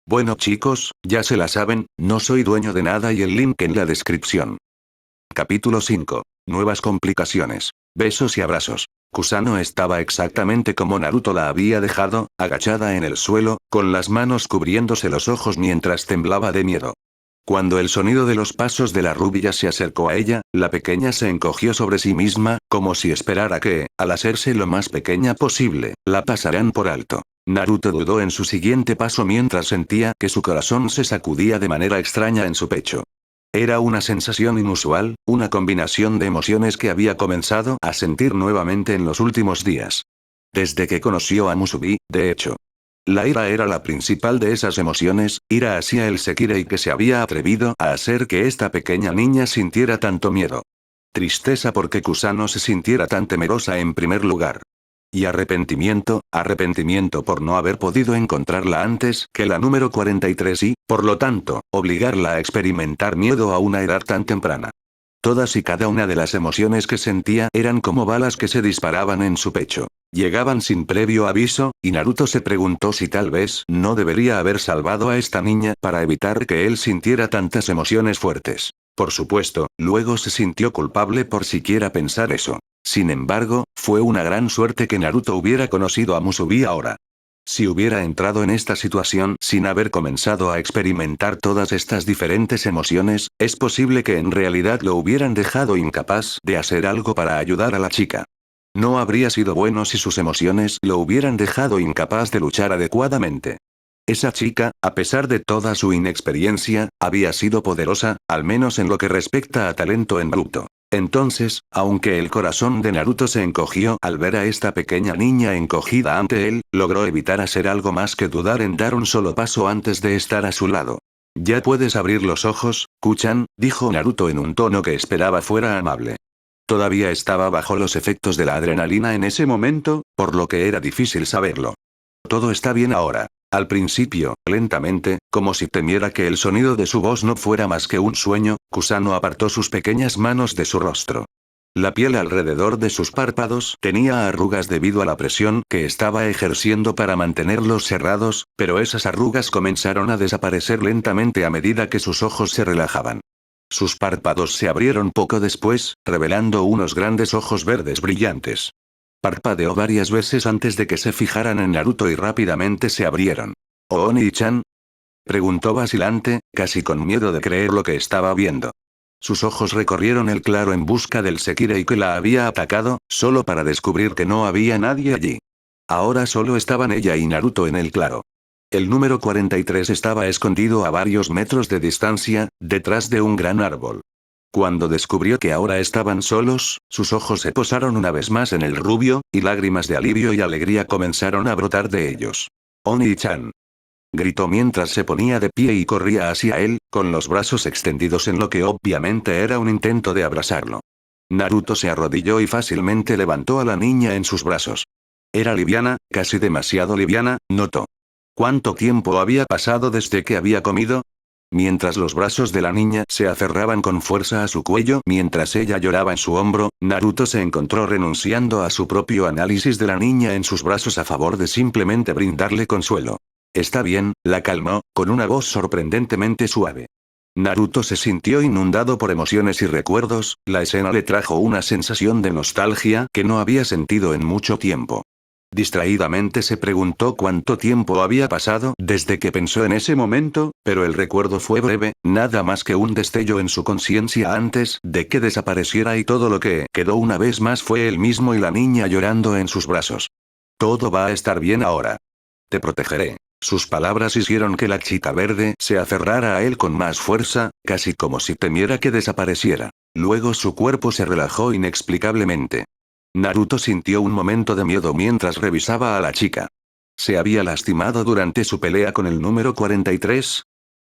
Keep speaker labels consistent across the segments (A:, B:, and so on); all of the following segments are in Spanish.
A: Bueno chicos, ya se la saben, no soy dueño de nada y el link en la descripción. Capítulo 5. Nuevas complicaciones. Besos y abrazos. Kusano estaba exactamente como Naruto la había dejado, agachada en el suelo, con las manos cubriéndose los ojos mientras temblaba de miedo. Cuando el sonido de los pasos de la rubia se acercó a ella, la pequeña se encogió sobre sí misma, como si esperara que, al hacerse lo más pequeña posible, la pasaran por alto. Naruto dudó en su siguiente paso mientras sentía que su corazón se sacudía de manera extraña en su pecho. Era una sensación inusual, una combinación de emociones que había comenzado a sentir nuevamente en los últimos días. Desde que conoció a Musubi, de hecho. La ira era la principal de esas emociones, ira hacia el Sekirei que se había atrevido a hacer que esta pequeña niña sintiera tanto miedo. Tristeza porque Kusano se sintiera tan temerosa en primer lugar. Y arrepentimiento por no haber podido encontrarla antes que la número 43 y, por lo tanto, obligarla a experimentar miedo a una edad tan temprana. Todas y cada una de las emociones que sentía eran como balas que se disparaban en su pecho. Llegaban sin previo aviso, y Naruto se preguntó si tal vez no debería haber salvado a esta niña para evitar que él sintiera tantas emociones fuertes. Por supuesto, luego se sintió culpable por siquiera pensar eso. Sin embargo, fue una gran suerte que Naruto hubiera conocido a Musubi ahora. Si hubiera entrado en esta situación sin haber comenzado a experimentar todas estas diferentes emociones, es posible que en realidad lo hubieran dejado incapaz de hacer algo para ayudar a la chica. No habría sido bueno si sus emociones lo hubieran dejado incapaz de luchar adecuadamente. Esa chica, a pesar de toda su inexperiencia, había sido poderosa, al menos en lo que respecta a talento en Naruto. Entonces, aunque el corazón de Naruto se encogió al ver a esta pequeña niña encogida ante él, logró evitar hacer algo más que dudar en dar un solo paso antes de estar a su lado. Ya puedes abrir los ojos, Kuchan, dijo Naruto en un tono que esperaba fuera amable. Todavía estaba bajo los efectos de la adrenalina en ese momento, por lo que era difícil saberlo. Todo está bien ahora. Al principio, lentamente, como si temiera que el sonido de su voz no fuera más que un sueño, Kusano apartó sus pequeñas manos de su rostro. La piel alrededor de sus párpados tenía arrugas debido a la presión que estaba ejerciendo para mantenerlos cerrados, pero esas arrugas comenzaron a desaparecer lentamente a medida que sus ojos se relajaban. Sus párpados se abrieron poco después, revelando unos grandes ojos verdes brillantes. Parpadeó varias veces antes de que se fijaran en Naruto y rápidamente se abrieron. ¿Oni-chan? Preguntó vacilante, casi con miedo de creer lo que estaba viendo. Sus ojos recorrieron el claro en busca del Sekirei que la había atacado, solo para descubrir que no había nadie allí. Ahora solo estaban ella y Naruto en el claro. El número 43 estaba escondido a varios metros de distancia, detrás de un gran árbol. Cuando descubrió que ahora estaban solos, sus ojos se posaron una vez más en el rubio, y lágrimas de alivio y alegría comenzaron a brotar de ellos. «Oni-chan», gritó mientras se ponía de pie y corría hacia él, con los brazos extendidos en lo que obviamente era un intento de abrazarlo. Naruto se arrodilló y fácilmente levantó a la niña en sus brazos. Era liviana, casi demasiado liviana, notó. ¿Cuánto tiempo había pasado desde que había comido? Mientras los brazos de la niña se aferraban con fuerza a su cuello mientras ella lloraba en su hombro, Naruto se encontró renunciando a su propio análisis de la niña en sus brazos a favor de simplemente brindarle consuelo. Está bien, la calmó, con una voz sorprendentemente suave. Naruto se sintió inundado por emociones y recuerdos, la escena le trajo una sensación de nostalgia que no había sentido en mucho tiempo. Distraídamente se preguntó cuánto tiempo había pasado desde que pensó en ese momento, pero el recuerdo fue breve, nada más que un destello en su conciencia antes de que desapareciera y todo lo que quedó una vez más fue él mismo y la niña llorando en sus brazos. Todo va a estar bien ahora. Te protegeré. Sus palabras hicieron que la chica verde se aferrara a él con más fuerza, casi como si temiera que desapareciera. Luego su cuerpo se relajó inexplicablemente. Naruto sintió un momento de miedo mientras revisaba a la chica. ¿Se había lastimado durante su pelea con el número 43?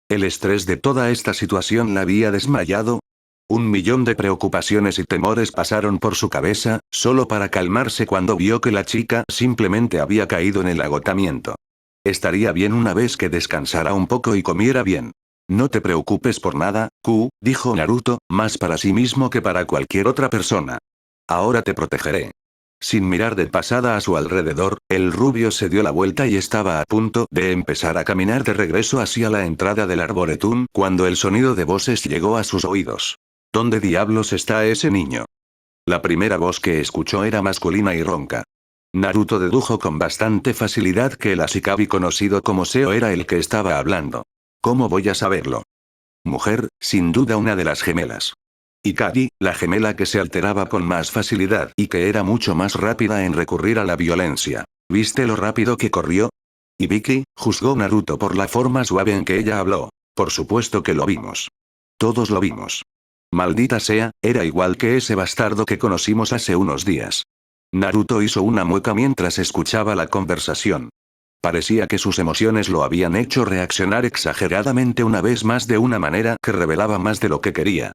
A: ¿El estrés de toda esta situación la había desmayado? Un millón de preocupaciones y temores pasaron por su cabeza, solo para calmarse cuando vio que la chica simplemente había caído en el agotamiento. Estaría bien una vez que descansara un poco y comiera bien. No te preocupes por nada, dijo Naruto, más para sí mismo que para cualquier otra persona. Ahora te protegeré. Sin mirar de pasada a su alrededor, el rubio se dio la vuelta y estaba a punto de empezar a caminar de regreso hacia la entrada del arboretum cuando el sonido de voces llegó a sus oídos. ¿Dónde diablos está ese niño? La primera voz que escuchó era masculina y ronca. Naruto dedujo con bastante facilidad que el Ashikabi conocido como Seo era el que estaba hablando. ¿Cómo voy a saberlo? Mujer, sin duda una de las gemelas. Ikari, la gemela que se alteraba con más facilidad y que era mucho más rápida en recurrir a la violencia. ¿Viste lo rápido que corrió? Ibiki, juzgó Naruto por la forma suave en que ella habló. Por supuesto que lo vimos. Todos lo vimos. Maldita sea, era igual que ese bastardo que conocimos hace unos días. Naruto hizo una mueca mientras escuchaba la conversación. Parecía que sus emociones lo habían hecho reaccionar exageradamente una vez más de una manera que revelaba más de lo que quería.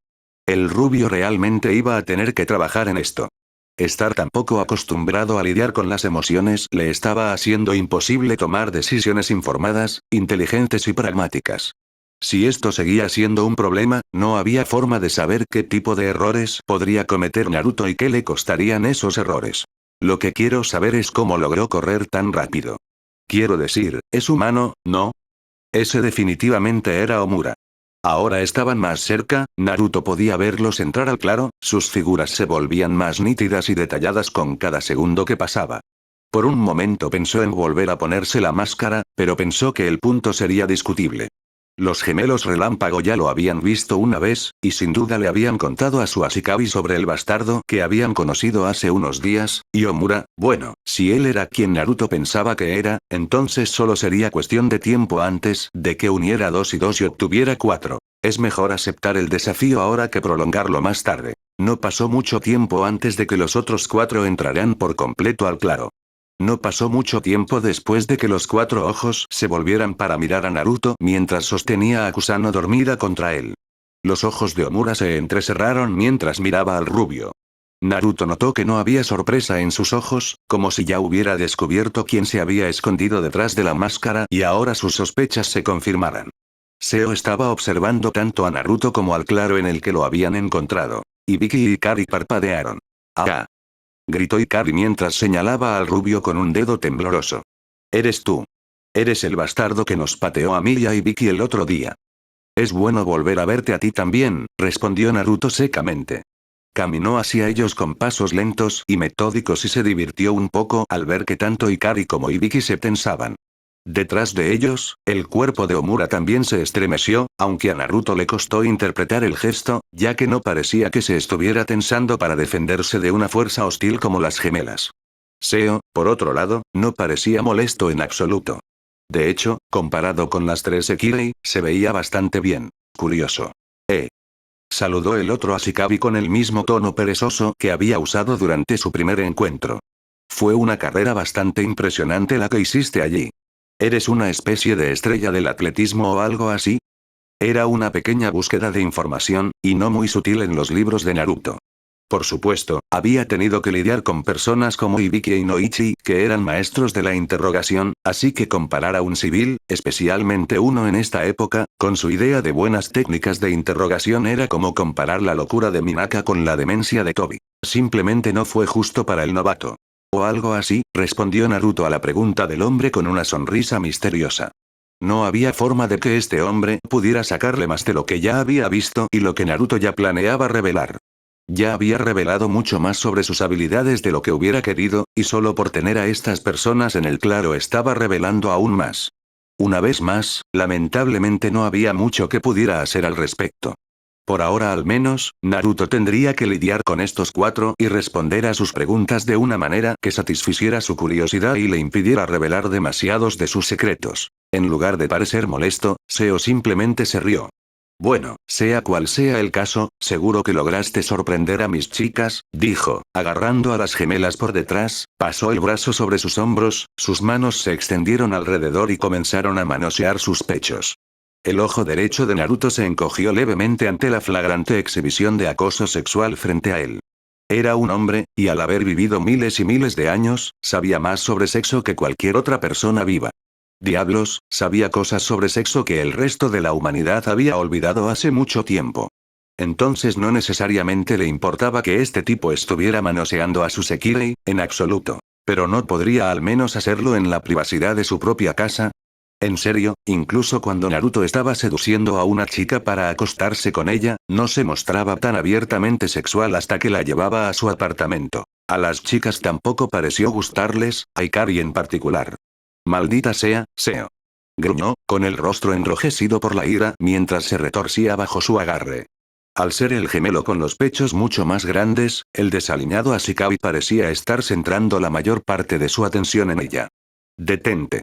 A: El rubio realmente iba a tener que trabajar en esto. Estar tan poco acostumbrado a lidiar con las emociones le estaba haciendo imposible tomar decisiones informadas, inteligentes y pragmáticas. Si esto seguía siendo un problema, no había forma de saber qué tipo de errores podría cometer Naruto y qué le costarían esos errores. Lo que quiero saber es cómo logró correr tan rápido. Quiero decir, ¿es humano, no? Ese definitivamente era Omura. Ahora estaban más cerca, Naruto podía verlos entrar al claro, sus figuras se volvían más nítidas y detalladas con cada segundo que pasaba. Por un momento pensó en volver a ponerse la máscara, pero pensó que el punto sería discutible. Los gemelos relámpago ya lo habían visto una vez, y sin duda le habían contado a su Ashikabi sobre el bastardo que habían conocido hace unos días, y Omura, bueno, si él era quien Naruto pensaba que era, entonces solo sería cuestión de tiempo antes de que uniera 2 y 2 y obtuviera 4. Es mejor aceptar el desafío ahora que prolongarlo más tarde. No pasó mucho tiempo antes de que los otros 4 entraran por completo al claro. No pasó mucho tiempo después de que los 4 ojos se volvieran para mirar a Naruto mientras sostenía a Kusano dormida contra él. Los ojos de Omura se entrecerraron mientras miraba al rubio. Naruto notó que no había sorpresa en sus ojos, como si ya hubiera descubierto quién se había escondido detrás de la máscara y ahora sus sospechas se confirmaran. Seo estaba observando tanto a Naruto como al claro en el que lo habían encontrado. Ibiki y Ikari parpadearon. ¡Ah! Gritó Ikari mientras señalaba al rubio con un dedo tembloroso. Eres tú. Eres el bastardo que nos pateó a mí y a Ibiki el otro día. Es bueno volver a verte a ti también, respondió Naruto secamente. Caminó hacia ellos con pasos lentos y metódicos y se divirtió un poco al ver que tanto Ikari como Ibiki se tensaban. Detrás de ellos, el cuerpo de Omura también se estremeció, aunque a Naruto le costó interpretar el gesto, ya que no parecía que se estuviera tensando para defenderse de una fuerza hostil como las gemelas. Seo, por otro lado, no parecía molesto en absoluto. De hecho, comparado con las 3 Sekirei, se veía bastante bien. Curioso. Saludó el otro Ashikabi con el mismo tono perezoso que había usado durante su primer encuentro. Fue una carrera bastante impresionante la que hiciste allí. ¿Eres una especie de estrella del atletismo o algo así? Era una pequeña búsqueda de información, y no muy sutil en los libros de Naruto. Por supuesto, había tenido que lidiar con personas como Ibiki y Noichi, que eran maestros de la interrogación, así que comparar a un civil, especialmente uno en esta época, con su idea de buenas técnicas de interrogación era como comparar la locura de Minaka con la demencia de Tobi. Simplemente no fue justo para el novato. O algo así, respondió Naruto a la pregunta del hombre con una sonrisa misteriosa. No había forma de que este hombre pudiera sacarle más de lo que ya había visto y lo que Naruto ya planeaba revelar. Ya había revelado mucho más sobre sus habilidades de lo que hubiera querido, y solo por tener a estas personas en el claro estaba revelando aún más. Una vez más, lamentablemente no había mucho que pudiera hacer al respecto. Por ahora al menos, Naruto tendría que lidiar con estos 4 y responder a sus preguntas de una manera que satisficiera su curiosidad y le impidiera revelar demasiados de sus secretos. En lugar de parecer molesto, Seo simplemente se rió. Bueno, sea cual sea el caso, seguro que lograste sorprender a mis chicas, dijo, agarrando a las gemelas por detrás, pasó el brazo sobre sus hombros, sus manos se extendieron alrededor y comenzaron a manosear sus pechos. El ojo derecho de Naruto se encogió levemente ante la flagrante exhibición de acoso sexual frente a él. Era un hombre, y al haber vivido miles y miles de años, sabía más sobre sexo que cualquier otra persona viva. Diablos, sabía cosas sobre sexo que el resto de la humanidad había olvidado hace mucho tiempo. Entonces no necesariamente le importaba que este tipo estuviera manoseando a su Sekirei, en absoluto. Pero ¿no podría al menos hacerlo en la privacidad de su propia casa? En serio, incluso cuando Naruto estaba seduciendo a una chica para acostarse con ella, no se mostraba tan abiertamente sexual hasta que la llevaba a su apartamento. A las chicas tampoco pareció gustarles, a Ikari en particular. Maldita sea, Seo. Gruñó, con el rostro enrojecido por la ira mientras se retorcía bajo su agarre. Al ser el gemelo con los pechos mucho más grandes, el desaliñado Ashikabi parecía estar centrando la mayor parte de su atención en ella. «Detente».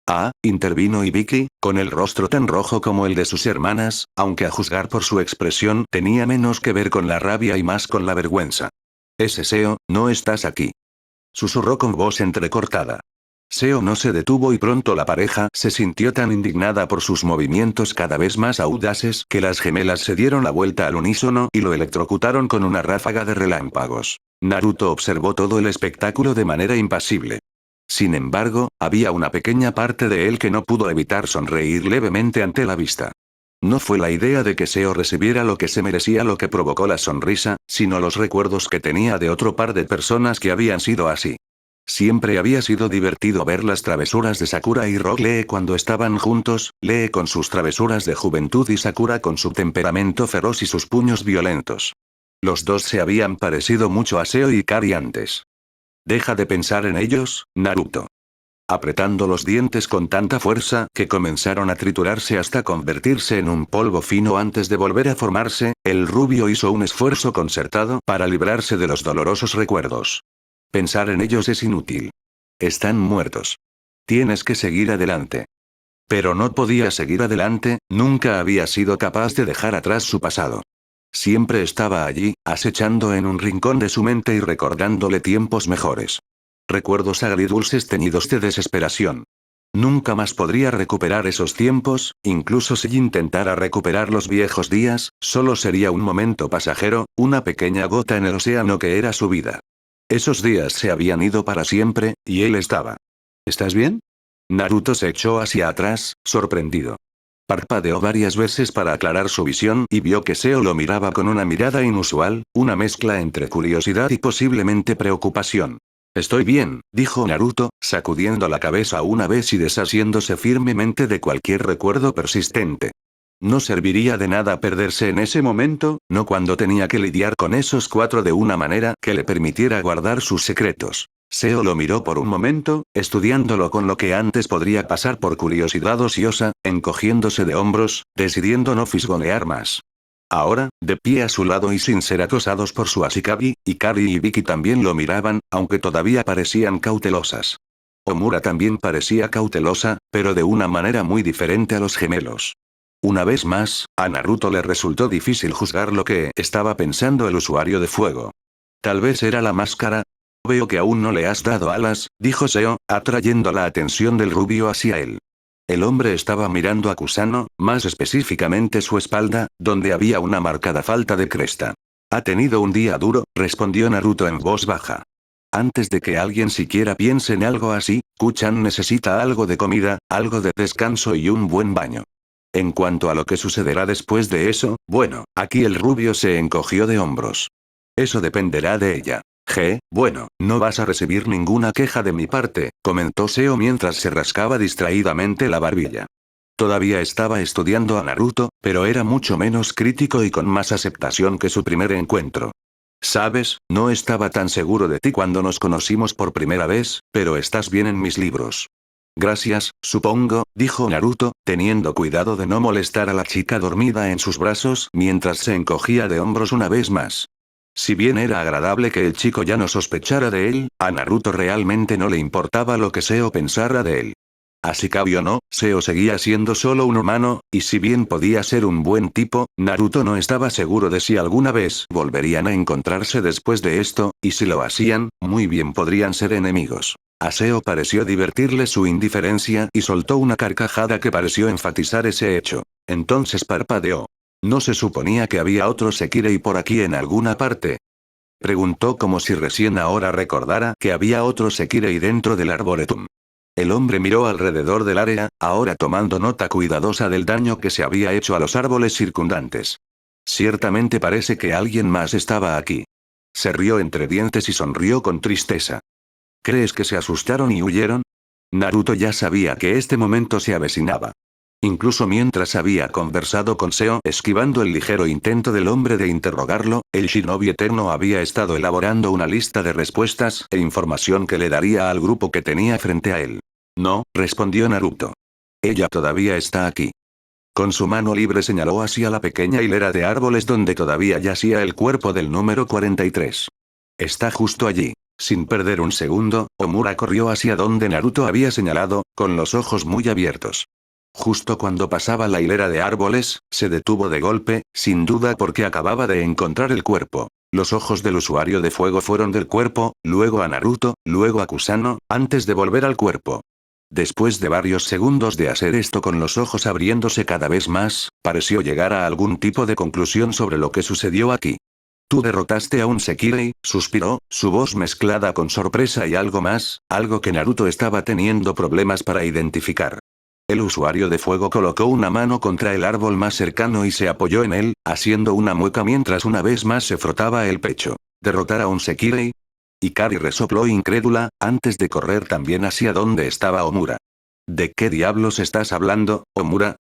A: Ah, intervino Ibiki, con el rostro tan rojo como el de sus hermanas, aunque a juzgar por su expresión tenía menos que ver con la rabia y más con la vergüenza. «Ese Seo, no estás aquí». Susurró con voz entrecortada. Seo no se detuvo y pronto la pareja se sintió tan indignada por sus movimientos cada vez más audaces que las gemelas se dieron la vuelta al unísono y lo electrocutaron con una ráfaga de relámpagos. Naruto observó todo el espectáculo de manera impasible. Sin embargo, había una pequeña parte de él que no pudo evitar sonreír levemente ante la vista. No fue la idea de que Seo recibiera lo que se merecía lo que provocó la sonrisa, sino los recuerdos que tenía de otro par de personas que habían sido así. Siempre había sido divertido ver las travesuras de Sakura y Rock Lee cuando estaban juntos, Lee con sus travesuras de juventud y Sakura con su temperamento feroz y sus puños violentos. Los dos se habían parecido mucho a Seo y Ikari antes. Deja de pensar en ellos, Naruto. Apretando los dientes con tanta fuerza que comenzaron a triturarse hasta convertirse en un polvo fino antes de volver a formarse, el rubio hizo un esfuerzo concertado para librarse de los dolorosos recuerdos. Pensar en ellos es inútil. Están muertos. Tienes que seguir adelante. Pero no podía seguir adelante, nunca había sido capaz de dejar atrás su pasado. Siempre estaba allí, acechando en un rincón de su mente y recordándole tiempos mejores. Recuerdos agridulces teñidos de desesperación. Nunca más podría recuperar esos tiempos, incluso si intentara recuperar los viejos días, solo sería un momento pasajero, una pequeña gota en el océano que era su vida. Esos días se habían ido para siempre, y él estaba. ¿Estás bien? Naruto se echó hacia atrás, sorprendido. Parpadeó varias veces para aclarar su visión y vio que Seo lo miraba con una mirada inusual, una mezcla entre curiosidad y posiblemente preocupación. Estoy bien, dijo Naruto, sacudiendo la cabeza una vez y deshaciéndose firmemente de cualquier recuerdo persistente. No serviría de nada perderse en ese momento, no cuando tenía que lidiar con esos cuatro de una manera que le permitiera guardar sus secretos. Seo lo miró por un momento, estudiándolo con lo que antes podría pasar por curiosidad ociosa, encogiéndose de hombros, decidiendo no fisgonear más. Ahora, de pie a su lado y sin ser acosados por su Ashikabi, Ikari y Vicky también lo miraban, aunque todavía parecían cautelosas. Omura también parecía cautelosa, pero de una manera muy diferente a los gemelos. Una vez más, a Naruto le resultó difícil juzgar lo que estaba pensando el usuario de fuego. Tal vez era la máscara. Veo que aún no le has dado alas, dijo Seo, atrayendo la atención del rubio hacia él. El hombre estaba mirando a Kusano, más específicamente su espalda, donde había una marcada falta de cresta. Ha tenido un día duro, respondió Naruto en voz baja. Antes de que alguien siquiera piense en algo así, Kuchan necesita algo de comida, algo de descanso y un buen baño. En cuanto a lo que sucederá después de eso, bueno, aquí el rubio se encogió de hombros. Eso dependerá de ella. Bueno, no vas a recibir ninguna queja de mi parte, comentó Seo mientras se rascaba distraídamente la barbilla. Todavía estaba estudiando a Naruto, pero era mucho menos crítico y con más aceptación que su primer encuentro. Sabes, no estaba tan seguro de ti cuando nos conocimos por primera vez, pero estás bien en mis libros. Gracias, supongo, dijo Naruto, teniendo cuidado de no molestar a la chica dormida en sus brazos mientras se encogía de hombros una vez más. Si bien era agradable que el chico ya no sospechara de él, a Naruto realmente no le importaba lo que Seo pensara de él. Ashikabi o no, Seo seguía siendo solo un humano, y si bien podía ser un buen tipo, Naruto no estaba seguro de si alguna vez volverían a encontrarse después de esto, y si lo hacían, muy bien podrían ser enemigos. A Seo pareció divertirle su indiferencia y soltó una carcajada que pareció enfatizar ese hecho. Entonces parpadeó. ¿No se suponía que había otro Sekirei por aquí en alguna parte? Preguntó como si recién ahora recordara que había otro Sekirei dentro del arboretum. El hombre miró alrededor del área, ahora tomando nota cuidadosa del daño que se había hecho a los árboles circundantes. Ciertamente parece que alguien más estaba aquí. Se rió entre dientes y sonrió con tristeza. ¿Crees que se asustaron y huyeron? Naruto ya sabía que este momento se avecinaba. Incluso mientras había conversado con Seo esquivando el ligero intento del hombre de interrogarlo, el Shinobi Eterno había estado elaborando una lista de respuestas e información que le daría al grupo que tenía frente a él. No, respondió Naruto. Ella todavía está aquí. Con su mano libre señaló hacia la pequeña hilera de árboles donde todavía yacía el cuerpo del número 43. Está justo allí. Sin perder un segundo, Omura corrió hacia donde Naruto había señalado, con los ojos muy abiertos. Justo cuando pasaba la hilera de árboles, se detuvo de golpe, sin duda porque acababa de encontrar el cuerpo. Los ojos del usuario de fuego fueron del cuerpo, luego a Naruto, luego a Kusano, antes de volver al cuerpo. Después de varios segundos de hacer esto con los ojos abriéndose cada vez más, pareció llegar a algún tipo de conclusión sobre lo que sucedió aquí. Tú derrotaste a un Sekirei, suspiró, su voz mezclada con sorpresa y algo más, algo que Naruto estaba teniendo problemas para identificar. El usuario de fuego colocó una mano contra el árbol más cercano y se apoyó en él, haciendo una mueca mientras una vez más se frotaba el pecho. ¿Derrotar a un Sekirei? Ikari resopló incrédula, antes de correr también hacia donde estaba Omura. ¿De qué diablos estás hablando, Omura?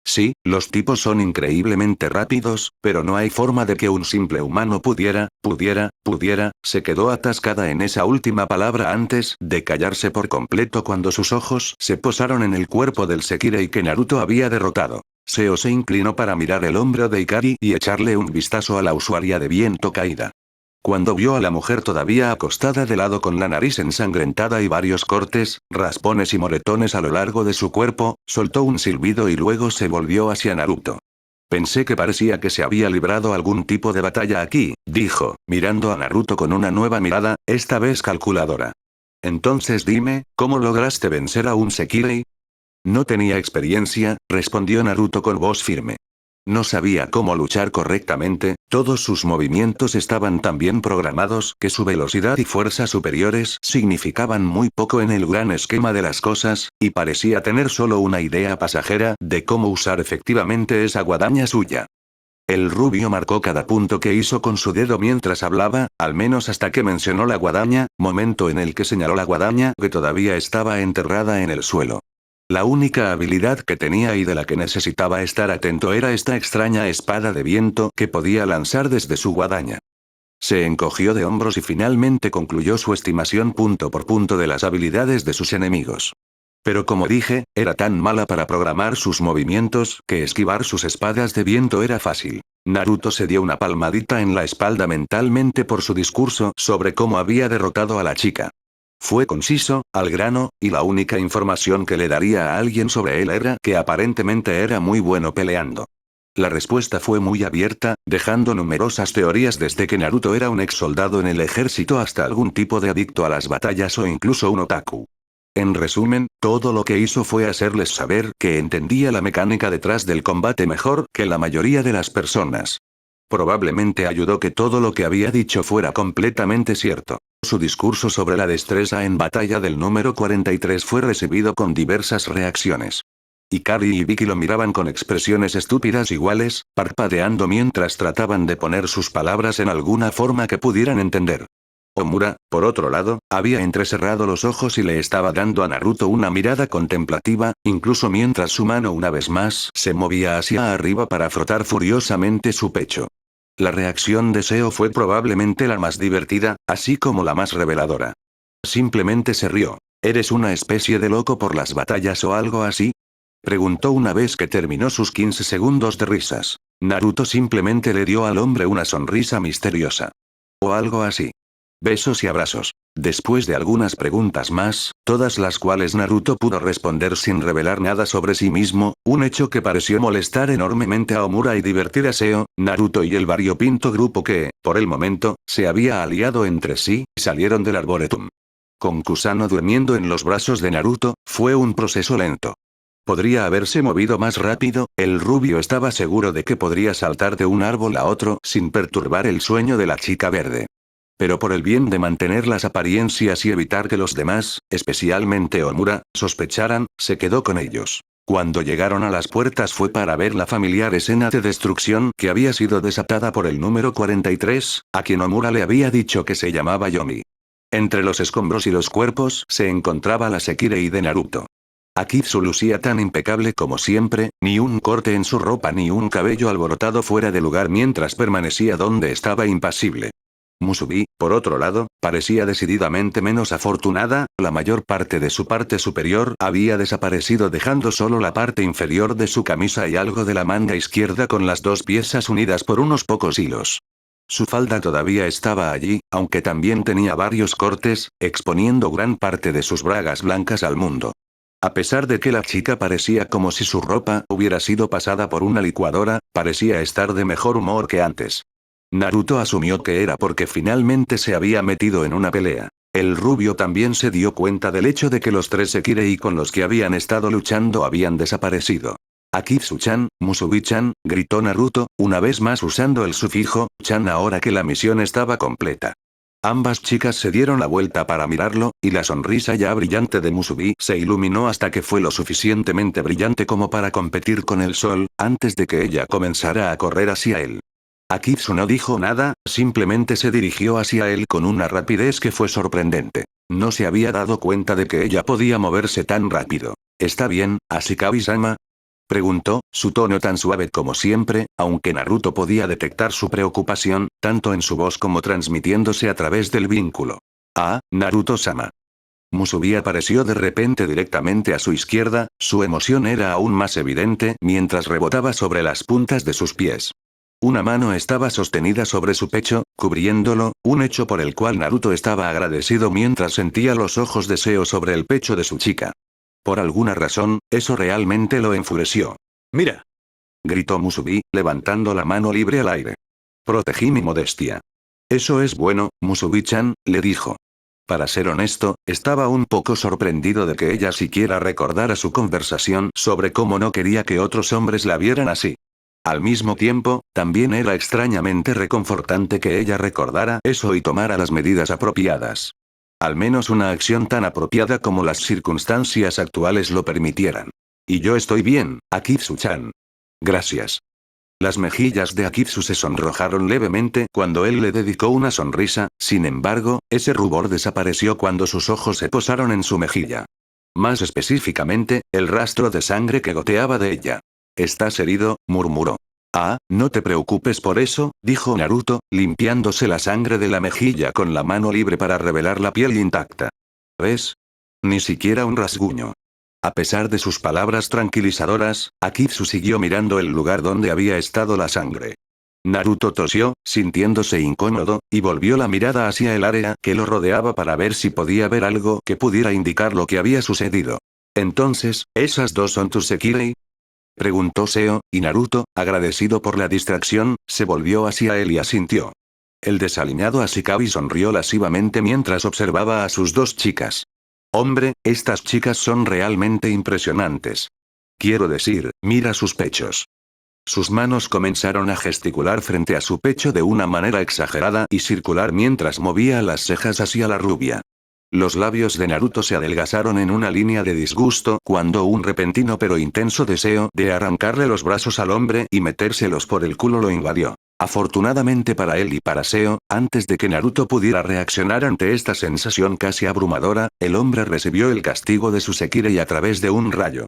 A: Sí, los tipos son increíblemente rápidos, pero no hay forma de que un simple humano pudiera, se quedó atascada en esa última palabra antes de callarse por completo cuando sus ojos se posaron en el cuerpo del Sekirei que Naruto había derrotado. Seo se inclinó para mirar el hombro de Ikari y echarle un vistazo a la usuaria de viento caída. Cuando vio a la mujer todavía acostada de lado con la nariz ensangrentada y varios cortes, raspones y moretones a lo largo de su cuerpo, soltó un silbido y luego se volvió hacia Naruto. Pensé que parecía que se había librado algún tipo de batalla aquí, dijo, mirando a Naruto con una nueva mirada, esta vez calculadora. Entonces dime, ¿cómo lograste vencer a un Sekirei? No tenía experiencia, respondió Naruto con voz firme. No sabía cómo luchar correctamente, todos sus movimientos estaban tan bien programados que su velocidad y fuerza superiores significaban muy poco en el gran esquema de las cosas, y parecía tener solo una idea pasajera de cómo usar efectivamente esa guadaña suya. El rubio marcó cada punto que hizo con su dedo mientras hablaba, al menos hasta que mencionó la guadaña, momento en el que señaló la guadaña que todavía estaba enterrada en el suelo. La única habilidad que tenía y de la que necesitaba estar atento era esta extraña espada de viento que podía lanzar desde su guadaña. Se encogió de hombros y finalmente concluyó su estimación punto por punto de las habilidades de sus enemigos. Pero como dije, era tan mala para programar sus movimientos que esquivar sus espadas de viento era fácil. Naruto se dio una palmadita en la espalda mentalmente por su discurso sobre cómo había derrotado a la chica. Fue conciso, al grano, y la única información que le daría a alguien sobre él era que aparentemente era muy bueno peleando. La respuesta fue muy abierta, dejando numerosas teorías desde que Naruto era un ex soldado en el ejército hasta algún tipo de adicto a las batallas o incluso un otaku. En resumen, todo lo que hizo fue hacerles saber que entendía la mecánica detrás del combate mejor que la mayoría de las personas. Probablemente ayudó que todo lo que había dicho fuera completamente cierto. Su discurso sobre la destreza en batalla del número 43 fue recibido con diversas reacciones. Ikari y Vicky lo miraban con expresiones estúpidas iguales, parpadeando mientras trataban de poner sus palabras en alguna forma que pudieran entender. Omura, por otro lado, había entrecerrado los ojos y le estaba dando a Naruto una mirada contemplativa, incluso mientras su mano una vez más se movía hacia arriba para frotar furiosamente su pecho. La reacción de Seo fue probablemente la más divertida, así como la más reveladora. Simplemente se rió. ¿Eres una especie de loco por las batallas o algo así? Preguntó una vez que terminó sus 15 segundos de risas. Naruto simplemente le dio al hombre una sonrisa misteriosa. O algo así. Besos y abrazos. Después de algunas preguntas más, todas las cuales Naruto pudo responder sin revelar nada sobre sí mismo, un hecho que pareció molestar enormemente a Omura y divertir a Seo, Naruto y el variopinto grupo que, por el momento, se había aliado entre sí, salieron del arboretum. Con Kusano durmiendo en los brazos de Naruto, fue un proceso lento. Podría haberse movido más rápido, el rubio estaba seguro de que podría saltar de un árbol a otro sin perturbar el sueño de la chica verde. Pero por el bien de mantener las apariencias y evitar que los demás, especialmente Omura, sospecharan, se quedó con ellos. Cuando llegaron a las puertas fue para ver la familiar escena de destrucción que había sido desatada por el número 43, a quien Omura le había dicho que se llamaba Yomi. Entre los escombros y los cuerpos se encontraba la Sekirei de Naruto. Akitsu lucía tan impecable como siempre, ni un corte en su ropa ni un cabello alborotado fuera de lugar mientras permanecía donde estaba impasible. Musubi, por otro lado, parecía decididamente menos afortunada, la mayor parte de su parte superior había desaparecido dejando solo la parte inferior de su camisa y algo de la manga izquierda con las dos piezas unidas por unos pocos hilos. Su falda todavía estaba allí, aunque también tenía varios cortes, exponiendo gran parte de sus bragas blancas al mundo. A pesar de que la chica parecía como si su ropa hubiera sido pasada por una licuadora, parecía estar de mejor humor que antes. Naruto asumió que era porque finalmente se había metido en una pelea. El rubio también se dio cuenta del hecho de que los tres Sekirei con los que habían estado luchando habían desaparecido. Akitsu-chan, Musubi-chan, gritó Naruto, una vez más usando el sufijo chan ahora que la misión estaba completa. Ambas chicas se dieron la vuelta para mirarlo, y la sonrisa ya brillante de Musubi se iluminó hasta que fue lo suficientemente brillante como para competir con el sol, antes de que ella comenzara a correr hacia él. Akitsu no dijo nada, simplemente se dirigió hacia él con una rapidez que fue sorprendente. No se había dado cuenta de que ella podía moverse tan rápido. ¿Está bien, Ashikabi-sama? Preguntó, su tono tan suave como siempre, aunque Naruto podía detectar su preocupación, tanto en su voz como transmitiéndose a través del vínculo. Ah, Naruto-sama. Musubi apareció de repente directamente a su izquierda, su emoción era aún más evidente mientras rebotaba sobre las puntas de sus pies. Una mano estaba sostenida sobre su pecho, cubriéndolo, un hecho por el cual Naruto estaba agradecido mientras sentía los ojos de Seo sobre el pecho de su chica. Por alguna razón, eso realmente lo enfureció. «¡Mira!», gritó Musubi, levantando la mano libre al aire. «Protegí mi modestia». «Eso es bueno, Musubi-chan», le dijo. Para ser honesto, estaba un poco sorprendido de que ella siquiera recordara su conversación sobre cómo no quería que otros hombres la vieran así. Al mismo tiempo, también era extrañamente reconfortante que ella recordara eso y tomara las medidas apropiadas. Al menos una acción tan apropiada como las circunstancias actuales lo permitieran. Y yo estoy bien, Akitsu-chan. Gracias. Las mejillas de Akitsu se sonrojaron levemente cuando él le dedicó una sonrisa, sin embargo, ese rubor desapareció cuando sus ojos se posaron en su mejilla. Más específicamente, el rastro de sangre que goteaba de ella. «¿Estás herido?», murmuró. «Ah, no te preocupes por eso», dijo Naruto, limpiándose la sangre de la mejilla con la mano libre para revelar la piel intacta. ¿Ves? Ni siquiera un rasguño. A pesar de sus palabras tranquilizadoras, Akitsu siguió mirando el lugar donde había estado la sangre. Naruto tosió, sintiéndose incómodo, y volvió la mirada hacia el área que lo rodeaba para ver si podía ver algo que pudiera indicar lo que había sucedido. «Entonces, ¿esas dos son tus Sekirei?», preguntó Seo, y Naruto, agradecido por la distracción, se volvió hacia él y asintió. El desaliñado Ashikabi sonrió lascivamente mientras observaba a sus dos chicas. «Hombre, estas chicas son realmente impresionantes. Quiero decir, mira sus pechos». Sus manos comenzaron a gesticular frente a su pecho de una manera exagerada y circular mientras movía las cejas hacia la rubia. Los labios de Naruto se adelgazaron en una línea de disgusto cuando un repentino pero intenso deseo de arrancarle los brazos al hombre y metérselos por el culo lo invadió. Afortunadamente para él y para Seo, antes de que Naruto pudiera reaccionar ante esta sensación casi abrumadora, el hombre recibió el castigo de su Sekirei a través de un rayo.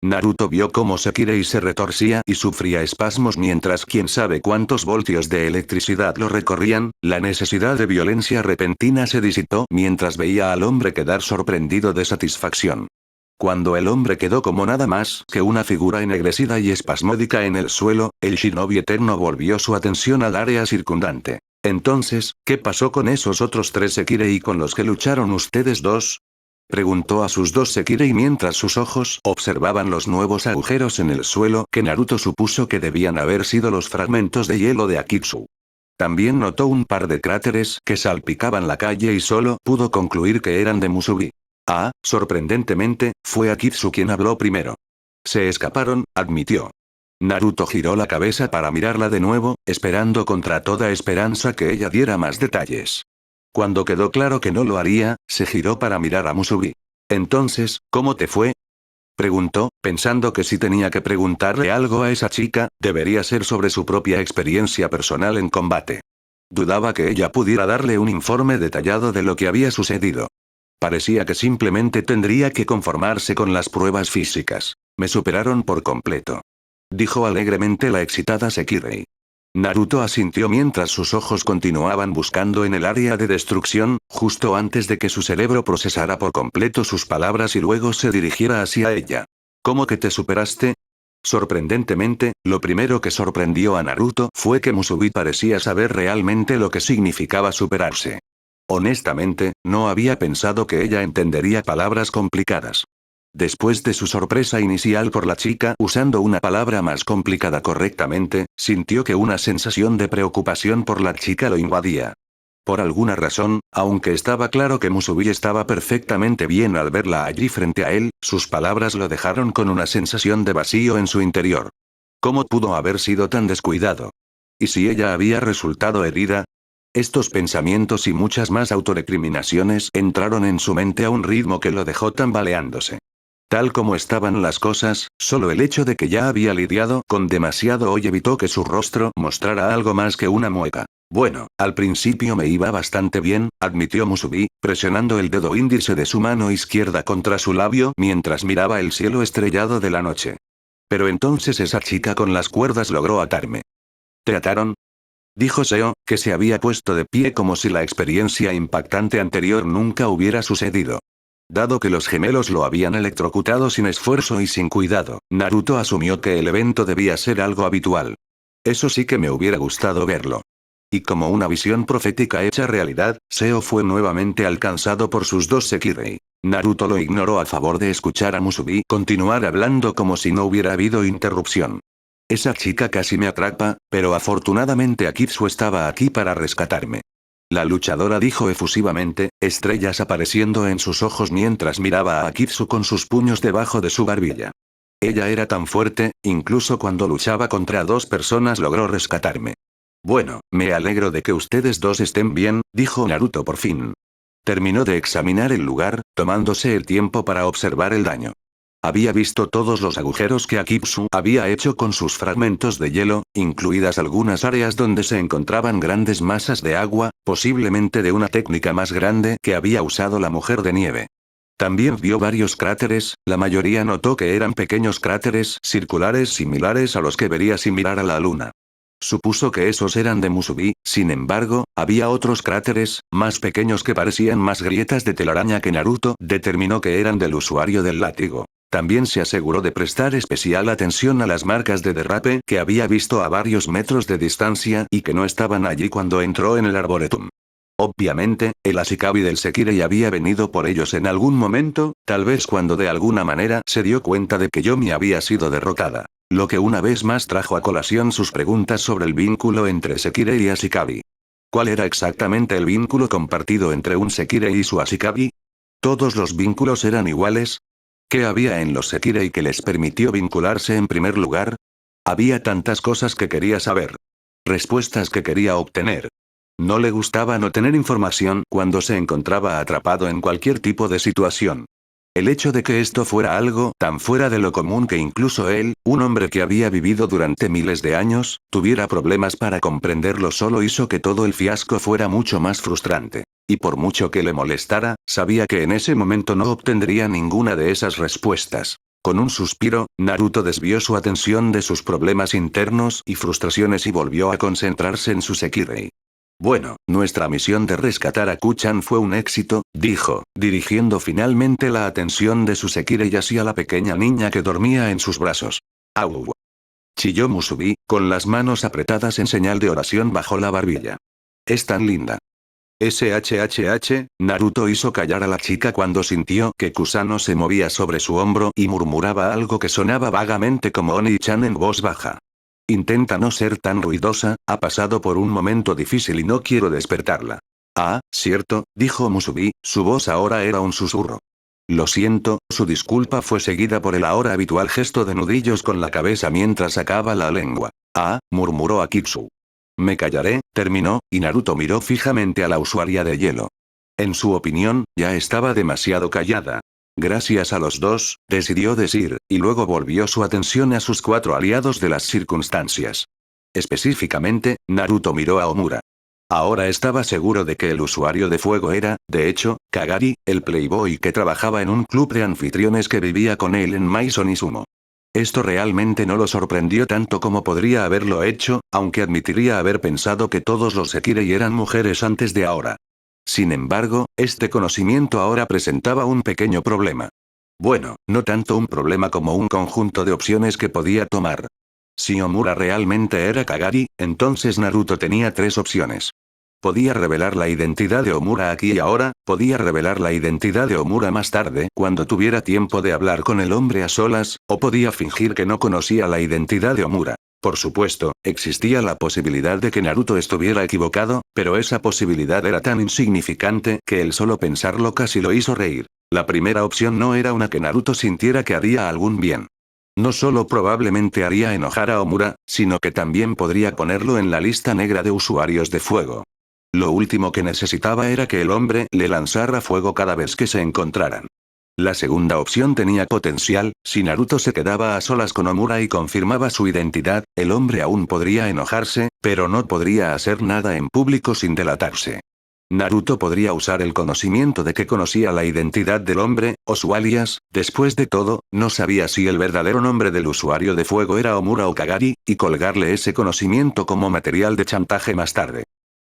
A: Naruto vio cómo Sekirei se retorcía y sufría espasmos mientras quién sabe cuántos voltios de electricidad lo recorrían, la necesidad de violencia repentina se disipó mientras veía al hombre quedar sorprendido de satisfacción. Cuando el hombre quedó como nada más que una figura ennegrecida y espasmódica en el suelo, el shinobi eterno volvió su atención al área circundante. Entonces, ¿qué pasó con esos otros tres Sekirei con los que lucharon ustedes dos?, preguntó a sus dos Sekirei mientras sus ojos observaban los nuevos agujeros en el suelo que Naruto supuso que debían haber sido los fragmentos de hielo de Akitsu. También notó un par de cráteres que salpicaban la calle y solo pudo concluir que eran de Musubi. Ah, sorprendentemente, fue Akitsu quien habló primero. Se escaparon, admitió. Naruto giró la cabeza para mirarla de nuevo, esperando contra toda esperanza que ella diera más detalles. Cuando quedó claro que no lo haría, se giró para mirar a Musubi. «Entonces, ¿cómo te fue?», Preguntó, pensando que si tenía que preguntarle algo a esa chica, debería ser sobre su propia experiencia personal en combate. Dudaba que ella pudiera darle un informe detallado de lo que había sucedido. Parecía que simplemente tendría que conformarse con las pruebas físicas. Me superaron por completo. Dijo alegremente la excitada Sekirei. Naruto asintió mientras sus ojos continuaban buscando en el área de destrucción, justo antes de que su cerebro procesara por completo sus palabras y luego se dirigiera hacia ella. ¿Cómo que te superaste? Sorprendentemente, lo primero que sorprendió a Naruto fue que Musubi parecía saber realmente lo que significaba superarse. Honestamente, no había pensado que ella entendería palabras complicadas. Después de su sorpresa inicial por la chica usando una palabra más complicada correctamente, sintió que una sensación de preocupación por la chica lo invadía. Por alguna razón, aunque estaba claro que Musubi estaba perfectamente bien al verla allí frente a él, sus palabras lo dejaron con una sensación de vacío en su interior. ¿Cómo pudo haber sido tan descuidado? ¿Y si ella había resultado herida? Estos pensamientos y muchas más autorrecriminaciones entraron en su mente a un ritmo que lo dejó tambaleándose. Tal como estaban las cosas, solo el hecho de que ya había lidiado con demasiado hoy evitó que su rostro mostrara algo más que una mueca. Bueno, al principio me iba bastante bien, admitió Musubi, presionando el dedo índice de su mano izquierda contra su labio mientras miraba el cielo estrellado de la noche. Pero entonces esa chica con las cuerdas logró atarme. ¿Te ataron? Dijo Seo, que se había puesto de pie como si la experiencia impactante anterior nunca hubiera sucedido. Dado que los gemelos lo habían electrocutado sin esfuerzo y sin cuidado, Naruto asumió que el evento debía ser algo habitual. Eso sí que me hubiera gustado verlo. Y como una visión profética hecha realidad, Seo fue nuevamente alcanzado por sus dos Sekirei. Naruto lo ignoró a favor de escuchar a Musubi continuar hablando como si no hubiera habido interrupción. Esa chica casi me atrapa, pero afortunadamente Akitsu estaba aquí para rescatarme. La luchadora dijo efusivamente, estrellas apareciendo en sus ojos mientras miraba a Akitsu con sus puños debajo de su barbilla. Ella era tan fuerte, incluso cuando luchaba contra dos personas logró rescatarme. Bueno, me alegro de que ustedes dos estén bien, dijo Naruto por fin. Terminó de examinar el lugar, tomándose el tiempo para observar el daño. Había visto todos los agujeros que Akitsu había hecho con sus fragmentos de hielo, incluidas algunas áreas donde se encontraban grandes masas de agua, posiblemente de una técnica más grande que había usado la mujer de nieve. También vio varios cráteres, la mayoría notó que eran pequeños cráteres circulares similares a los que vería si mirara la luna. Supuso que esos eran de Musubi, sin embargo, había otros cráteres, más pequeños que parecían más grietas de telaraña que Naruto determinó que eran del usuario del látigo. También se aseguró de prestar especial atención a las marcas de derrape que había visto a varios metros de distancia y que no estaban allí cuando entró en el arboretum. Obviamente, el Ashikabi del Sekirei había venido por ellos en algún momento, tal vez cuando de alguna manera se dio cuenta de que Yomi había sido derrotada. Lo que una vez más trajo a colación sus preguntas sobre el vínculo entre Sekirei y Ashikabi. ¿Cuál era exactamente el vínculo compartido entre un Sekirei y su Ashikabi? ¿Todos los vínculos eran iguales? ¿Qué había en los Sekirei que les permitió vincularse en primer lugar? Había tantas cosas que quería saber. Respuestas que quería obtener. No le gustaba no tener información cuando se encontraba atrapado en cualquier tipo de situación. El hecho de que esto fuera algo tan fuera de lo común que incluso él, un hombre que había vivido durante miles de años, tuviera problemas para comprenderlo solo hizo que todo el fiasco fuera mucho más frustrante. Y por mucho que le molestara, sabía que en ese momento no obtendría ninguna de esas respuestas. Con un suspiro, Naruto desvió su atención de sus problemas internos y frustraciones y volvió a concentrarse en su Sekirei. Bueno, nuestra misión de rescatar a Kuchan fue un éxito, dijo, dirigiendo finalmente la atención de su Sekirei hacia la pequeña niña que dormía en sus brazos. ¡Au! Chilló Musubi, con las manos apretadas en señal de oración bajo la barbilla. Es tan linda. SHHH, Naruto hizo callar a la chica cuando sintió que Kusano se movía sobre su hombro y murmuraba algo que sonaba vagamente como Oni-chan en voz baja. Intenta no ser tan ruidosa, ha pasado por un momento difícil y no quiero despertarla. Ah, cierto, dijo Musubi, su voz ahora era un susurro. Lo siento, su disculpa fue seguida por el ahora habitual gesto de nudillos con la cabeza mientras sacaba la lengua. Ah, murmuró Akitsu. Me callaré, terminó, y Naruto miró fijamente a la usuaria de hielo. En su opinión, ya estaba demasiado callada. Gracias a los dos, decidió decir, y luego volvió su atención a sus 4 aliados de las circunstancias. Específicamente, Naruto miró a Omura. Ahora estaba seguro de que el usuario de fuego era, de hecho, Kagari, el playboy que trabajaba en un club de anfitriones que vivía con él en Maison Izumo. Esto realmente no lo sorprendió tanto como podría haberlo hecho, aunque admitiría haber pensado que todos los Sekirei eran mujeres antes de ahora. Sin embargo, este conocimiento ahora presentaba un pequeño problema. Bueno, no tanto un problema como un conjunto de opciones que podía tomar. Si Omura realmente era Kagari, entonces Naruto tenía 3 opciones. Podía revelar la identidad de Omura aquí y ahora, podía revelar la identidad de Omura más tarde, cuando tuviera tiempo de hablar con el hombre a solas, o podía fingir que no conocía la identidad de Omura. Por supuesto, existía la posibilidad de que Naruto estuviera equivocado, pero esa posibilidad era tan insignificante que el solo pensarlo casi lo hizo reír. La primera opción no era una que Naruto sintiera que haría algún bien. No solo probablemente haría enojar a Omura, sino que también podría ponerlo en la lista negra de usuarios de fuego. Lo último que necesitaba era que el hombre le lanzara fuego cada vez que se encontraran. La segunda opción tenía potencial, si Naruto se quedaba a solas con Omura y confirmaba su identidad, el hombre aún podría enojarse, pero no podría hacer nada en público sin delatarse. Naruto podría usar el conocimiento de que conocía la identidad del hombre, o su alias, después de todo, no sabía si el verdadero nombre del usuario de fuego era Omura o Kagari, y colgarle ese conocimiento como material de chantaje más tarde.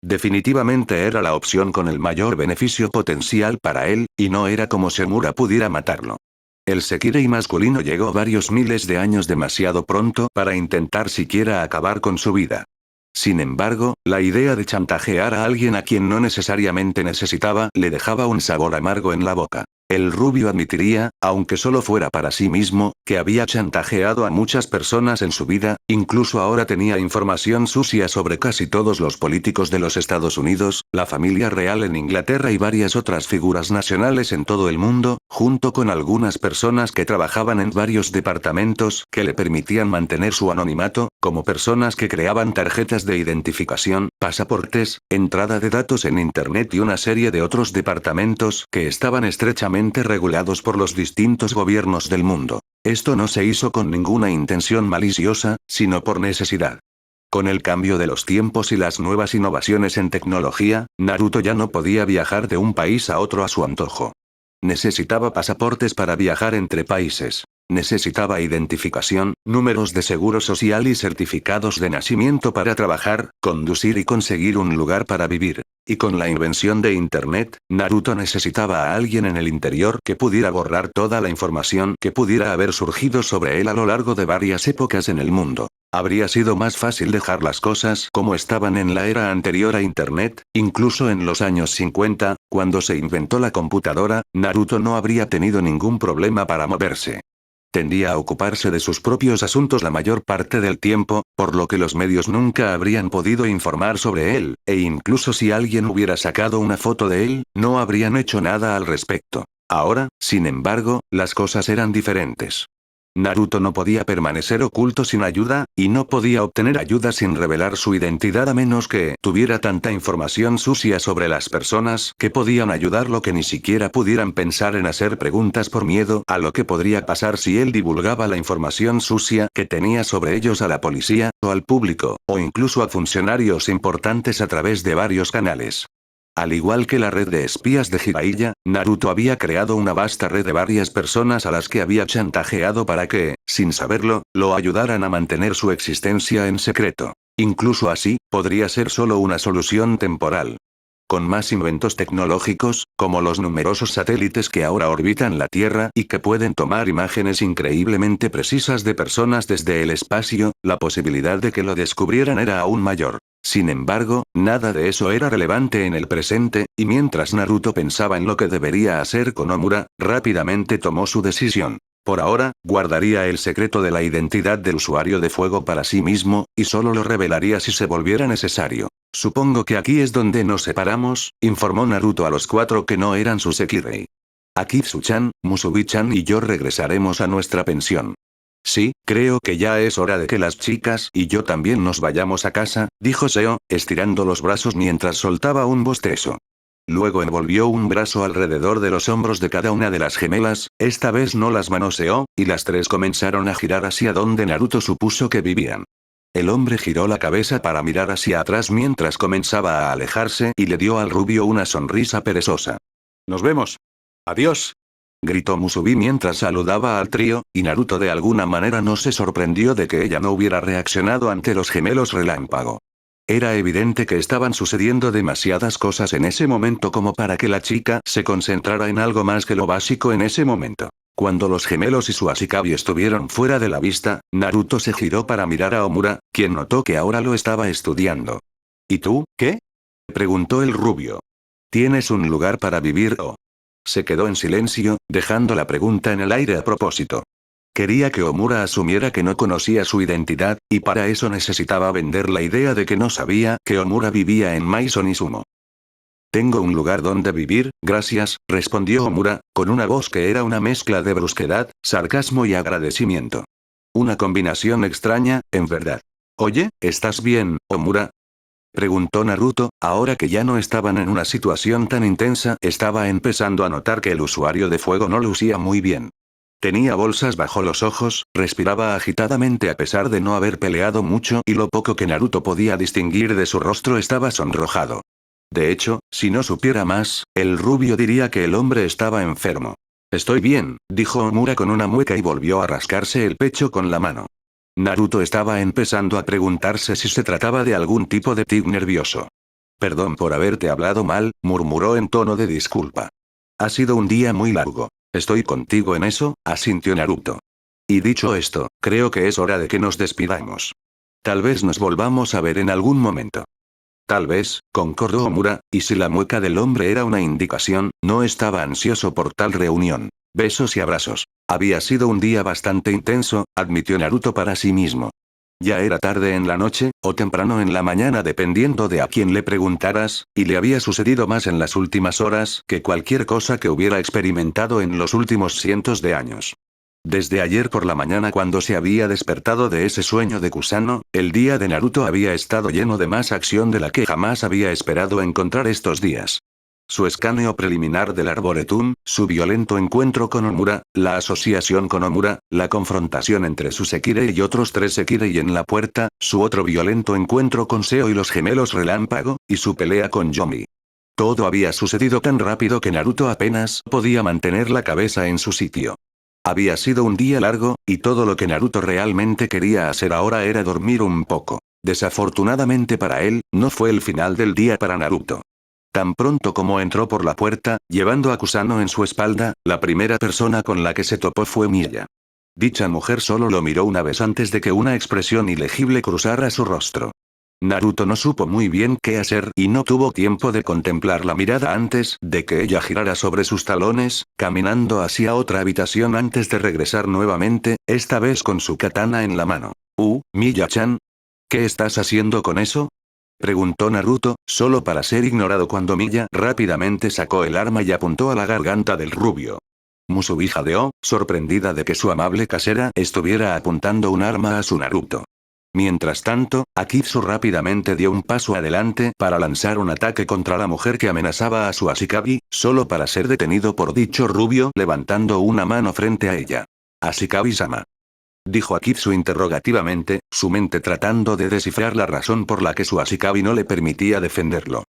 A: Definitivamente era la opción con el mayor beneficio potencial para él, y no era como si Omura pudiera matarlo. El Sekirei masculino llegó varios miles de años demasiado pronto para intentar siquiera acabar con su vida. Sin embargo, la idea de chantajear a alguien a quien no necesariamente necesitaba le dejaba un sabor amargo en la boca. El rubio admitiría, aunque solo fuera para sí mismo, que había chantajeado a muchas personas en su vida, incluso ahora tenía información sucia sobre casi todos los políticos de los Estados Unidos, la familia real en Inglaterra y varias otras figuras nacionales en todo el mundo, junto con algunas personas que trabajaban en varios departamentos que le permitían mantener su anonimato, como personas que creaban tarjetas de identificación, pasaportes, entrada de datos en Internet y una serie de otros departamentos que estaban estrechamente regulados por los distintos gobiernos del mundo. Esto no se hizo con ninguna intención maliciosa, sino por necesidad. Con el cambio de los tiempos y las nuevas innovaciones en tecnología, Naruto ya no podía viajar de un país a otro a su antojo. Necesitaba pasaportes para viajar entre países. Necesitaba identificación, números de seguro social y certificados de nacimiento para trabajar, conducir y conseguir un lugar para vivir. Y con la invención de Internet, Naruto necesitaba a alguien en el interior que pudiera borrar toda la información que pudiera haber surgido sobre él a lo largo de varias épocas en el mundo. Habría sido más fácil dejar las cosas como estaban en la era anterior a Internet, incluso en los años 50, cuando se inventó la computadora, Naruto no habría tenido ningún problema para moverse. Tendía a ocuparse de sus propios asuntos la mayor parte del tiempo, por lo que los medios nunca habrían podido informar sobre él, e incluso si alguien hubiera sacado una foto de él, no habrían hecho nada al respecto. Ahora, sin embargo, las cosas eran diferentes. Naruto no podía permanecer oculto sin ayuda, y no podía obtener ayuda sin revelar su identidad a menos que tuviera tanta información sucia sobre las personas que podían ayudarlo que ni siquiera pudieran pensar en hacer preguntas por miedo a lo que podría pasar si él divulgaba la información sucia que tenía sobre ellos a la policía, o al público, o incluso a funcionarios importantes a través de varios canales. Al igual que la red de espías de Jiraiya, Naruto había creado una vasta red de varias personas a las que había chantajeado para que, sin saberlo, lo ayudaran a mantener su existencia en secreto. Incluso así, podría ser solo una solución temporal. Con más inventos tecnológicos, como los numerosos satélites que ahora orbitan la Tierra y que pueden tomar imágenes increíblemente precisas de personas desde el espacio, la posibilidad de que lo descubrieran era aún mayor. Sin embargo, nada de eso era relevante en el presente, y mientras Naruto pensaba en lo que debería hacer con Omura, rápidamente tomó su decisión. Por ahora, guardaría el secreto de la identidad del usuario de fuego para sí mismo, y solo lo revelaría si se volviera necesario. Supongo que aquí es donde nos separamos, informó Naruto a los 4 que no eran sus Sekirei. Akitsu-chan, Musubi-chan y yo regresaremos a nuestra pensión. Sí, creo que ya es hora de que las chicas y yo también nos vayamos a casa, dijo Seo, estirando los brazos mientras soltaba un bostezo. Luego envolvió un brazo alrededor de los hombros de cada una de las gemelas, esta vez no las manoseó, y las tres comenzaron a girar hacia donde Naruto supuso que vivían. El hombre giró la cabeza para mirar hacia atrás mientras comenzaba a alejarse y le dio al rubio una sonrisa perezosa. «Nos vemos. Adiós», gritó Musubi mientras saludaba al trío, y Naruto de alguna manera no se sorprendió de que ella no hubiera reaccionado ante los gemelos relámpago. Era evidente que estaban sucediendo demasiadas cosas en ese momento como para que la chica se concentrara en algo más que lo básico en ese momento. Cuando los gemelos y su Ashikabi estuvieron fuera de la vista, Naruto se giró para mirar a Omura, quien notó que ahora lo estaba estudiando. ¿Y tú, qué?, preguntó el rubio. ¿Tienes un lugar para vivir o...? Se quedó en silencio, dejando la pregunta en el aire a propósito. Quería que Omura asumiera que no conocía su identidad, y para eso necesitaba vender la idea de que no sabía que Omura vivía en Maison Izumo. «Tengo un lugar donde vivir, gracias», respondió Omura, con una voz que era una mezcla de brusquedad, sarcasmo y agradecimiento. Una combinación extraña, en verdad. «Oye, ¿estás bien, Omura?», preguntó Naruto, ahora que ya no estaban en una situación tan intensa, estaba empezando a notar que el usuario de fuego no lucía muy bien. Tenía bolsas bajo los ojos, respiraba agitadamente a pesar de no haber peleado mucho y lo poco que Naruto podía distinguir de su rostro estaba sonrojado. De hecho, si no supiera más, el rubio diría que el hombre estaba enfermo. «Estoy bien», dijo Omura con una mueca y volvió a rascarse el pecho con la mano. Naruto estaba empezando a preguntarse si se trataba de algún tipo de tic nervioso. «Perdón por haberte hablado mal», murmuró en tono de disculpa. «Ha sido un día muy largo. Estoy contigo en eso», asintió Naruto. «Y dicho esto, creo que es hora de que nos despidamos. Tal vez nos volvamos a ver en algún momento». «Tal vez», concordó Omura, y si la mueca del hombre era una indicación, no estaba ansioso por tal reunión. Besos y abrazos. Había sido un día bastante intenso, admitió Naruto para sí mismo. Ya era tarde en la noche, o temprano en la mañana dependiendo de a quién le preguntaras, y le había sucedido más en las últimas horas que cualquier cosa que hubiera experimentado en los últimos cientos de años. Desde ayer por la mañana cuando se había despertado de ese sueño de Kusano, el día de Naruto había estado lleno de más acción de la que jamás había esperado encontrar estos días. Su escaneo preliminar del Arboretum, su violento encuentro con Omura, la asociación con Omura, la confrontación entre su Sekirei y otros 3 Sekirei en la puerta, su otro violento encuentro con Seo y los gemelos relámpago, y su pelea con Yomi. Todo había sucedido tan rápido que Naruto apenas podía mantener la cabeza en su sitio. Había sido un día largo, y todo lo que Naruto realmente quería hacer ahora era dormir un poco. Desafortunadamente para él, no fue el final del día para Naruto. Tan pronto como entró por la puerta, llevando a Kusano en su espalda, la primera persona con la que se topó fue Miya. Dicha mujer solo lo miró una vez antes de que una expresión ilegible cruzara su rostro. Naruto no supo muy bien qué hacer y no tuvo tiempo de contemplar la mirada antes de que ella girara sobre sus talones, caminando hacia otra habitación antes de regresar nuevamente, esta vez con su katana en la mano. Miya-chan, ¿qué estás haciendo con eso?, preguntó Naruto, solo para ser ignorado cuando Miya rápidamente sacó el arma y apuntó a la garganta del rubio. Musubi jadeó, sorprendida de que su amable casera estuviera apuntando un arma a su Naruto. Mientras tanto, Akitsu rápidamente dio un paso adelante para lanzar un ataque contra la mujer que amenazaba a su Ashikabi, solo para ser detenido por dicho rubio levantando una mano frente a ella. «Ashikabi-sama», dijo Akitsu interrogativamente, su mente tratando de descifrar la razón por la que su Ashikabi no le permitía defenderlo.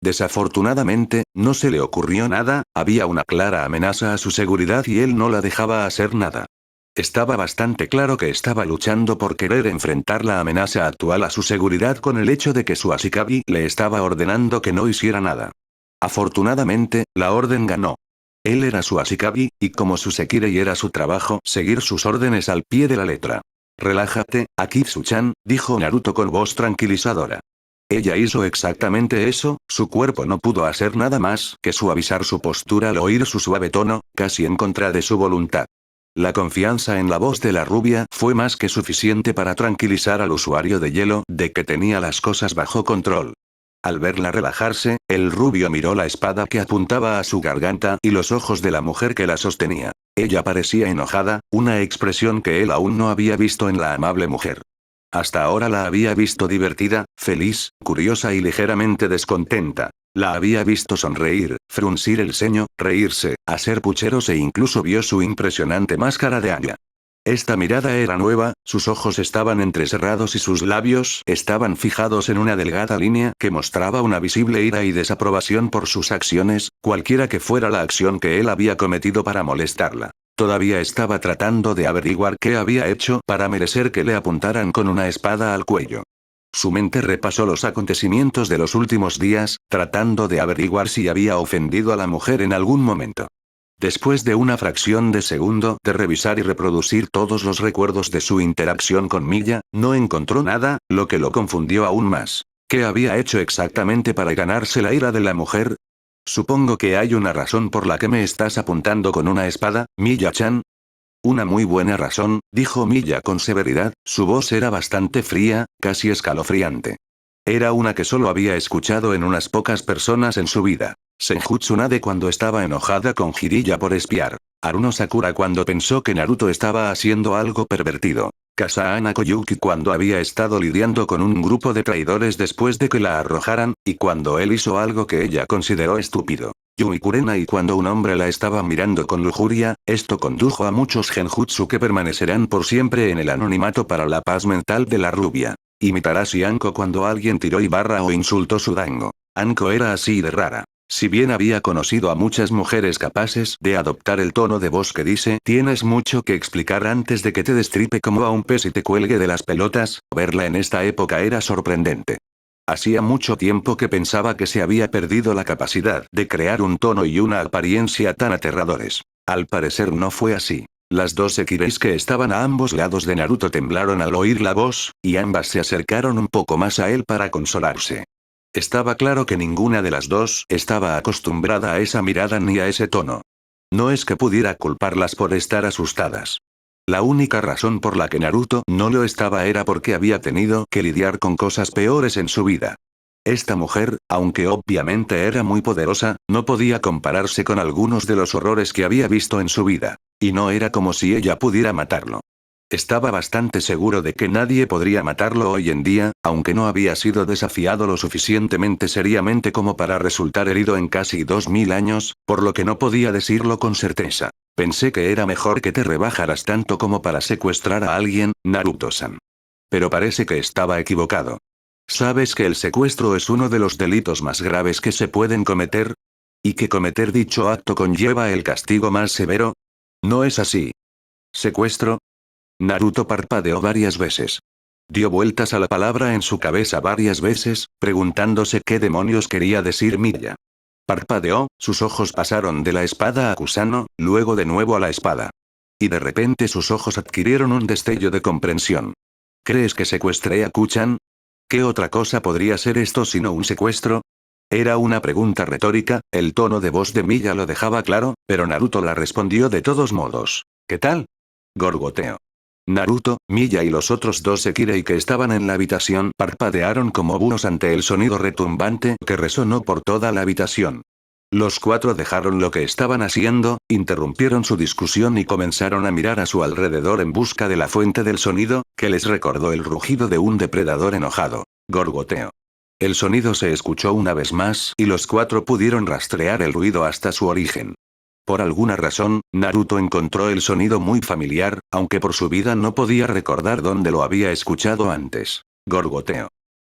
A: Desafortunadamente, no se le ocurrió nada, había una clara amenaza a su seguridad y él no la dejaba hacer nada. Estaba bastante claro que estaba luchando por querer enfrentar la amenaza actual a su seguridad con el hecho de que su Ashikabi le estaba ordenando que no hiciera nada. Afortunadamente, la orden ganó. Él era su Ashikabi, y como su Sekirei era su trabajo seguir sus órdenes al pie de la letra. «Relájate, Akitsu-chan», dijo Naruto con voz tranquilizadora. Ella hizo exactamente eso, su cuerpo no pudo hacer nada más que suavizar su postura al oír su suave tono, casi en contra de su voluntad. La confianza en la voz de la rubia fue más que suficiente para tranquilizar al usuario de hielo de que tenía las cosas bajo control. Al verla relajarse, el rubio miró la espada que apuntaba a su garganta y los ojos de la mujer que la sostenía. Ella parecía enojada, una expresión que él aún no había visto en la amable mujer. Hasta ahora la había visto divertida, feliz, curiosa y ligeramente descontenta. La había visto sonreír, fruncir el ceño, reírse, hacer pucheros e incluso vio su impresionante máscara de Anya. Esta mirada era nueva, sus ojos estaban entrecerrados y sus labios estaban fijados en una delgada línea que mostraba una visible ira y desaprobación por sus acciones, cualquiera que fuera la acción que él había cometido para molestarla. Todavía estaba tratando de averiguar qué había hecho para merecer que le apuntaran con una espada al cuello. Su mente repasó los acontecimientos de los últimos días, tratando de averiguar si había ofendido a la mujer en algún momento. Después de una fracción de segundo de revisar y reproducir todos los recuerdos de su interacción con Milla, no encontró nada, lo que lo confundió aún más. ¿Qué había hecho exactamente para ganarse la ira de la mujer? Supongo que hay una razón por la que me estás apuntando con una espada, Milla-chan. Una muy buena razón, dijo Milla con severidad, su voz era bastante fría, casi escalofriante. Era una que solo había escuchado en unas pocas personas en su vida. Senju Tsunade cuando estaba enojada con Jiraiya por espiar. Haruno Sakura cuando pensó que Naruto estaba haciendo algo pervertido. Kasahana Koyuki cuando había estado lidiando con un grupo de traidores después de que la arrojaran, y cuando él hizo algo que ella consideró estúpido. Yui Kurenai cuando un hombre la estaba mirando con lujuria, esto condujo a muchos genjutsu que permanecerán por siempre en el anonimato para la paz mental de la rubia. Y Mitarashi Anko cuando alguien tiró y barra o insultó su dango. Anko era así de rara. Si bien había conocido a muchas mujeres capaces de adoptar el tono de voz que dice tienes mucho que explicar antes de que te destripe como a un pez y te cuelgue de las pelotas, verla en esta época era sorprendente. Hacía mucho tiempo que pensaba que se había perdido la capacidad de crear un tono y una apariencia tan aterradores. Al parecer no fue así. Las dos Sekireis que estaban a ambos lados de Naruto temblaron al oír la voz, y ambas se acercaron un poco más a él para consolarse. Estaba claro que ninguna de las dos estaba acostumbrada a esa mirada ni a ese tono. No es que pudiera culparlas por estar asustadas. La única razón por la que Naruto no lo estaba era porque había tenido que lidiar con cosas peores en su vida. Esta mujer, aunque obviamente era muy poderosa, no podía compararse con algunos de los horrores que había visto en su vida. Y no era como si ella pudiera matarlo. Estaba bastante seguro de que nadie podría matarlo hoy en día, aunque no había sido desafiado lo suficientemente seriamente como para resultar herido en casi 2000 años, por lo que no podía decirlo con certeza. Pensé que era mejor que te rebajaras tanto como para secuestrar a alguien, Naruto-san. Pero parece que estaba equivocado. ¿Sabes que el secuestro es uno de los delitos más graves que se pueden cometer? ¿Y que cometer dicho acto conlleva el castigo más severo? No es así. ¿Secuestro? Naruto parpadeó varias veces. Dio vueltas a la palabra en su cabeza varias veces, preguntándose qué demonios quería decir Milla. Parpadeó, sus ojos pasaron de la espada a Kusano, luego de nuevo a la espada. Y de repente sus ojos adquirieron un destello de comprensión. ¿Crees que secuestré a Kuchan? ¿Qué otra cosa podría ser esto sino un secuestro? Era una pregunta retórica, el tono de voz de Milla lo dejaba claro, pero Naruto la respondió de todos modos. ¿Qué tal? Gorgoteo. Naruto, Milla y los otros dos Sekirei que estaban en la habitación parpadearon como búhos ante el sonido retumbante que resonó por toda la habitación. Los cuatro dejaron lo que estaban haciendo, interrumpieron su discusión y comenzaron a mirar a su alrededor en busca de la fuente del sonido, que les recordó el rugido de un depredador enojado. Gorgoteo. El sonido se escuchó una vez más y los cuatro pudieron rastrear el ruido hasta su origen. Por alguna razón, Naruto encontró el sonido muy familiar, aunque por su vida no podía recordar dónde lo había escuchado antes. Gorgoteo.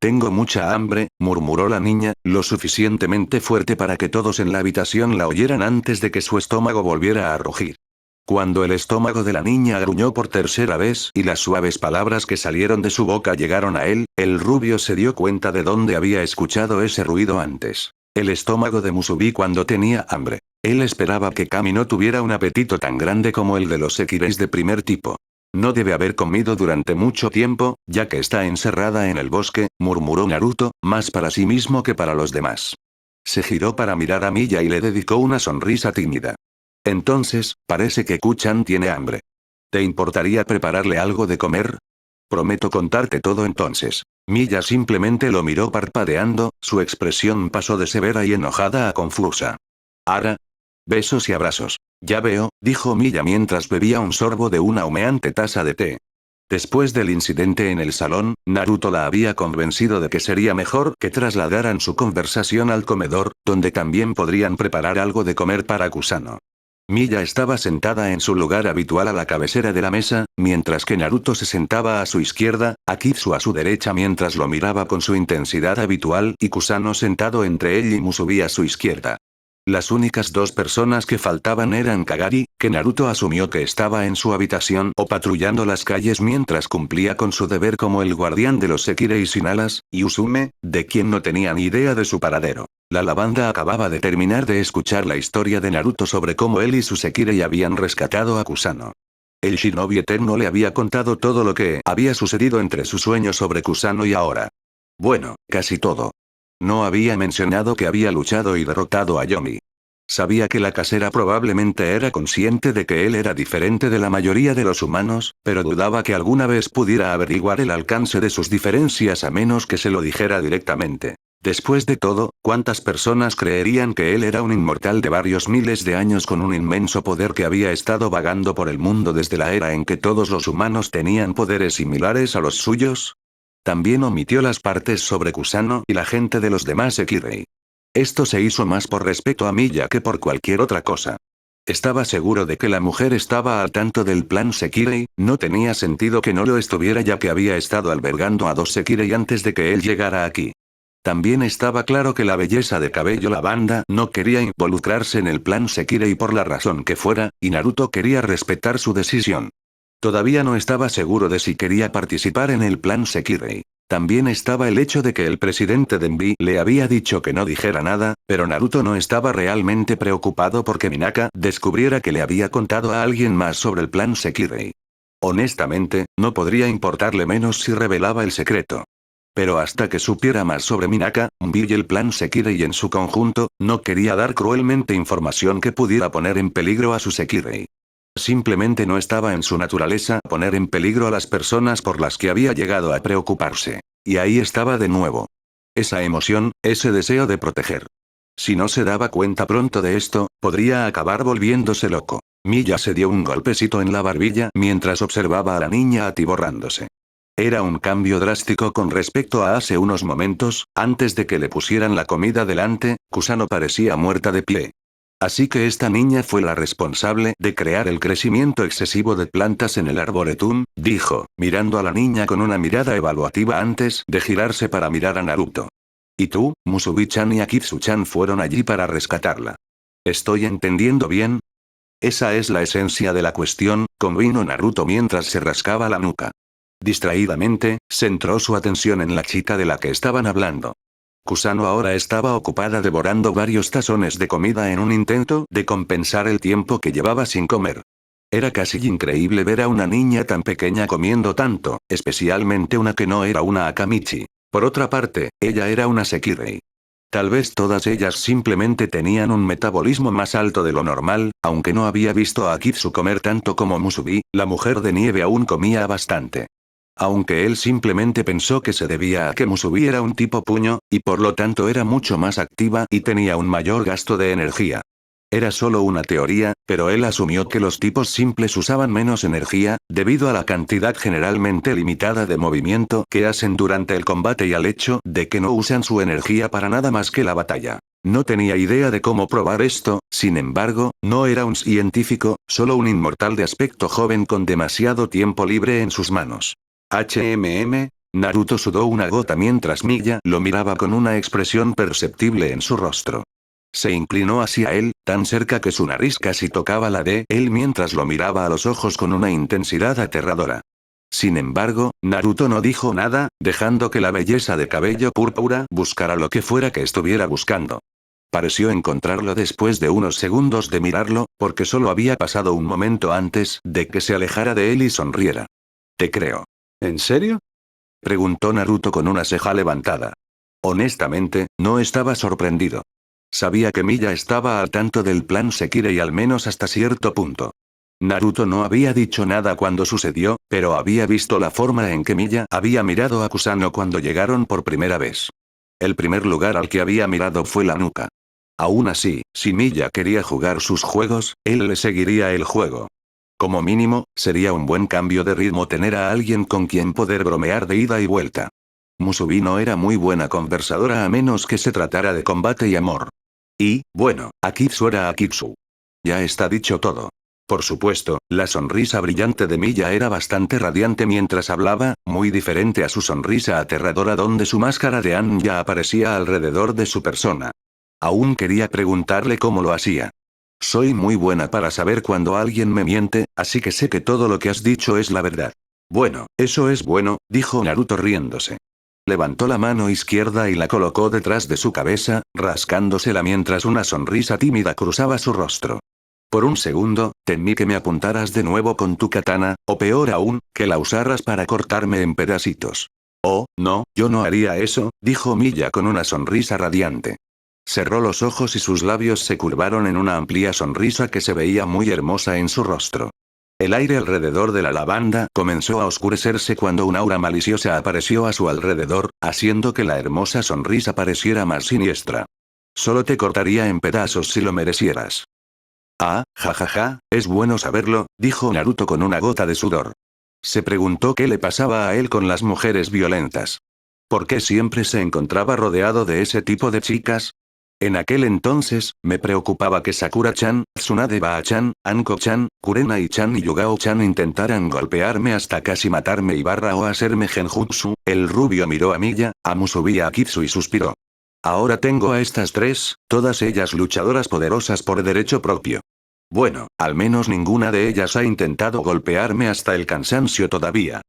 A: Tengo mucha hambre, murmuró la niña, lo suficientemente fuerte para que todos en la habitación la oyeran antes de que su estómago volviera a rugir. Cuando el estómago de la niña gruñó por tercera vez y las suaves palabras que salieron de su boca llegaron a él, el rubio se dio cuenta de dónde había escuchado ese ruido antes. El estómago de Musubi cuando tenía hambre. Él esperaba que Kami no tuviera un apetito tan grande como el de los Sekireis de primer tipo. No debe haber comido durante mucho tiempo, ya que está encerrada en el bosque, murmuró Naruto, más para sí mismo que para los demás. Se giró para mirar a Milla y le dedicó una sonrisa tímida. Entonces, parece que Kuchan tiene hambre. ¿Te importaría prepararle algo de comer? Prometo contarte todo entonces. Milla simplemente lo miró parpadeando, su expresión pasó de severa y enojada a confusa. Ara. Besos y abrazos. Ya veo, dijo Milla mientras bebía un sorbo de una humeante taza de té. Después del incidente en el salón, Naruto la había convencido de que sería mejor que trasladaran su conversación al comedor, donde también podrían preparar algo de comer para Kusano. Miya estaba sentada en su lugar habitual a la cabecera de la mesa, mientras que Naruto se sentaba a su izquierda, Akitsu a su derecha mientras lo miraba con su intensidad habitual y Kusano sentado entre él y Musubi a su izquierda. Las únicas dos personas que faltaban eran Kagari, que Naruto asumió que estaba en su habitación o patrullando las calles mientras cumplía con su deber como el guardián de los Sekirei sin alas, y Usume, de quien no tenía ni idea de su paradero. La lavanda acababa de terminar de escuchar la historia de Naruto sobre cómo él y su Sekirei habían rescatado a Kusano. El shinobi eterno le había contado todo lo que había sucedido entre sus sueños sobre Kusano y ahora. Bueno, casi todo. No había mencionado que había luchado y derrotado a Yomi. Sabía que la casera probablemente era consciente de que él era diferente de la mayoría de los humanos, pero dudaba que alguna vez pudiera averiguar el alcance de sus diferencias a menos que se lo dijera directamente. Después de todo, ¿cuántas personas creerían que él era un inmortal de varios miles de años con un inmenso poder que había estado vagando por el mundo desde la era en que todos los humanos tenían poderes similares a los suyos? También omitió las partes sobre Kusano y la gente de los demás Sekirei. Esto se hizo más por respeto a Miya que por cualquier otra cosa. Estaba seguro de que la mujer estaba al tanto del plan Sekirei, no tenía sentido que no lo estuviera ya que había estado albergando a dos Sekirei antes de que él llegara aquí. También estaba claro que la belleza de cabello lavanda no quería involucrarse en el plan Sekirei por la razón que fuera, y Naruto quería respetar su decisión. Todavía no estaba seguro de si quería participar en el plan Sekirei. También estaba el hecho de que el presidente Denbi le había dicho que no dijera nada, pero Naruto no estaba realmente preocupado porque Minaka descubriera que le había contado a alguien más sobre el plan Sekirei. Honestamente, no podría importarle menos si revelaba el secreto. Pero hasta que supiera más sobre Minaka, Denbi y el plan Sekirei en su conjunto, no quería dar cruelmente información que pudiera poner en peligro a su Sekirei. Simplemente no estaba en su naturaleza poner en peligro a las personas por las que había llegado a preocuparse. Y ahí estaba de nuevo. Esa emoción, ese deseo de proteger. Si no se daba cuenta pronto de esto, podría acabar volviéndose loco. Miya se dio un golpecito en la barbilla mientras observaba a la niña atiborrándose. Era un cambio drástico con respecto a hace unos momentos, antes de que le pusieran la comida delante, Kusano parecía muerta de pie. Así que esta niña fue la responsable de crear el crecimiento excesivo de plantas en el arboretum, dijo, mirando a la niña con una mirada evaluativa antes de girarse para mirar a Naruto. Y tú, Musubi-chan y Akitsu-chan fueron allí para rescatarla. ¿Estoy entendiendo bien? Esa es la esencia de la cuestión, convino Naruto mientras se rascaba la nuca. Distraídamente, centró su atención en la chica de la que estaban hablando. Kusano ahora estaba ocupada devorando varios tazones de comida en un intento de compensar el tiempo que llevaba sin comer. Era casi increíble ver a una niña tan pequeña comiendo tanto, especialmente una que no era una Akamichi. Por otra parte, ella era una Sekirei. Tal vez todas ellas simplemente tenían un metabolismo más alto de lo normal, aunque no había visto a Akitsu comer tanto como Musubi, la mujer de nieve aún comía bastante. Aunque él simplemente pensó que se debía a que Musubi era un tipo puño, y por lo tanto era mucho más activa y tenía un mayor gasto de energía. Era solo una teoría, pero él asumió que los tipos simples usaban menos energía, debido a la cantidad generalmente limitada de movimiento que hacen durante el combate y al hecho de que no usan su energía para nada más que la batalla. No tenía idea de cómo probar esto, sin embargo, no era un científico, solo un inmortal de aspecto joven con demasiado tiempo libre en sus manos. Naruto sudó una gota mientras Miya lo miraba con una expresión perceptible en su rostro. Se inclinó hacia él, tan cerca que su nariz casi tocaba la de él mientras lo miraba a los ojos con una intensidad aterradora. Sin embargo, Naruto no dijo nada, dejando que la belleza de cabello púrpura buscara lo que fuera que estuviera buscando. Pareció encontrarlo después de unos segundos de mirarlo, porque solo había pasado un momento antes de que se alejara de él y sonriera. Te creo. ¿En serio? Preguntó Naruto con una ceja levantada. Honestamente, no estaba sorprendido. Sabía que Miya estaba al tanto del plan Sekirei al menos hasta cierto punto. Naruto no había dicho nada cuando sucedió, pero había visto la forma en que Miya había mirado a Kusano cuando llegaron por primera vez. El primer lugar al que había mirado fue la nuca. Aún así, si Miya quería jugar sus juegos, él le seguiría el juego. Como mínimo, sería un buen cambio de ritmo tener a alguien con quien poder bromear de ida y vuelta. Musubi no era muy buena conversadora a menos que se tratara de combate y amor. Y, bueno, Akitsu era Akitsu. Ya está dicho todo. Por supuesto, la sonrisa brillante de Miya era bastante radiante mientras hablaba, muy diferente a su sonrisa aterradora donde su máscara de Anya aparecía alrededor de su persona. Aún quería preguntarle cómo lo hacía. Soy muy buena para saber cuando alguien me miente, así que sé que todo lo que has dicho es la verdad. Bueno, eso es bueno, dijo Naruto riéndose. Levantó la mano izquierda y la colocó detrás de su cabeza, rascándosela mientras una sonrisa tímida cruzaba su rostro. Por un segundo, temí que me apuntaras de nuevo con tu katana, o peor aún, que la usaras para cortarme en pedacitos. Oh, no, yo no haría eso, dijo Miya con una sonrisa radiante. Cerró los ojos y sus labios se curvaron en una amplia sonrisa que se veía muy hermosa en su rostro. El aire alrededor de la lavanda comenzó a oscurecerse cuando un aura maliciosa apareció a su alrededor, haciendo que la hermosa sonrisa pareciera más siniestra. Solo te cortaría en pedazos si lo merecieras. Ah, jajaja, es bueno saberlo, dijo Naruto con una gota de sudor. Se preguntó qué le pasaba a él con las mujeres violentas. ¿Por qué siempre se encontraba rodeado de ese tipo de chicas? En aquel entonces, me preocupaba que Sakura-chan, Tsunade Ba-chan, Anko-chan, Kurenai-chan y Yugao-chan intentaran golpearme hasta casi matarme y o hacerme genjutsu. El rubio miró a Miya, a Musubi y a Akitsu y suspiró. Ahora tengo a estas tres, todas ellas luchadoras poderosas por derecho propio. Bueno, al menos ninguna de ellas ha intentado golpearme hasta el cansancio todavía.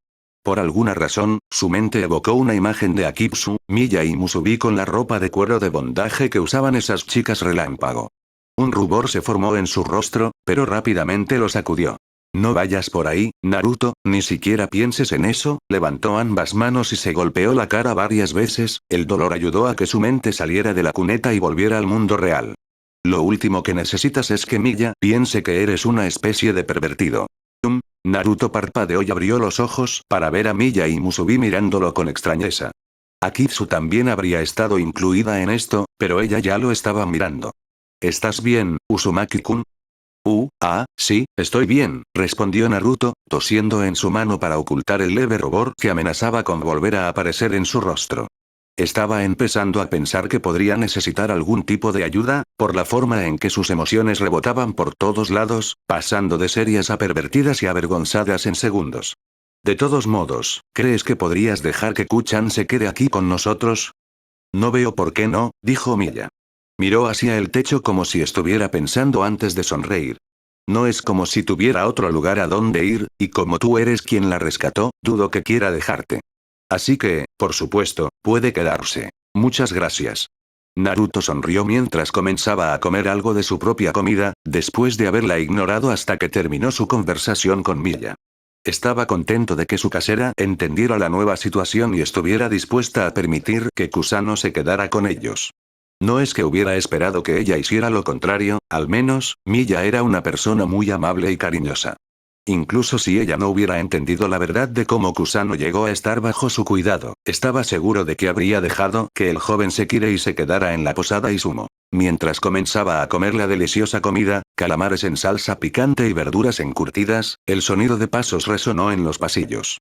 A: Por alguna razón, su mente evocó una imagen de Akitsu, Miya y Musubi con la ropa de cuero de bondaje que usaban esas chicas relámpago. Un rubor se formó en su rostro, pero rápidamente lo sacudió. No vayas por ahí, Naruto, ni siquiera pienses en eso, levantó ambas manos y se golpeó la cara varias veces, el dolor ayudó a que su mente saliera de la cuneta y volviera al mundo real. Lo último que necesitas es que Miya piense que eres una especie de pervertido. Naruto parpadeó y abrió los ojos para ver a Miya y Musubi mirándolo con extrañeza. Akitsu también habría estado incluida en esto, pero ella ya lo estaba mirando. ¿Estás bien, Uzumaki-kun? Sí, estoy bien, respondió Naruto, tosiendo en su mano para ocultar el leve rubor que amenazaba con volver a aparecer en su rostro. Estaba empezando a pensar que podría necesitar algún tipo de ayuda, por la forma en que sus emociones rebotaban por todos lados, pasando de serias a pervertidas y avergonzadas en segundos. De todos modos, ¿crees que podrías dejar que Kuchan se quede aquí con nosotros? No veo por qué no, dijo Miya. Miró hacia el techo como si estuviera pensando antes de sonreír. No es como si tuviera otro lugar a donde ir, y como tú eres quien la rescató, dudo que quiera dejarte. Así que, por supuesto, puede quedarse. Muchas gracias. Naruto sonrió mientras comenzaba a comer algo de su propia comida, después de haberla ignorado hasta que terminó su conversación con Miya. Estaba contento de que su casera entendiera la nueva situación y estuviera dispuesta a permitir que Kusano se quedara con ellos. No es que hubiera esperado que ella hiciera lo contrario, al menos, Miya era una persona muy amable y cariñosa. Incluso si ella no hubiera entendido la verdad de cómo Kusano llegó a estar bajo su cuidado, estaba seguro de que habría dejado que el joven Sekirei se quedara en la posada Izumo. Mientras comenzaba a comer la deliciosa comida, calamares en salsa picante y verduras encurtidas, el sonido de pasos resonó en los pasillos.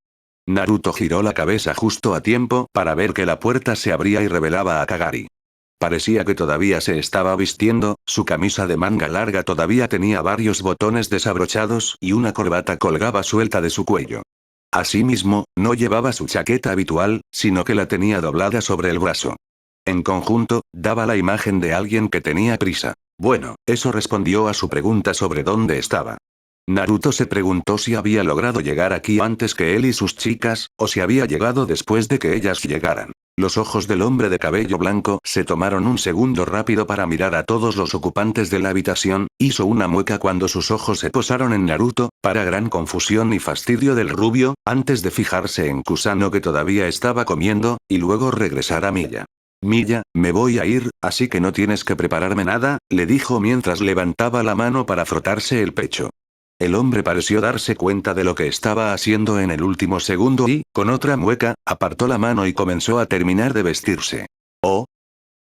A: Naruto giró la cabeza justo a tiempo para ver que la puerta se abría y revelaba a Kagari. Parecía que todavía se estaba vistiendo, su camisa de manga larga todavía tenía varios botones desabrochados y una corbata colgaba suelta de su cuello. Asimismo, no llevaba su chaqueta habitual, sino que la tenía doblada sobre el brazo. En conjunto, daba la imagen de alguien que tenía prisa. Bueno, eso respondió a su pregunta sobre dónde estaba. Naruto se preguntó si había logrado llegar aquí antes que él y sus chicas, o si había llegado después de que ellas llegaran. Los ojos del hombre de cabello blanco se tomaron un segundo rápido para mirar a todos los ocupantes de la habitación, hizo una mueca cuando sus ojos se posaron en Naruto, para gran confusión y fastidio del rubio, antes de fijarse en Kusano que todavía estaba comiendo, y luego regresar a Miya. Miya, me voy a ir, así que no tienes que prepararme nada, le dijo mientras levantaba la mano para frotarse el pecho. El hombre pareció darse cuenta de lo que estaba haciendo en el último segundo y, con otra mueca, apartó la mano y comenzó a terminar de vestirse. Oh.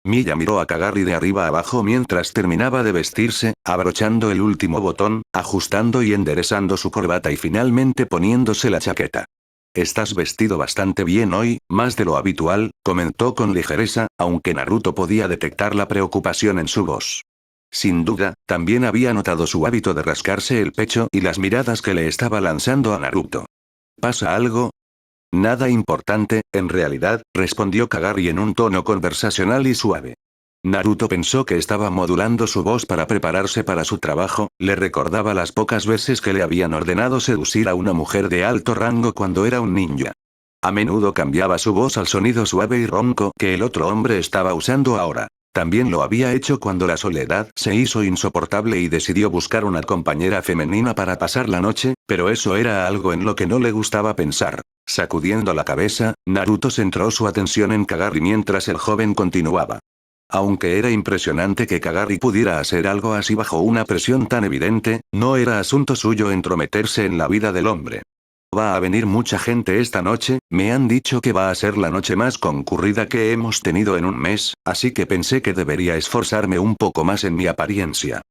A: Miya miró a Kagari de arriba abajo mientras terminaba de vestirse, abrochando el último botón, ajustando y enderezando su corbata y finalmente poniéndose la chaqueta. Estás vestido bastante bien hoy, más de lo habitual, comentó con ligereza, aunque Naruto podía detectar la preocupación en su voz. Sin duda, también había notado su hábito de rascarse el pecho y las miradas que le estaba lanzando a Naruto. ¿Pasa algo? Nada importante, en realidad, respondió Kagari en un tono conversacional y suave. Naruto pensó que estaba modulando su voz para prepararse para su trabajo, le recordaba las pocas veces que le habían ordenado seducir a una mujer de alto rango cuando era un ninja. A menudo cambiaba su voz al sonido suave y ronco que el otro hombre estaba usando ahora. También lo había hecho cuando la soledad se hizo insoportable y decidió buscar una compañera femenina para pasar la noche, pero eso era algo en lo que no le gustaba pensar. Sacudiendo la cabeza, Naruto centró su atención en Kagari mientras el joven continuaba. Aunque era impresionante que Kagari pudiera hacer algo así bajo una presión tan evidente, no era asunto suyo entrometerse en la vida del hombre. Va a venir mucha gente esta noche, me han dicho que va a ser la noche más concurrida que hemos tenido en un mes, así que pensé que debería esforzarme un poco más en mi apariencia.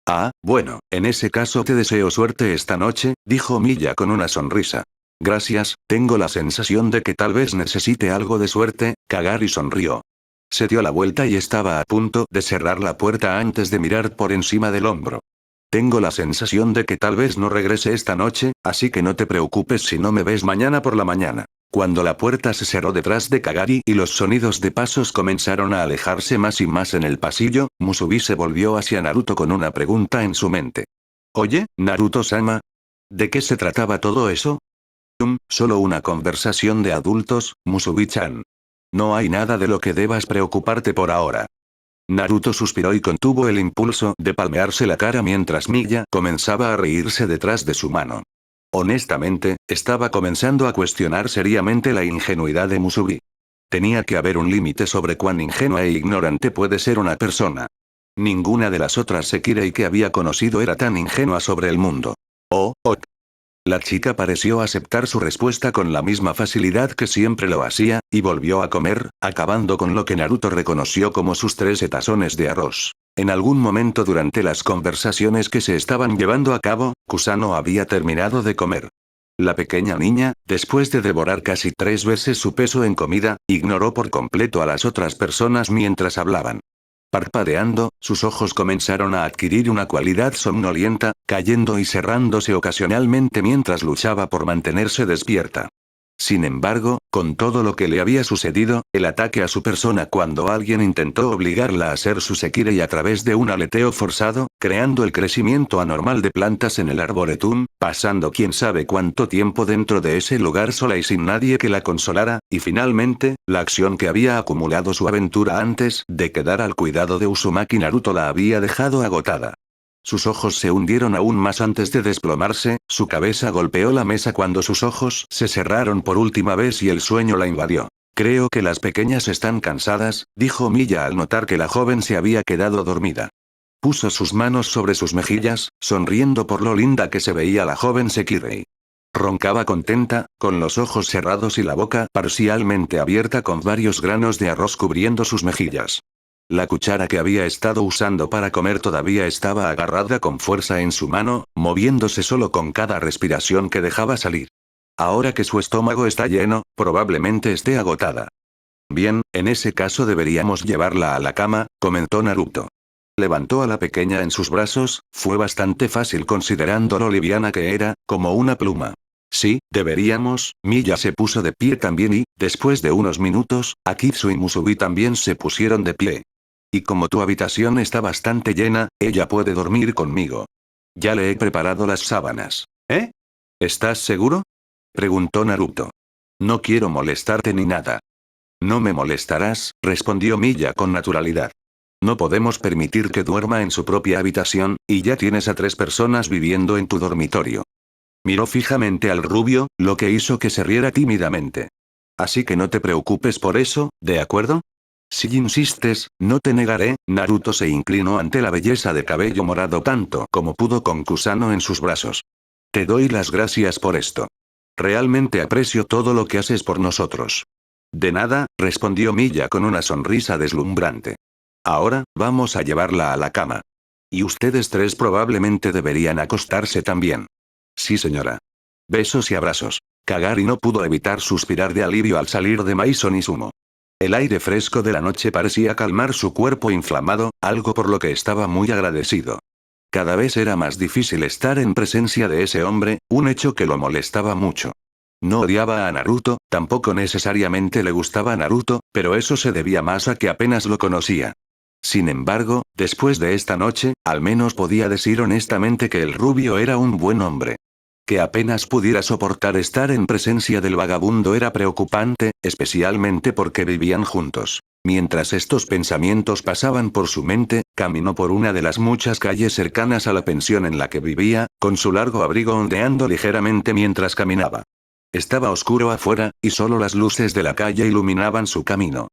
A: Ah, bueno, en ese caso te deseo suerte esta noche, dijo Miya con una sonrisa. Gracias, tengo la sensación de que tal vez necesite algo de suerte, Kagari sonrió. Se dio la vuelta y estaba a punto de cerrar la puerta antes de mirar por encima del hombro. Tengo la sensación de que tal vez no regrese esta noche, así que no te preocupes si no me ves mañana por la mañana. Cuando la puerta se cerró detrás de Kagari y los sonidos de pasos comenzaron a alejarse más y más en el pasillo, Musubi se volvió hacia Naruto con una pregunta en su mente. Oye, Naruto-sama. ¿De qué se trataba todo eso? Solo una conversación de adultos, Musubi-chan. No hay nada de lo que debas preocuparte por ahora. Naruto suspiró y contuvo el impulso de palmearse la cara mientras Miya comenzaba a reírse detrás de su mano. Honestamente, estaba comenzando a cuestionar seriamente la ingenuidad de Musubi. Tenía que haber un límite sobre cuán ingenua e ignorante puede ser una persona. Ninguna de las otras Sekirei que había conocido era tan ingenua sobre el mundo. Oh. La chica pareció aceptar su respuesta con la misma facilidad que siempre lo hacía, y volvió a comer, acabando con lo que Naruto reconoció como sus 13 tazones de arroz. En algún momento durante las conversaciones que se estaban llevando a cabo, Kusano había terminado de comer. La pequeña niña, después de devorar casi 3 veces su peso en comida, ignoró por completo a las otras personas mientras hablaban. Parpadeando, sus ojos comenzaron a adquirir una cualidad somnolienta, cayendo y cerrándose ocasionalmente mientras luchaba por mantenerse despierta. Sin embargo, con todo lo que le había sucedido, el ataque a su persona cuando alguien intentó obligarla a hacer su sekirei a través de un aleteo forzado, creando el crecimiento anormal de plantas en el arboretum, pasando quién sabe cuánto tiempo dentro de ese lugar sola y sin nadie que la consolara, y finalmente, la acción que había acumulado su aventura antes de quedar al cuidado de Uzumaki Naruto la había dejado agotada. Sus ojos se hundieron aún más antes de desplomarse, su cabeza golpeó la mesa cuando sus ojos se cerraron por última vez y el sueño la invadió. Creo que las pequeñas están cansadas, dijo Miya al notar que la joven se había quedado dormida. Puso sus manos sobre sus mejillas, sonriendo por lo linda que se veía la joven Sekirei. Roncaba contenta, con los ojos cerrados y la boca parcialmente abierta con varios granos de arroz cubriendo sus mejillas. La cuchara que había estado usando para comer todavía estaba agarrada con fuerza en su mano, moviéndose solo con cada respiración que dejaba salir. Ahora que su estómago está lleno, probablemente esté agotada. Bien, en ese caso deberíamos llevarla a la cama, comentó Naruto. Levantó a la pequeña en sus brazos, fue bastante fácil considerando lo liviana que era, como una pluma. Sí, deberíamos, Miya se puso de pie también y, después de unos minutos, Akitsu y Musubi también se pusieron de pie. Y como tu habitación está bastante llena, ella puede dormir conmigo. Ya le he preparado las sábanas. ¿Eh? ¿Estás seguro? Preguntó Naruto. No quiero molestarte ni nada. No me molestarás, respondió Miya con naturalidad. No podemos permitir que duerma en su propia habitación, y ya tienes a 3 personas viviendo en tu dormitorio. Miró fijamente al rubio, lo que hizo que se riera tímidamente. Así que no te preocupes por eso, ¿de acuerdo? Si insistes, no te negaré. Naruto se inclinó ante la belleza de cabello morado tanto como pudo con Kusano en sus brazos. Te doy las gracias por esto. Realmente aprecio todo lo que haces por nosotros. De nada, respondió Miya con una sonrisa deslumbrante. Ahora, vamos a llevarla a la cama. Y ustedes tres probablemente deberían acostarse también. Sí, señora. Besos y abrazos. Kagari no pudo evitar suspirar de alivio al salir de Maison Izumo. El aire fresco de la noche parecía calmar su cuerpo inflamado, algo por lo que estaba muy agradecido. Cada vez era más difícil estar en presencia de ese hombre, un hecho que lo molestaba mucho. No odiaba a Naruto, tampoco necesariamente le gustaba Naruto, pero eso se debía más a que apenas lo conocía. Sin embargo, después de esta noche, al menos podía decir honestamente que el rubio era un buen hombre. Que apenas pudiera soportar estar en presencia del vagabundo era preocupante, especialmente porque vivían juntos. Mientras estos pensamientos pasaban por su mente, caminó por una de las muchas calles cercanas a la pensión en la que vivía, con su largo abrigo ondeando ligeramente mientras caminaba. Estaba oscuro afuera, y solo las luces de la calle iluminaban su camino.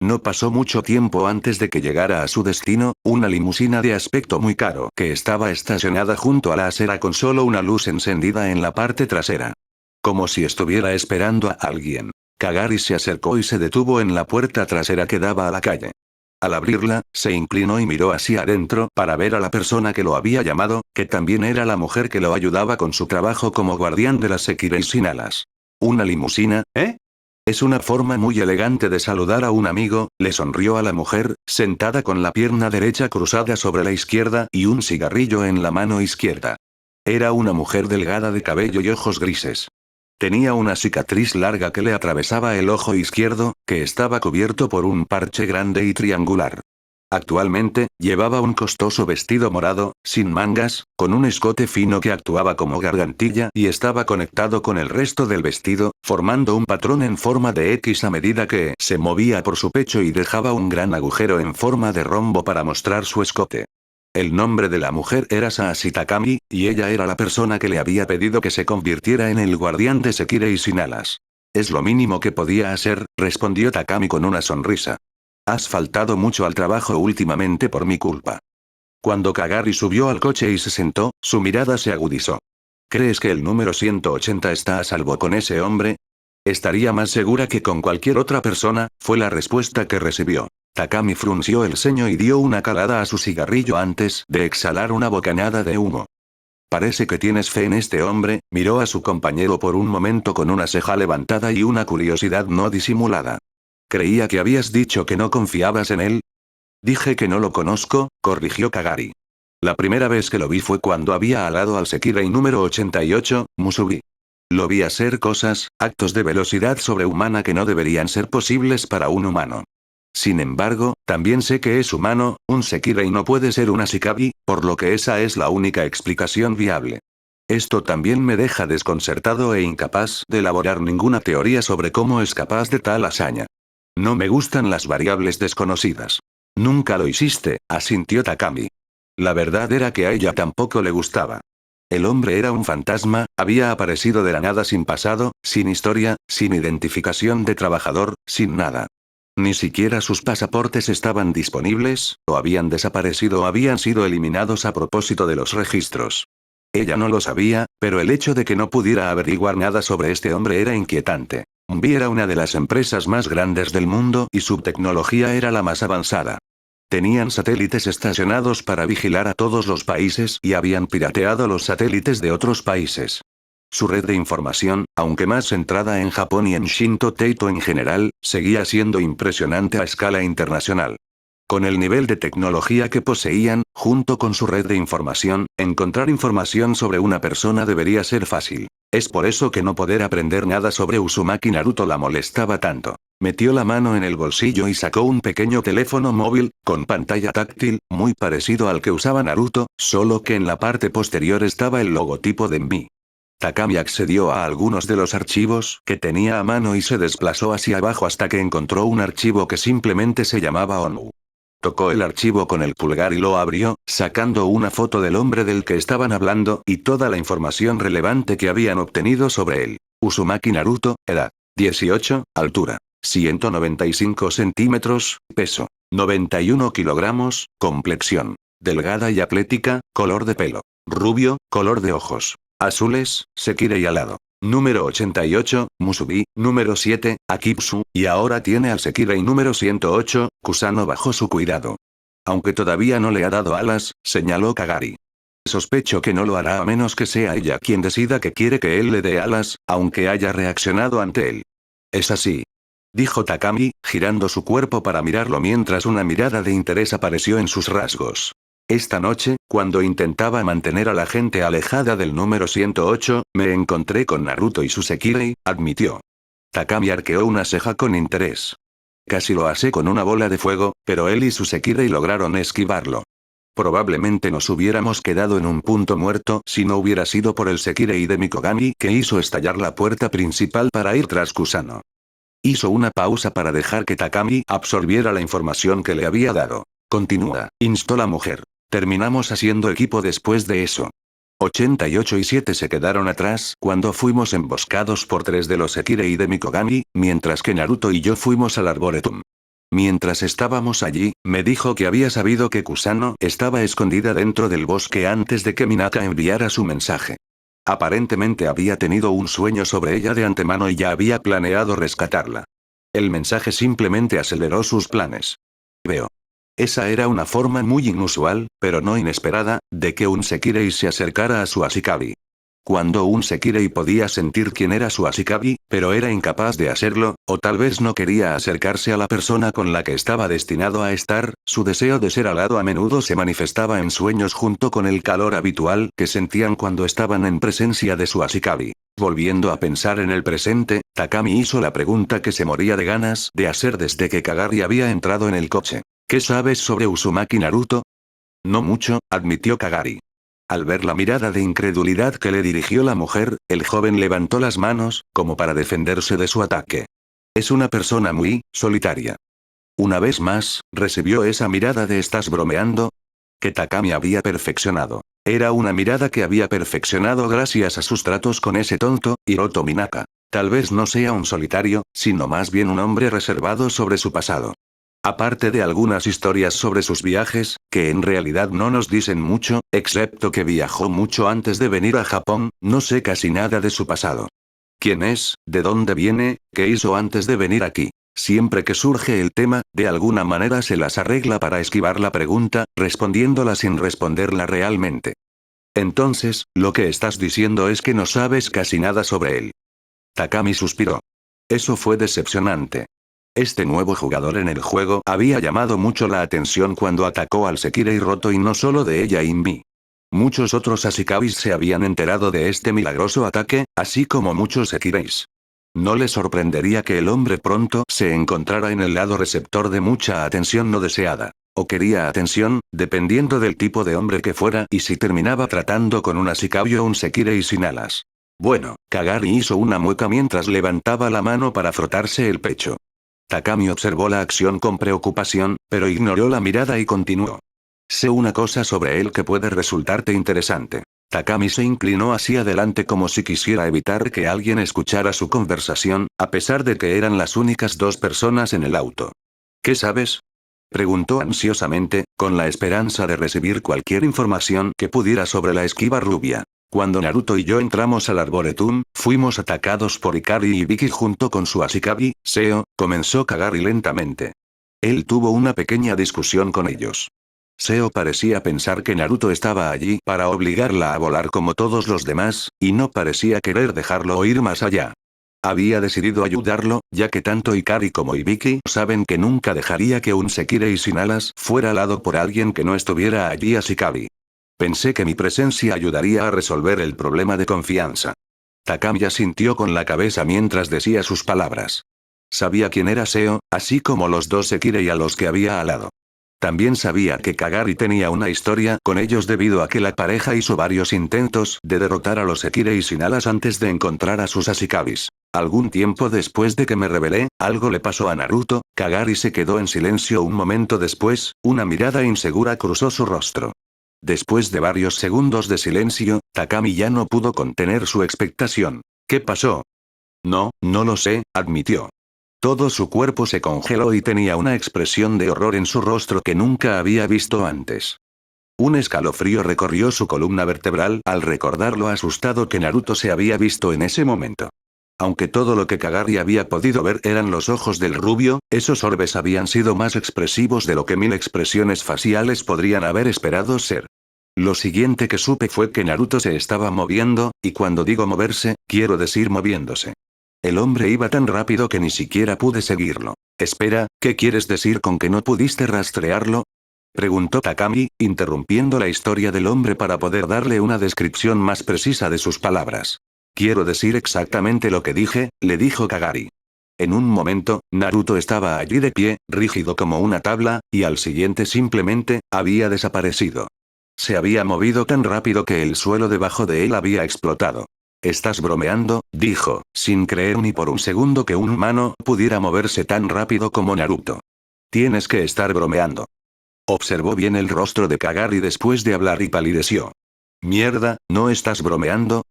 A: No pasó mucho tiempo antes de que llegara a su destino, una limusina de aspecto muy caro que estaba estacionada junto a la acera con solo una luz encendida en la parte trasera. Como si estuviera esperando a alguien. Kagari se acercó y se detuvo en la puerta trasera que daba a la calle. Al abrirla, se inclinó y miró hacia adentro para ver a la persona que lo había llamado, que también era la mujer que lo ayudaba con su trabajo como guardián de las Sekirei sin alas. ¿Una limusina, eh? Es una forma muy elegante de saludar a un amigo, le sonrió a la mujer, sentada con la pierna derecha cruzada sobre la izquierda y un cigarrillo en la mano izquierda. Era una mujer delgada de cabello y ojos grises. Tenía una cicatriz larga que le atravesaba el ojo izquierdo, que estaba cubierto por un parche grande y triangular. Actualmente, llevaba un costoso vestido morado, sin mangas, con un escote fino que actuaba como gargantilla y estaba conectado con el resto del vestido, formando un patrón en forma de X a medida que se movía por su pecho y dejaba un gran agujero en forma de rombo para mostrar su escote. El nombre de la mujer era Saashi Takami, y ella era la persona que le había pedido que se convirtiera en el guardián de Sekirei sin alas. Es lo mínimo que podía hacer, respondió Takami con una sonrisa. Has faltado mucho al trabajo últimamente por mi culpa. Cuando Kagari subió al coche y se sentó, su mirada se agudizó. ¿Crees que el número 180 está a salvo con ese hombre? Estaría más segura que con cualquier otra persona, fue la respuesta que recibió. Takami frunció el ceño y dio una calada a su cigarrillo antes de exhalar una bocanada de humo. Parece que tienes fe en este hombre, miró a su compañero por un momento con una ceja levantada y una curiosidad no disimulada. Creía que habías dicho que no confiabas en él. Dije que no lo conozco, corrigió Kagari. La primera vez que lo vi fue cuando había alado al Sekirei número 88, Musubi. Lo vi hacer cosas, actos de velocidad sobrehumana que no deberían ser posibles para un humano. Sin embargo, también sé que es humano, un Sekirei no puede ser una Shikabi, por lo que esa es la única explicación viable. Esto también me deja desconcertado e incapaz de elaborar ninguna teoría sobre cómo es capaz de tal hazaña. No me gustan las variables desconocidas. Nunca lo hiciste, asintió Takami. La verdad era que a ella tampoco le gustaba. El hombre era un fantasma, había aparecido de la nada sin pasado, sin historia, sin identificación de trabajador, sin nada. Ni siquiera sus pasaportes estaban disponibles, o habían desaparecido o habían sido eliminados a propósito de los registros. Ella no lo sabía, pero el hecho de que no pudiera averiguar nada sobre este hombre era inquietante. Umbi era una de las empresas más grandes del mundo y su tecnología era la más avanzada. Tenían satélites estacionados para vigilar a todos los países y habían pirateado los satélites de otros países. Su red de información, aunque más centrada en Japón y en Shinto Teito en general, seguía siendo impresionante a escala internacional. Con el nivel de tecnología que poseían, junto con su red de información, encontrar información sobre una persona debería ser fácil. Es por eso que no poder aprender nada sobre Uzumaki Naruto la molestaba tanto. Metió la mano en el bolsillo y sacó un pequeño teléfono móvil, con pantalla táctil, muy parecido al que usaba Naruto, solo que en la parte posterior estaba el logotipo de Mii. Takami accedió a algunos de los archivos que tenía a mano y se desplazó hacia abajo hasta que encontró un archivo que simplemente se llamaba ONU. Tocó el archivo con el pulgar y lo abrió, sacando una foto del hombre del que estaban hablando y toda la información relevante que habían obtenido sobre él. Uzumaki Naruto, edad 18, altura 195 centímetros, peso 91 kilogramos, complexión delgada y atlética, color de pelo rubio, color de ojos azules, Sekirei alado. Número 88, Musubi, número 7, Akitsu, y ahora tiene al Sekirei número 108, Kusano bajo su cuidado. Aunque todavía no le ha dado alas, señaló Kagari. Sospecho que no lo hará a menos que sea ella quien decida que quiere que él le dé alas, aunque haya reaccionado ante él. Es así. Dijo Takami, girando su cuerpo para mirarlo mientras una mirada de interés apareció en sus rasgos. Esta noche, cuando intentaba mantener a la gente alejada del número 108, me encontré con Naruto y su Sekirei, admitió. Takami arqueó una ceja con interés. Casi lo asé con una bola de fuego, pero él y su Sekirei lograron esquivarlo. Probablemente nos hubiéramos quedado en un punto muerto si no hubiera sido por el Sekirei de Mikogami que hizo estallar la puerta principal para ir tras Kusano. Hizo una pausa para dejar que Takami absorbiera la información que le había dado. Continúa, instó la mujer. Terminamos haciendo equipo después de eso. 88 y 7 se quedaron atrás cuando fuimos emboscados por 3 de los Sekirei de Mikogami, mientras que Naruto y yo fuimos al Arboretum. Mientras estábamos allí, me dijo que había sabido que Kusano estaba escondida dentro del bosque antes de que Minaka enviara su mensaje. Aparentemente había tenido un sueño sobre ella de antemano y ya había planeado rescatarla. El mensaje simplemente aceleró sus planes. Veo. Esa era una forma muy inusual, pero no inesperada, de que un Sekirei se acercara a su Ashikabi. Cuando un Sekirei podía sentir quién era su Ashikabi, pero era incapaz de hacerlo, o tal vez no quería acercarse a la persona con la que estaba destinado a estar, su deseo de ser alado a menudo se manifestaba en sueños junto con el calor habitual que sentían cuando estaban en presencia de su Ashikabi. Volviendo a pensar en el presente, Takami hizo la pregunta que se moría de ganas de hacer desde que Kagari había entrado en el coche. ¿Qué sabes sobre Uzumaki Naruto? No mucho, admitió Kagari. Al ver la mirada de incredulidad que le dirigió la mujer, el joven levantó las manos, como para defenderse de su ataque. Es una persona muy solitaria. Una vez más, recibió esa mirada de ¿estás bromeando? Que Takami había perfeccionado. Era una mirada que había perfeccionado gracias a sus tratos con ese tonto, Hiroto Minaka. Tal vez no sea un solitario, sino más bien un hombre reservado sobre su pasado. Aparte de algunas historias sobre sus viajes, que en realidad no nos dicen mucho, excepto que viajó mucho antes de venir a Japón, no sé casi nada de su pasado. ¿Quién es? ¿De dónde viene? ¿Qué hizo antes de venir aquí? Siempre que surge el tema, de alguna manera se las arregla para esquivar la pregunta, respondiéndola sin responderla realmente. Entonces, lo que estás diciendo es que no sabes casi nada sobre él. Takami suspiró. Eso fue decepcionante. Este nuevo jugador en el juego había llamado mucho la atención cuando atacó al Sekirei roto y no solo de ella y mí. Muchos otros Ashikabis se habían enterado de este milagroso ataque, así como muchos Sekireis. No le sorprendería que el hombre pronto se encontrara en el lado receptor de mucha atención no deseada. O quería atención, dependiendo del tipo de hombre que fuera y si terminaba tratando con un Ashikabi o un Sekirei sin alas. Bueno, Kagari hizo una mueca mientras levantaba la mano para frotarse el pecho. Takami observó la acción con preocupación, pero ignoró la mirada y continuó. Sé una cosa sobre él que puede resultarte interesante. Takami se inclinó hacia adelante como si quisiera evitar que alguien escuchara su conversación, a pesar de que eran las únicas dos personas en el auto. ¿Qué sabes? Preguntó ansiosamente, con la esperanza de recibir cualquier información que pudiera sobre la esquiva rubia. Cuando Naruto y yo entramos al Arboretum, fuimos atacados por Ikari y Vicky junto con su Ashikabi, Seo, comenzó Kagari lentamente. Él tuvo una pequeña discusión con ellos. Seo parecía pensar que Naruto estaba allí para obligarla a volar como todos los demás, y no parecía querer dejarlo ir más allá. Había decidido ayudarlo, ya que tanto Ikari como Ibiki saben que nunca dejaría que un Sekirei sin alas fuera alado por alguien que no estuviera allí Ashikabi. Pensé que mi presencia ayudaría a resolver el problema de confianza. Takami asintió con la cabeza mientras decía sus palabras. Sabía quién era Seo, así como los dos Sekirei a los que había alado. También sabía que Kagari tenía una historia con ellos debido a que la pareja hizo varios intentos de derrotar a los Sekirei sin alas antes de encontrar a sus Ashikabis. Algún tiempo después de que me revelé, algo le pasó a Naruto. Kagari se quedó en silencio un momento después, una mirada insegura cruzó su rostro. Después de varios segundos de silencio, Takami ya no pudo contener su expectación. ¿Qué pasó? No lo sé, admitió. Todo su cuerpo se congeló y tenía una expresión de horror en su rostro que nunca había visto antes. Un escalofrío recorrió su columna vertebral al recordar lo asustado que Naruto se había visto en ese momento. Aunque todo lo que Kagari había podido ver eran los ojos del rubio, esos orbes habían sido más expresivos de lo que 1000 expresiones faciales podrían haber esperado ser. Lo siguiente que supe fue que Naruto se estaba moviendo, y cuando digo moverse, quiero decir moviéndose. El hombre iba tan rápido que ni siquiera pude seguirlo. Espera, ¿qué quieres decir con que no pudiste rastrearlo? Preguntó Takami, interrumpiendo la historia del hombre para poder darle una descripción más precisa de sus palabras. Quiero decir exactamente lo que dije, le dijo Kagari. En un momento, Naruto estaba allí de pie, rígido como una tabla, y al siguiente simplemente, había desaparecido. Se había movido tan rápido que el suelo debajo de él había explotado. «Estás bromeando», dijo, sin creer ni por un segundo que un humano pudiera moverse tan rápido como Naruto. «Tienes que estar bromeando». Observó bien el rostro de Kagari después de hablar y palideció. «Mierda, ¿no estás bromeando?»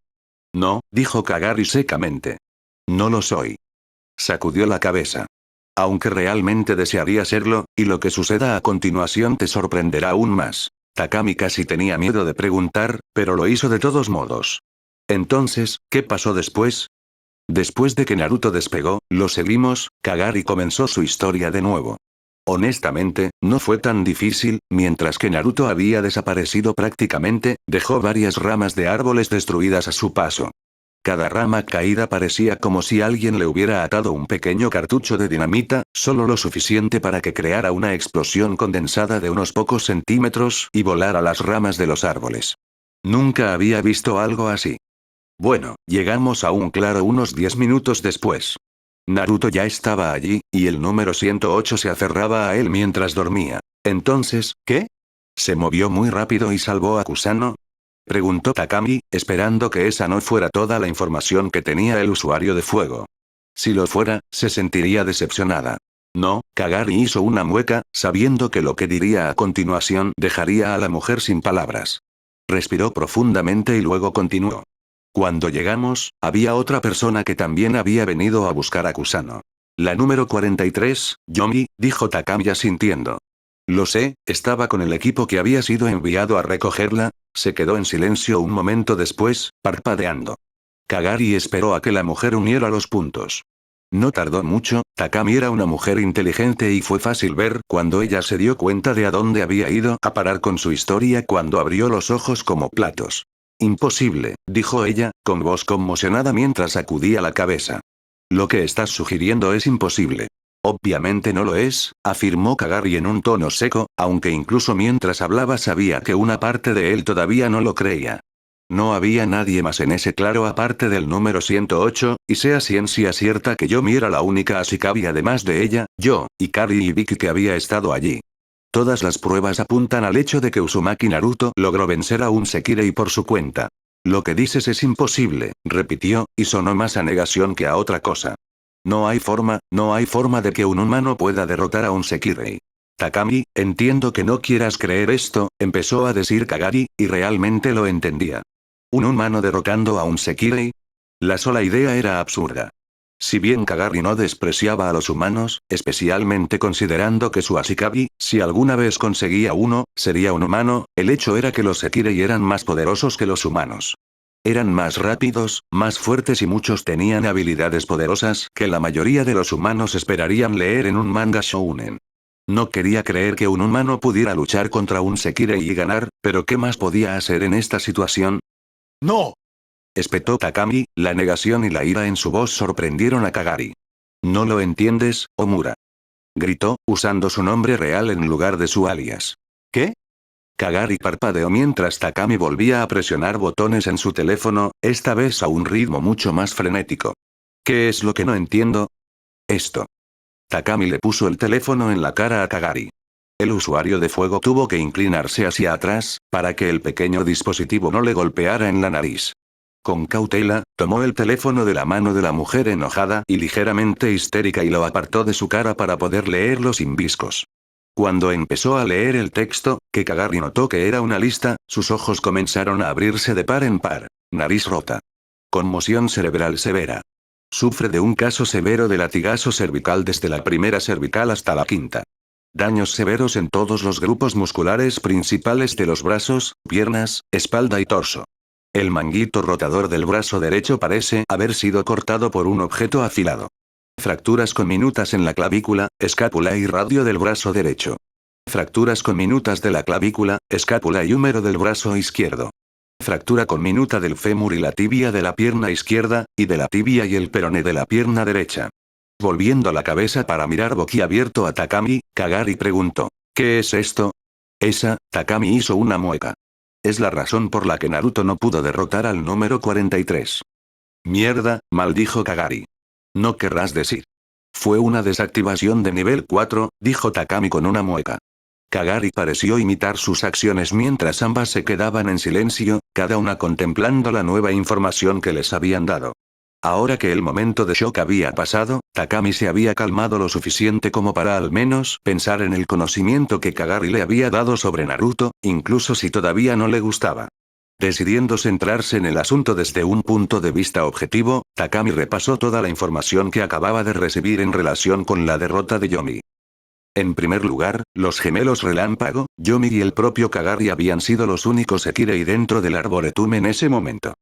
A: «No», dijo Kagari secamente. «No lo soy». Sacudió la cabeza. «Aunque realmente desearía serlo, y lo que suceda a continuación te sorprenderá aún más». Takami casi tenía miedo de preguntar, pero lo hizo de todos modos. Entonces, ¿qué pasó después? Después de que Naruto despegó, lo seguimos, Kagari comenzó su historia de nuevo. Honestamente, no fue tan difícil, mientras que Naruto había desaparecido prácticamente, dejó varias ramas de árboles destruidas a su paso. Cada rama caída parecía como si alguien le hubiera atado un pequeño cartucho de dinamita, solo lo suficiente para que creara una explosión condensada de unos pocos centímetros y volara las ramas de los árboles. Nunca había visto algo así. Bueno, llegamos a un claro unos 10 minutos después. Naruto ya estaba allí, y el número 108 se aferraba a él mientras dormía. Entonces, ¿qué? ¿Se movió muy rápido y salvó a Kusano? Preguntó Takami, esperando que esa no fuera toda la información que tenía el usuario de fuego. Si lo fuera, se sentiría decepcionada. No, Kagari hizo una mueca, sabiendo que lo que diría a continuación dejaría a la mujer sin palabras. Respiró profundamente y luego continuó. Cuando llegamos, había otra persona que también había venido a buscar a Kusano. La número 43, Yomi, dijo Takami asintiendo. Lo sé, estaba con el equipo que había sido enviado a recogerla. Se quedó en silencio un momento después, parpadeando. Kagari esperó a que la mujer uniera los puntos. No tardó mucho, Takami era una mujer inteligente y fue fácil ver cuando ella se dio cuenta de a dónde había ido a parar con su historia cuando abrió los ojos como platos. Imposible, dijo ella, con voz conmocionada mientras sacudía la cabeza. Lo que estás sugiriendo es imposible. Obviamente no lo es, afirmó Kagari en un tono seco, aunque incluso mientras hablaba sabía que una parte de él todavía no lo creía. No había nadie más en ese claro aparte del número 108, y sea ciencia cierta que Yomi era la única Ashikabi además de ella, yo, Ikari y Vicky que había estado allí. Todas las pruebas apuntan al hecho de que Uzumaki Naruto logró vencer a un Sekirei por su cuenta. Lo que dices es imposible, repitió, y sonó más a negación que a otra cosa. No hay forma de que un humano pueda derrotar a un Sekirei. Takami, entiendo que no quieras creer esto, empezó a decir Kagari, y realmente lo entendía. ¿Un humano derrotando a un Sekirei? La sola idea era absurda. Si bien Kagari no despreciaba a los humanos, especialmente considerando que su Ashikabi, si alguna vez conseguía uno, sería un humano, el hecho era que los Sekirei eran más poderosos que los humanos. Eran más rápidos, más fuertes y muchos tenían habilidades poderosas que la mayoría de los humanos esperarían leer en un manga shounen. No quería creer que un humano pudiera luchar contra un Sekirei y ganar, pero ¿qué más podía hacer en esta situación? ¡No! Espetó Takami, la negación y la ira en su voz sorprendieron a Kagari. ¿No lo entiendes, Omura? Gritó, usando su nombre real en lugar de su alias. ¿Qué? Kagari parpadeó mientras Takami volvía a presionar botones en su teléfono, esta vez a un ritmo mucho más frenético. ¿Qué es lo que no entiendo? Esto. Takami le puso el teléfono en la cara a Kagari. El usuario de fuego tuvo que inclinarse hacia atrás, para que el pequeño dispositivo no le golpeara en la nariz. Con cautela, tomó el teléfono de la mano de la mujer enojada y ligeramente histérica y lo apartó de su cara para poder leerlo sin viscos. Cuando empezó a leer el texto, que Kagari notó que era una lista, sus ojos comenzaron a abrirse de par en par. Nariz rota. Conmoción cerebral severa. Sufre de un caso severo de latigazo cervical desde la primera cervical hasta la quinta. Daños severos en todos los grupos musculares principales de los brazos, piernas, espalda y torso. El manguito rotador del brazo derecho parece haber sido cortado por un objeto afilado. Fracturas conminutas en la clavícula, escápula y radio del brazo derecho. Fracturas conminutas de la clavícula, escápula y húmero del brazo izquierdo. Fractura conminuta del fémur y la tibia de la pierna izquierda, y de la tibia y el peroné de la pierna derecha. Volviendo la cabeza para mirar boquiabierto a Takami, Kagari preguntó: ¿Qué es esto? Takami hizo una mueca. Es la razón por la que Naruto no pudo derrotar al número 43. Mierda, maldijo Kagari. No querrás decir. Fue una desactivación de nivel 4, dijo Takami con una mueca. Kagari pareció imitar sus acciones mientras ambas se quedaban en silencio, cada una contemplando la nueva información que les habían dado. Ahora que el momento de shock había pasado, Takami se había calmado lo suficiente como para al menos pensar en el conocimiento que Kagari le había dado sobre Naruto, incluso si todavía no le gustaba. Decidiendo centrarse en el asunto desde un punto de vista objetivo, Takami repasó toda la información que acababa de recibir en relación con la derrota de Yomi. En primer lugar, los gemelos Relámpago, Yomi y el propio Kagari habían sido los únicos Sekirei dentro del Arboretum en ese momento.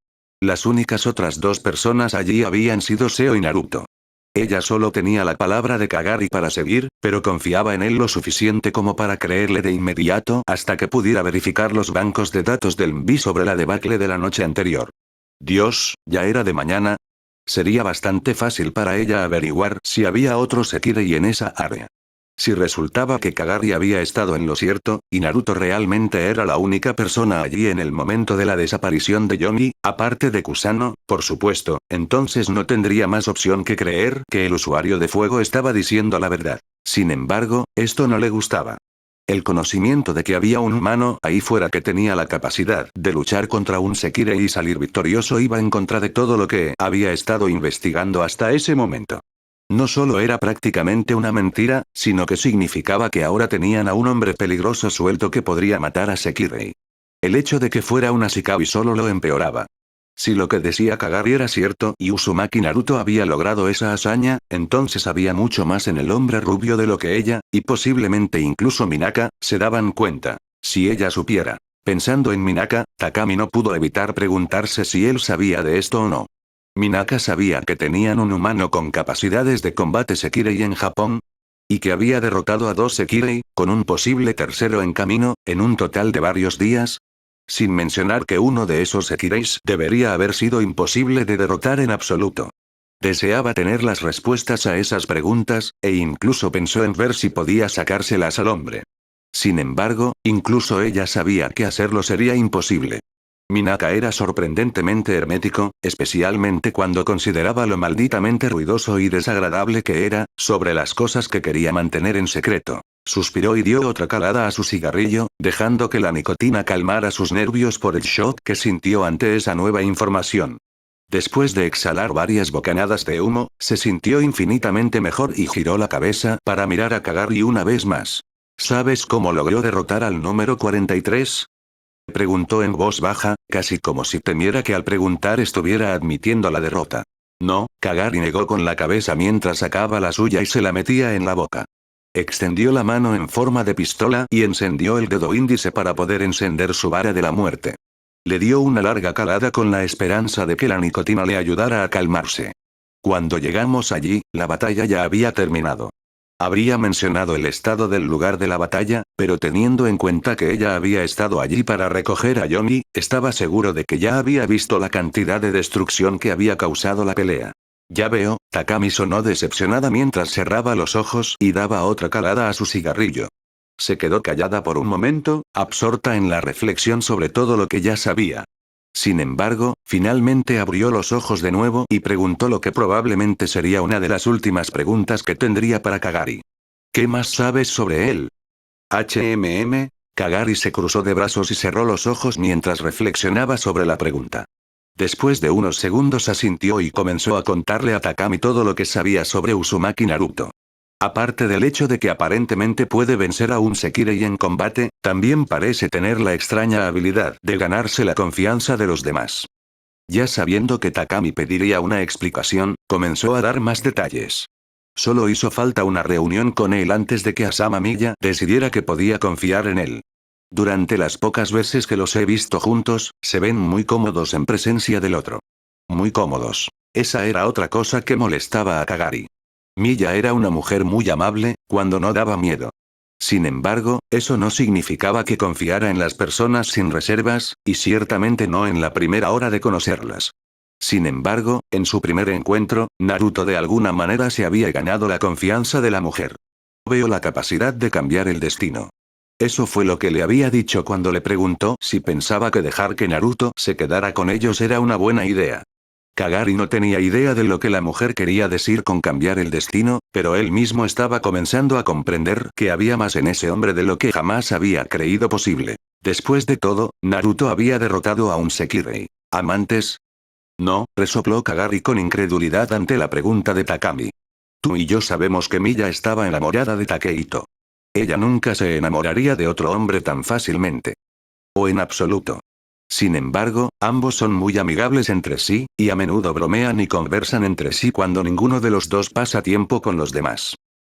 A: Las únicas otras dos personas allí habían sido Seo y Naruto. Ella solo tenía la palabra de Kagari para seguir, pero confiaba en él lo suficiente como para creerle de inmediato hasta que pudiera verificar los bancos de datos del MB sobre la debacle de la noche anterior. Dios, ya era de mañana. Sería bastante fácil para ella averiguar si había otro Sekirei en esa área. Si resultaba que Kagari había estado en lo cierto, y Naruto realmente era la única persona allí en el momento de la desaparición de Yomi, aparte de Kusano, por supuesto, entonces no tendría más opción que creer que el usuario de fuego estaba diciendo la verdad. Sin embargo, esto no le gustaba. El conocimiento de que había un humano ahí fuera que tenía la capacidad de luchar contra un Sekirei y salir victorioso iba en contra de todo lo que había estado investigando hasta ese momento. No solo era prácticamente una mentira, sino que significaba que ahora tenían a un hombre peligroso suelto que podría matar a Sekirei. El hecho de que fuera un Ashikawa solo lo empeoraba. Si lo que decía Kagari era cierto y Uzumaki Naruto había logrado esa hazaña, entonces había mucho más en el hombre rubio de lo que ella, y posiblemente incluso Minaka, se daban cuenta. Si ella supiera. Pensando en Minaka, Takami no pudo evitar preguntarse si él sabía de esto o no. Minaka sabía que tenían un humano con capacidades de combate Sekirei en Japón. Y que había derrotado a dos Sekirei, con un posible tercero en camino, en un total de varios días. Sin mencionar que uno de esos Sekireis debería haber sido imposible de derrotar en absoluto. Deseaba tener las respuestas a esas preguntas, e incluso pensó en ver si podía sacárselas al hombre. Sin embargo, incluso ella sabía que hacerlo sería imposible. Minaka era sorprendentemente hermético, especialmente cuando consideraba lo malditamente ruidoso y desagradable que era, sobre las cosas que quería mantener en secreto. Suspiró y dio otra calada a su cigarrillo, dejando que la nicotina calmara sus nervios por el shock que sintió ante esa nueva información. Después de exhalar varias bocanadas de humo, se sintió infinitamente mejor y giró la cabeza para mirar a Kagari una vez más. ¿Sabes cómo logró derrotar al número 43? Preguntó en voz baja, casi como si temiera que al preguntar estuviera admitiendo la derrota. No, Kagari negó con la cabeza mientras sacaba la suya y se la metía en la boca. Extendió la mano en forma de pistola y encendió el dedo índice para poder encender su vara de la muerte. Le dio una larga calada con la esperanza de que la nicotina le ayudara a calmarse. Cuando llegamos allí, la batalla ya había terminado. Habría mencionado el estado del lugar de la batalla, pero teniendo en cuenta que ella había estado allí para recoger a Yomi, estaba seguro de que ya había visto la cantidad de destrucción que había causado la pelea. Ya veo, Takami sonó decepcionada mientras cerraba los ojos y daba otra calada a su cigarrillo. Se quedó callada por un momento, absorta en la reflexión sobre todo lo que ya sabía. Sin embargo, finalmente abrió los ojos de nuevo y preguntó lo que probablemente sería una de las últimas preguntas que tendría para Kagari. ¿Qué más sabes sobre él? Kagari se cruzó de brazos y cerró los ojos mientras reflexionaba sobre la pregunta. Después de unos segundos asintió y comenzó a contarle a Takami todo lo que sabía sobre Uzumaki Naruto. Aparte del hecho de que aparentemente puede vencer a un Sekirei en combate, también parece tener la extraña habilidad de ganarse la confianza de los demás. Ya sabiendo que Takami pediría una explicación, comenzó a dar más detalles. Solo hizo falta una reunión con él antes de que Asama Miya decidiera que podía confiar en él. Durante las pocas veces que los he visto juntos, se ven muy cómodos en presencia del otro. Muy cómodos. Esa era otra cosa que molestaba a Kagari. Miya era una mujer muy amable, cuando no daba miedo. Sin embargo, eso no significaba que confiara en las personas sin reservas, y ciertamente no en la primera hora de conocerlas. Sin embargo, en su primer encuentro, Naruto de alguna manera se había ganado la confianza de la mujer. Veo la capacidad de cambiar el destino. Eso fue lo que le había dicho cuando le preguntó si pensaba que dejar que Naruto se quedara con ellos era una buena idea. Kagari no tenía idea de lo que la mujer quería decir con cambiar el destino, pero él mismo estaba comenzando a comprender que había más en ese hombre de lo que jamás había creído posible. Después de todo, Naruto había derrotado a un Sekirei. ¿Amantes? No, resopló Kagari con incredulidad ante la pregunta de Takami. Tú y yo sabemos que Miya estaba enamorada de Takehito. Ella nunca se enamoraría de otro hombre tan fácilmente. O en absoluto. Sin embargo, ambos son muy amigables entre sí, y a menudo bromean y conversan entre sí cuando ninguno de los dos pasa tiempo con los demás.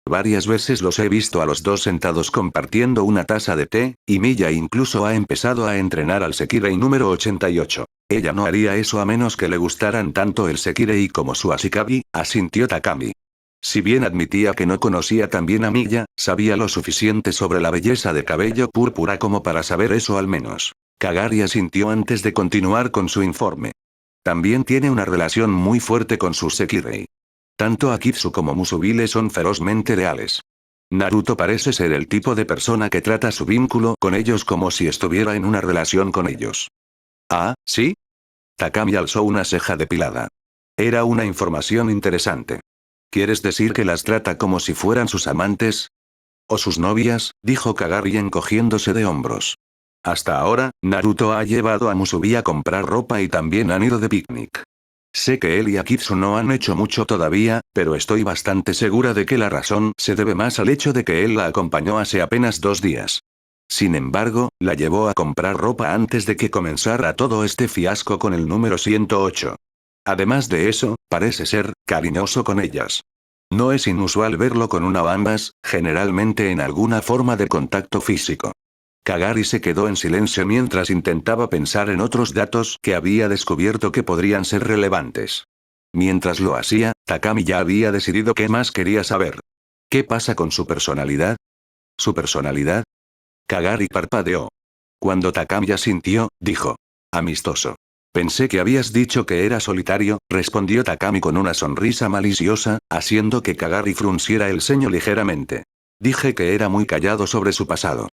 A: Varias veces los he visto a los dos sentados compartiendo una taza de té, y Miya incluso ha empezado a entrenar al Sekirei número 88. Ella no haría eso a menos que le gustaran tanto el Sekirei como su Ashikabi, asintió Takami. Si bien admitía que no conocía tan bien a Miya, sabía lo suficiente sobre la belleza de cabello púrpura como para saber eso al menos. Kagari asintió antes de continuar con su informe. También tiene una relación muy fuerte con sus Sekirei. Tanto Akitsu como Musubi le son ferozmente leales. Naruto parece ser el tipo de persona que trata su vínculo con ellos como si estuviera en una relación con ellos. Ah, ¿sí? Takami alzó una ceja depilada. Era una información interesante. ¿Quieres decir que las trata como si fueran sus amantes? ¿O sus novias?, dijo Kagari encogiéndose de hombros. Hasta ahora, Naruto ha llevado a Musubi a comprar ropa y también han ido de picnic. Sé que él y Akitsu no han hecho mucho todavía, pero estoy bastante segura de que la razón se debe más al hecho de que él la acompañó hace apenas 2 días. Sin embargo, la llevó a comprar ropa antes de que comenzara todo este fiasco con el número 108. Además de eso, parece ser cariñoso con ellas. No es inusual verlo con una o ambas, generalmente en alguna forma de contacto físico. Kagari se quedó en silencio mientras intentaba pensar en otros datos que había descubierto que podrían ser relevantes. Mientras lo hacía, Takami ya había decidido qué más quería saber. ¿Qué pasa con su personalidad? ¿Su personalidad? Kagari parpadeó. Cuando Takami asintió, dijo. Amistoso. Pensé que habías dicho que era solitario, respondió Takami con una sonrisa maliciosa, haciendo que Kagari frunciera el ceño ligeramente. Dije que era muy callado sobre su pasado.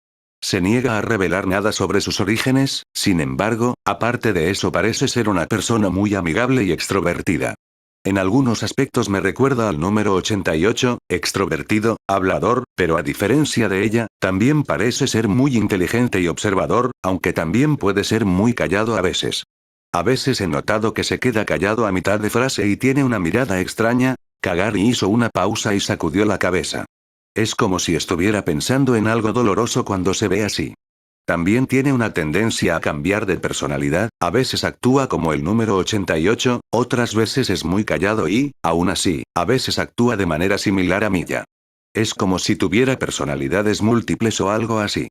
A: Se niega a revelar nada sobre sus orígenes, sin embargo, aparte de eso parece ser una persona muy amigable y extrovertida. En algunos aspectos me recuerda al número 88, extrovertido, hablador, pero a diferencia de ella, también parece ser muy inteligente y observador, aunque también puede ser muy callado a veces. A veces he notado que se queda callado a mitad de frase y tiene una mirada extraña. Kagari hizo una pausa y sacudió la cabeza. Es como si estuviera pensando en algo doloroso cuando se ve así. También tiene una tendencia a cambiar de personalidad, a veces actúa como el número 88, otras veces es muy callado y, aún así, a veces actúa de manera similar a Miya. Es como si tuviera personalidades múltiples o algo así.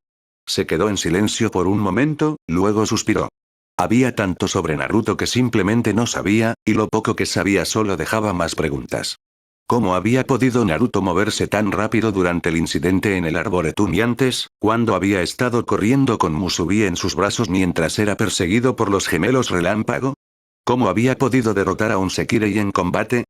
A: Se quedó en silencio por un momento, luego suspiró. Había tanto sobre Naruto que simplemente no sabía, y lo poco que sabía solo dejaba más preguntas. ¿Cómo había podido Naruto moverse tan rápido durante el incidente en el Arboretum y antes, cuando había estado corriendo con Musubi en sus brazos mientras era perseguido por los gemelos relámpago? ¿Cómo había podido derrotar a un Sekirei en combate?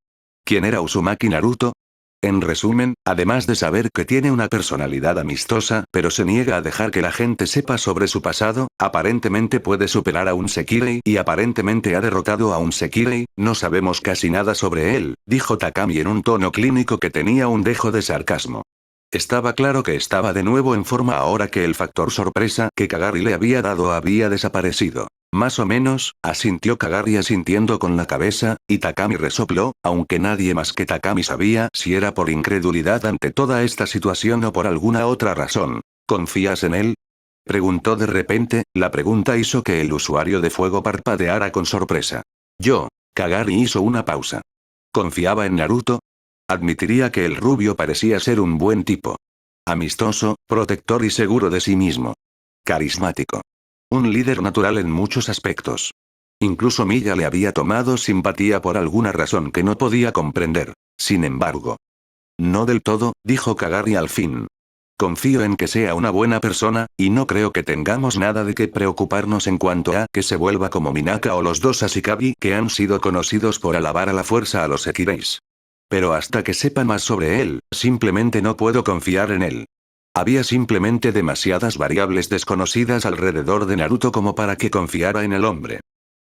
A: ¿Quién era Uzumaki Naruto? En resumen, además de saber que tiene una personalidad amistosa, pero se niega a dejar que la gente sepa sobre su pasado, aparentemente puede superar a un Sekirei y aparentemente ha derrotado a un Sekirei, no sabemos casi nada sobre él, dijo Takami en un tono clínico que tenía un dejo de sarcasmo. Estaba claro que estaba de nuevo en forma ahora que el factor sorpresa que Kagari le había dado había desaparecido. Más o menos, asintió Kagari asintiendo con la cabeza, y Takami resopló, aunque nadie más que Takami sabía si era por incredulidad ante toda esta situación o por alguna otra razón. ¿Confías en él?, preguntó de repente. La pregunta hizo que el usuario de fuego parpadeara con sorpresa. Kagari hizo una pausa. ¿Confiaba en Naruto? Admitiría que el rubio parecía ser un buen tipo. Amistoso, protector y seguro de sí mismo. carismático. Un líder natural en muchos aspectos. Incluso Milla le había tomado simpatía por alguna razón que no podía comprender. Sin embargo. No del todo, dijo Kagari al fin. Confío en que sea una buena persona, y no creo que tengamos nada de qué preocuparnos en cuanto a que se vuelva como Minaka o los dos Ashikabi que han sido conocidos por alabar a la fuerza a los Sekireis. Pero hasta que sepa más sobre él, simplemente no puedo confiar en él. Había simplemente demasiadas variables desconocidas alrededor de Naruto como para que confiara en el hombre.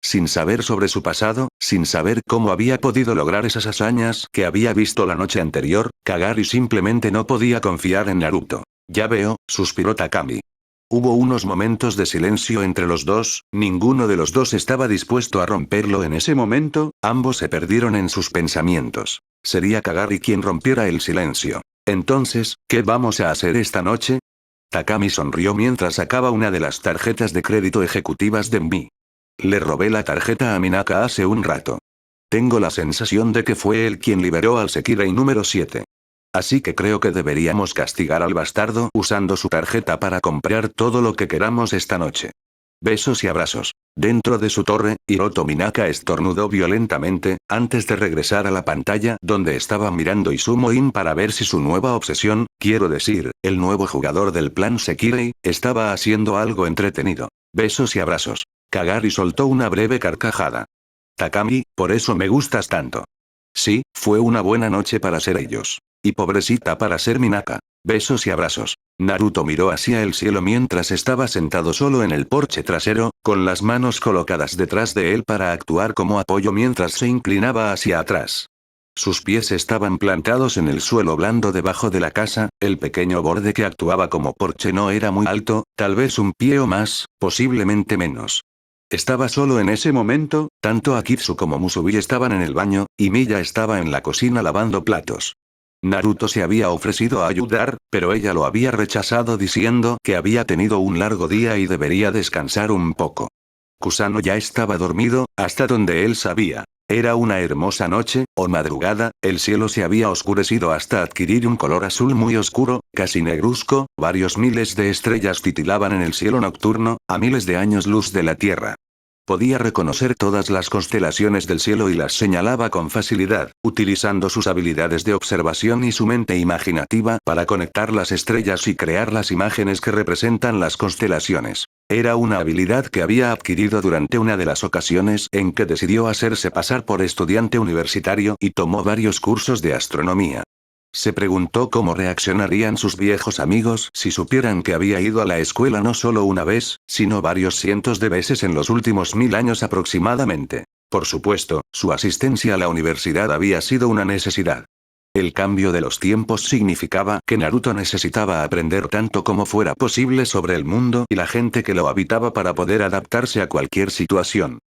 A: Sin saber sobre su pasado, sin saber cómo había podido lograr esas hazañas que había visto la noche anterior, Kagari simplemente no podía confiar en Naruto. Ya veo, suspiró Takami. Hubo unos momentos de silencio entre los dos, ninguno de los dos estaba dispuesto a romperlo en ese momento, ambos se perdieron en sus pensamientos. Sería Kagari quien rompiera el silencio. Entonces, ¿qué vamos a hacer esta noche? Takami sonrió mientras sacaba una de las tarjetas de crédito ejecutivas de MI. Le robé la tarjeta a Minaka hace un rato. Tengo la sensación de que fue él quien liberó al Sekirei número 7. Así que creo que deberíamos castigar al bastardo usando su tarjeta para comprar todo lo que queramos esta noche. Besos y abrazos. Dentro de su torre, Hiroto Minaka estornudó violentamente, antes de regresar a la pantalla donde estaba mirando Izumo-in para ver si su nueva obsesión, quiero decir, el nuevo jugador del plan Sekirei, estaba haciendo algo entretenido. Besos y abrazos. Kagari soltó una breve carcajada. Takami, por eso me gustas tanto. Sí, fue una buena noche para ser ellos. Y pobrecita para ser Minaka. Besos y abrazos. Naruto miró hacia el cielo mientras estaba sentado solo en el porche trasero, con las manos colocadas detrás de él para actuar como apoyo mientras se inclinaba hacia atrás. Sus pies estaban plantados en el suelo blando debajo de la casa, el pequeño borde que actuaba como porche no era muy alto, tal vez un pie o más, posiblemente menos. Estaba solo en ese momento, tanto Akitsu como Musubi estaban en el baño, y Miya estaba en la cocina lavando platos. Naruto se había ofrecido a ayudar, pero ella lo había rechazado diciendo que había tenido un largo día y debería descansar un poco. Kusano ya estaba dormido, hasta donde él sabía. Era una hermosa noche, o madrugada, el cielo se había oscurecido hasta adquirir un color azul muy oscuro, casi negruzco, varios miles de estrellas titilaban en el cielo nocturno, a miles de años luz de la Tierra. Podía reconocer todas las constelaciones del cielo y las señalaba con facilidad, utilizando sus habilidades de observación y su mente imaginativa para conectar las estrellas y crear las imágenes que representan las constelaciones. Era una habilidad que había adquirido durante una de las ocasiones en que decidió hacerse pasar por estudiante universitario y tomó varios cursos de astronomía. Se preguntó cómo reaccionarían sus viejos amigos si supieran que había ido a la escuela no solo una vez, sino varios cientos de veces en los últimos 1000 años aproximadamente. Por supuesto, su asistencia a la universidad había sido una necesidad. El cambio de los tiempos significaba que Naruto necesitaba aprender tanto como fuera posible sobre el mundo y la gente que lo habitaba para poder adaptarse a cualquier situación.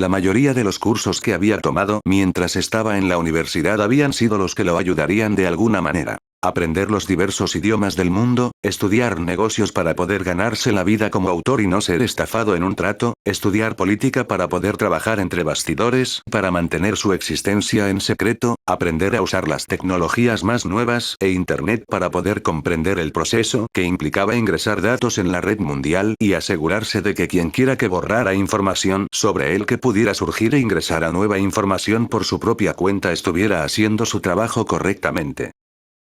A: La mayoría de los cursos que había tomado mientras estaba en la universidad habían sido los que lo ayudarían de alguna manera. Aprender los diversos idiomas del mundo, estudiar negocios para poder ganarse la vida como autor y no ser estafado en un trato, estudiar política para poder trabajar entre bastidores, para mantener su existencia en secreto, aprender a usar las tecnologías más nuevas e Internet para poder comprender el proceso que implicaba ingresar datos en la red mundial y asegurarse de que quien quiera que borrara información sobre él que pudiera surgir e ingresara nueva información por su propia cuenta estuviera haciendo su trabajo correctamente.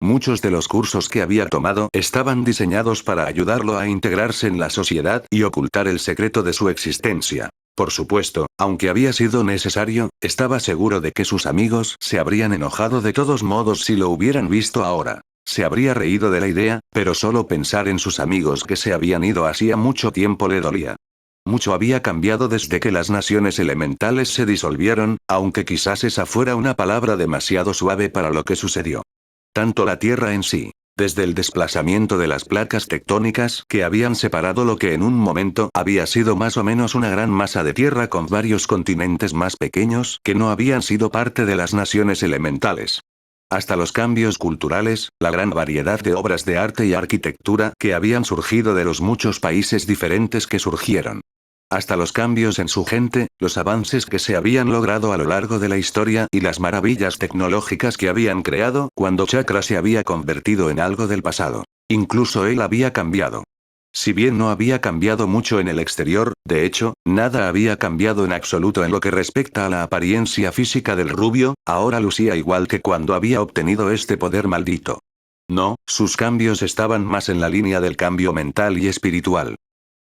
A: Muchos de los cursos que había tomado estaban diseñados para ayudarlo a integrarse en la sociedad y ocultar el secreto de su existencia. Por supuesto, aunque había sido necesario, estaba seguro de que sus amigos se habrían enojado de todos modos si lo hubieran visto ahora. Se habría reído de la idea, pero solo pensar en sus amigos que se habían ido hacía mucho tiempo le dolía. Mucho había cambiado desde que las naciones elementales se disolvieron, aunque quizás esa fuera una palabra demasiado suave para lo que sucedió. Tanto la Tierra en sí, desde el desplazamiento de las placas tectónicas que habían separado lo que en un momento había sido más o menos una gran masa de tierra con varios continentes más pequeños que no habían sido parte de las naciones elementales. Hasta los cambios culturales, la gran variedad de obras de arte y arquitectura que habían surgido de los muchos países diferentes que surgieron. Hasta los cambios en su gente, los avances que se habían logrado a lo largo de la historia y las maravillas tecnológicas que habían creado cuando Chakra se había convertido en algo del pasado. Incluso él había cambiado. Si bien no había cambiado mucho en el exterior, de hecho, nada había cambiado en absoluto en lo que respecta a la apariencia física del rubio, ahora lucía igual que cuando había obtenido este poder maldito. No, sus cambios estaban más en la línea del cambio mental y espiritual.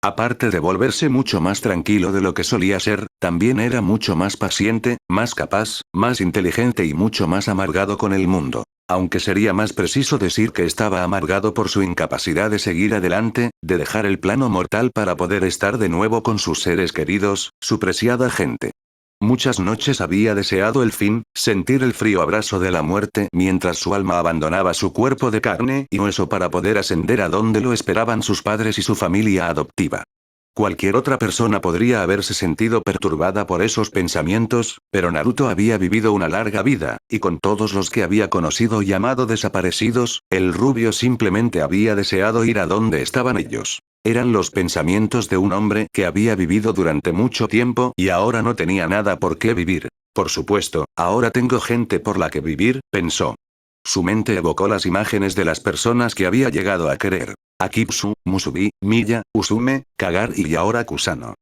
A: Aparte de volverse mucho más tranquilo de lo que solía ser, también era mucho más paciente, más capaz, más inteligente y mucho más amargado con el mundo. Aunque sería más preciso decir que estaba amargado por su incapacidad de seguir adelante, de dejar el plano mortal para poder estar de nuevo con sus seres queridos, su preciada gente. Muchas noches había deseado el fin, sentir el frío abrazo de la muerte mientras su alma abandonaba su cuerpo de carne y hueso para poder ascender a donde lo esperaban sus padres y su familia adoptiva. Cualquier otra persona podría haberse sentido perturbada por esos pensamientos, pero Naruto había vivido una larga vida, y con todos los que había conocido y amado desaparecidos, el rubio simplemente había deseado ir a donde estaban ellos. Eran los pensamientos de un hombre que había vivido durante mucho tiempo y ahora no tenía nada por qué vivir. Por supuesto, ahora tengo gente por la que vivir, pensó. Su mente evocó las imágenes de las personas que había llegado a querer. Akitsu, Musubi, Miya, Usume, Kagari y ahora Kusano.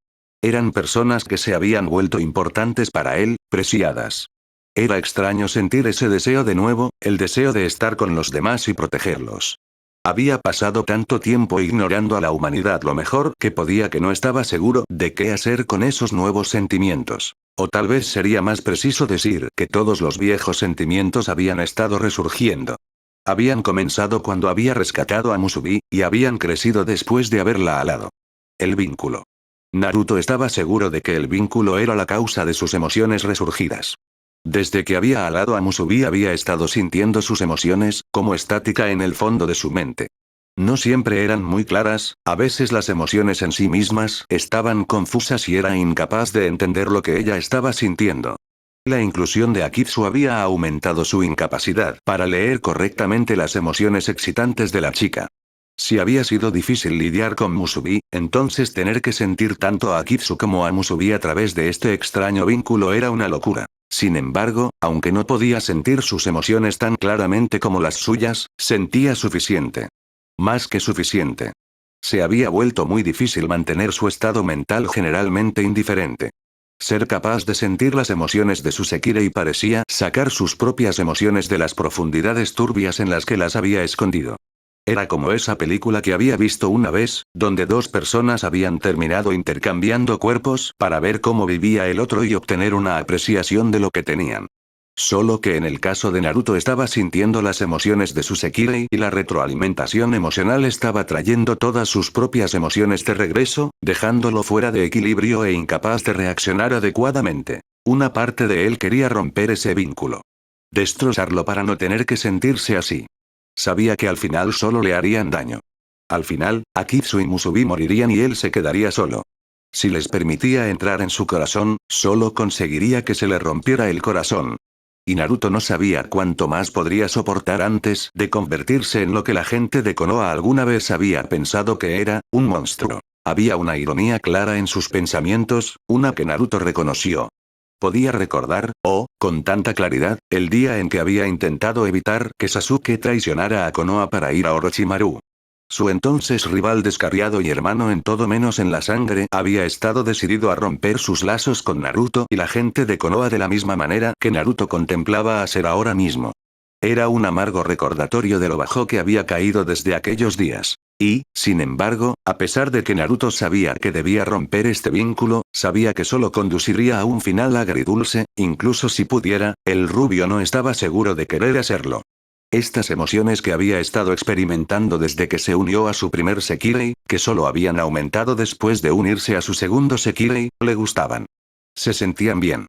A: Eran personas que se habían vuelto importantes para él, preciadas. Era extraño sentir ese deseo de nuevo, el deseo de estar con los demás y protegerlos. Había pasado tanto tiempo ignorando a la humanidad lo mejor que podía que no estaba seguro de qué hacer con esos nuevos sentimientos. O tal vez sería más preciso decir que todos los viejos sentimientos habían estado resurgiendo. Habían comenzado cuando había rescatado a Musubi, y habían crecido después de haberla alado. El vínculo. Naruto estaba seguro de que el vínculo era la causa de sus emociones resurgidas. Desde que había alado a Musubi había estado sintiendo sus emociones, como estática en el fondo de su mente. No siempre eran muy claras, a veces las emociones en sí mismas estaban confusas y era incapaz de entender lo que ella estaba sintiendo. La inclusión de Akitsu había aumentado su incapacidad para leer correctamente las emociones excitantes de la chica. Si había sido difícil lidiar con Musubi, entonces tener que sentir tanto a Akitsu como a Musubi a través de este extraño vínculo era una locura. Sin embargo, aunque no podía sentir sus emociones tan claramente como las suyas, sentía suficiente. Más que suficiente. Se había vuelto muy difícil mantener su estado mental generalmente indiferente. Ser capaz de sentir las emociones de su Sekirei parecía sacar sus propias emociones de las profundidades turbias en las que las había escondido. Era como esa película que había visto una vez, donde dos personas habían terminado intercambiando cuerpos para ver cómo vivía el otro y obtener una apreciación de lo que tenían. Solo que en el caso de Naruto estaba sintiendo las emociones de su Sekirei y la retroalimentación emocional estaba trayendo todas sus propias emociones de regreso, dejándolo fuera de equilibrio e incapaz de reaccionar adecuadamente. Una parte de él quería romper ese vínculo. Destrozarlo para no tener que sentirse así. Sabía que al final solo le harían daño. Al final, Akitsu y Musubi morirían y él se quedaría solo. Si les permitía entrar en su corazón, solo conseguiría que se le rompiera el corazón. Y Naruto no sabía cuánto más podría soportar antes de convertirse en lo que la gente de Konoha alguna vez había pensado que era, un monstruo. Había una ironía clara en sus pensamientos, una que Naruto reconoció. Podía recordar, con tanta claridad, el día en que había intentado evitar que Sasuke traicionara a Konoha para ir a Orochimaru. Su entonces rival descarriado y hermano en todo menos en la sangre había estado decidido a romper sus lazos con Naruto y la gente de Konoha de la misma manera que Naruto contemplaba hacer ahora mismo. Era un amargo recordatorio de lo bajo que había caído desde aquellos días. Y, sin embargo, a pesar de que Naruto sabía que debía romper este vínculo, sabía que solo conduciría a un final agridulce, incluso si pudiera, el rubio no estaba seguro de querer hacerlo. Estas emociones que había estado experimentando desde que se unió a su primer Sekirei, que solo habían aumentado después de unirse a su segundo Sekirei, le gustaban. Se sentían bien.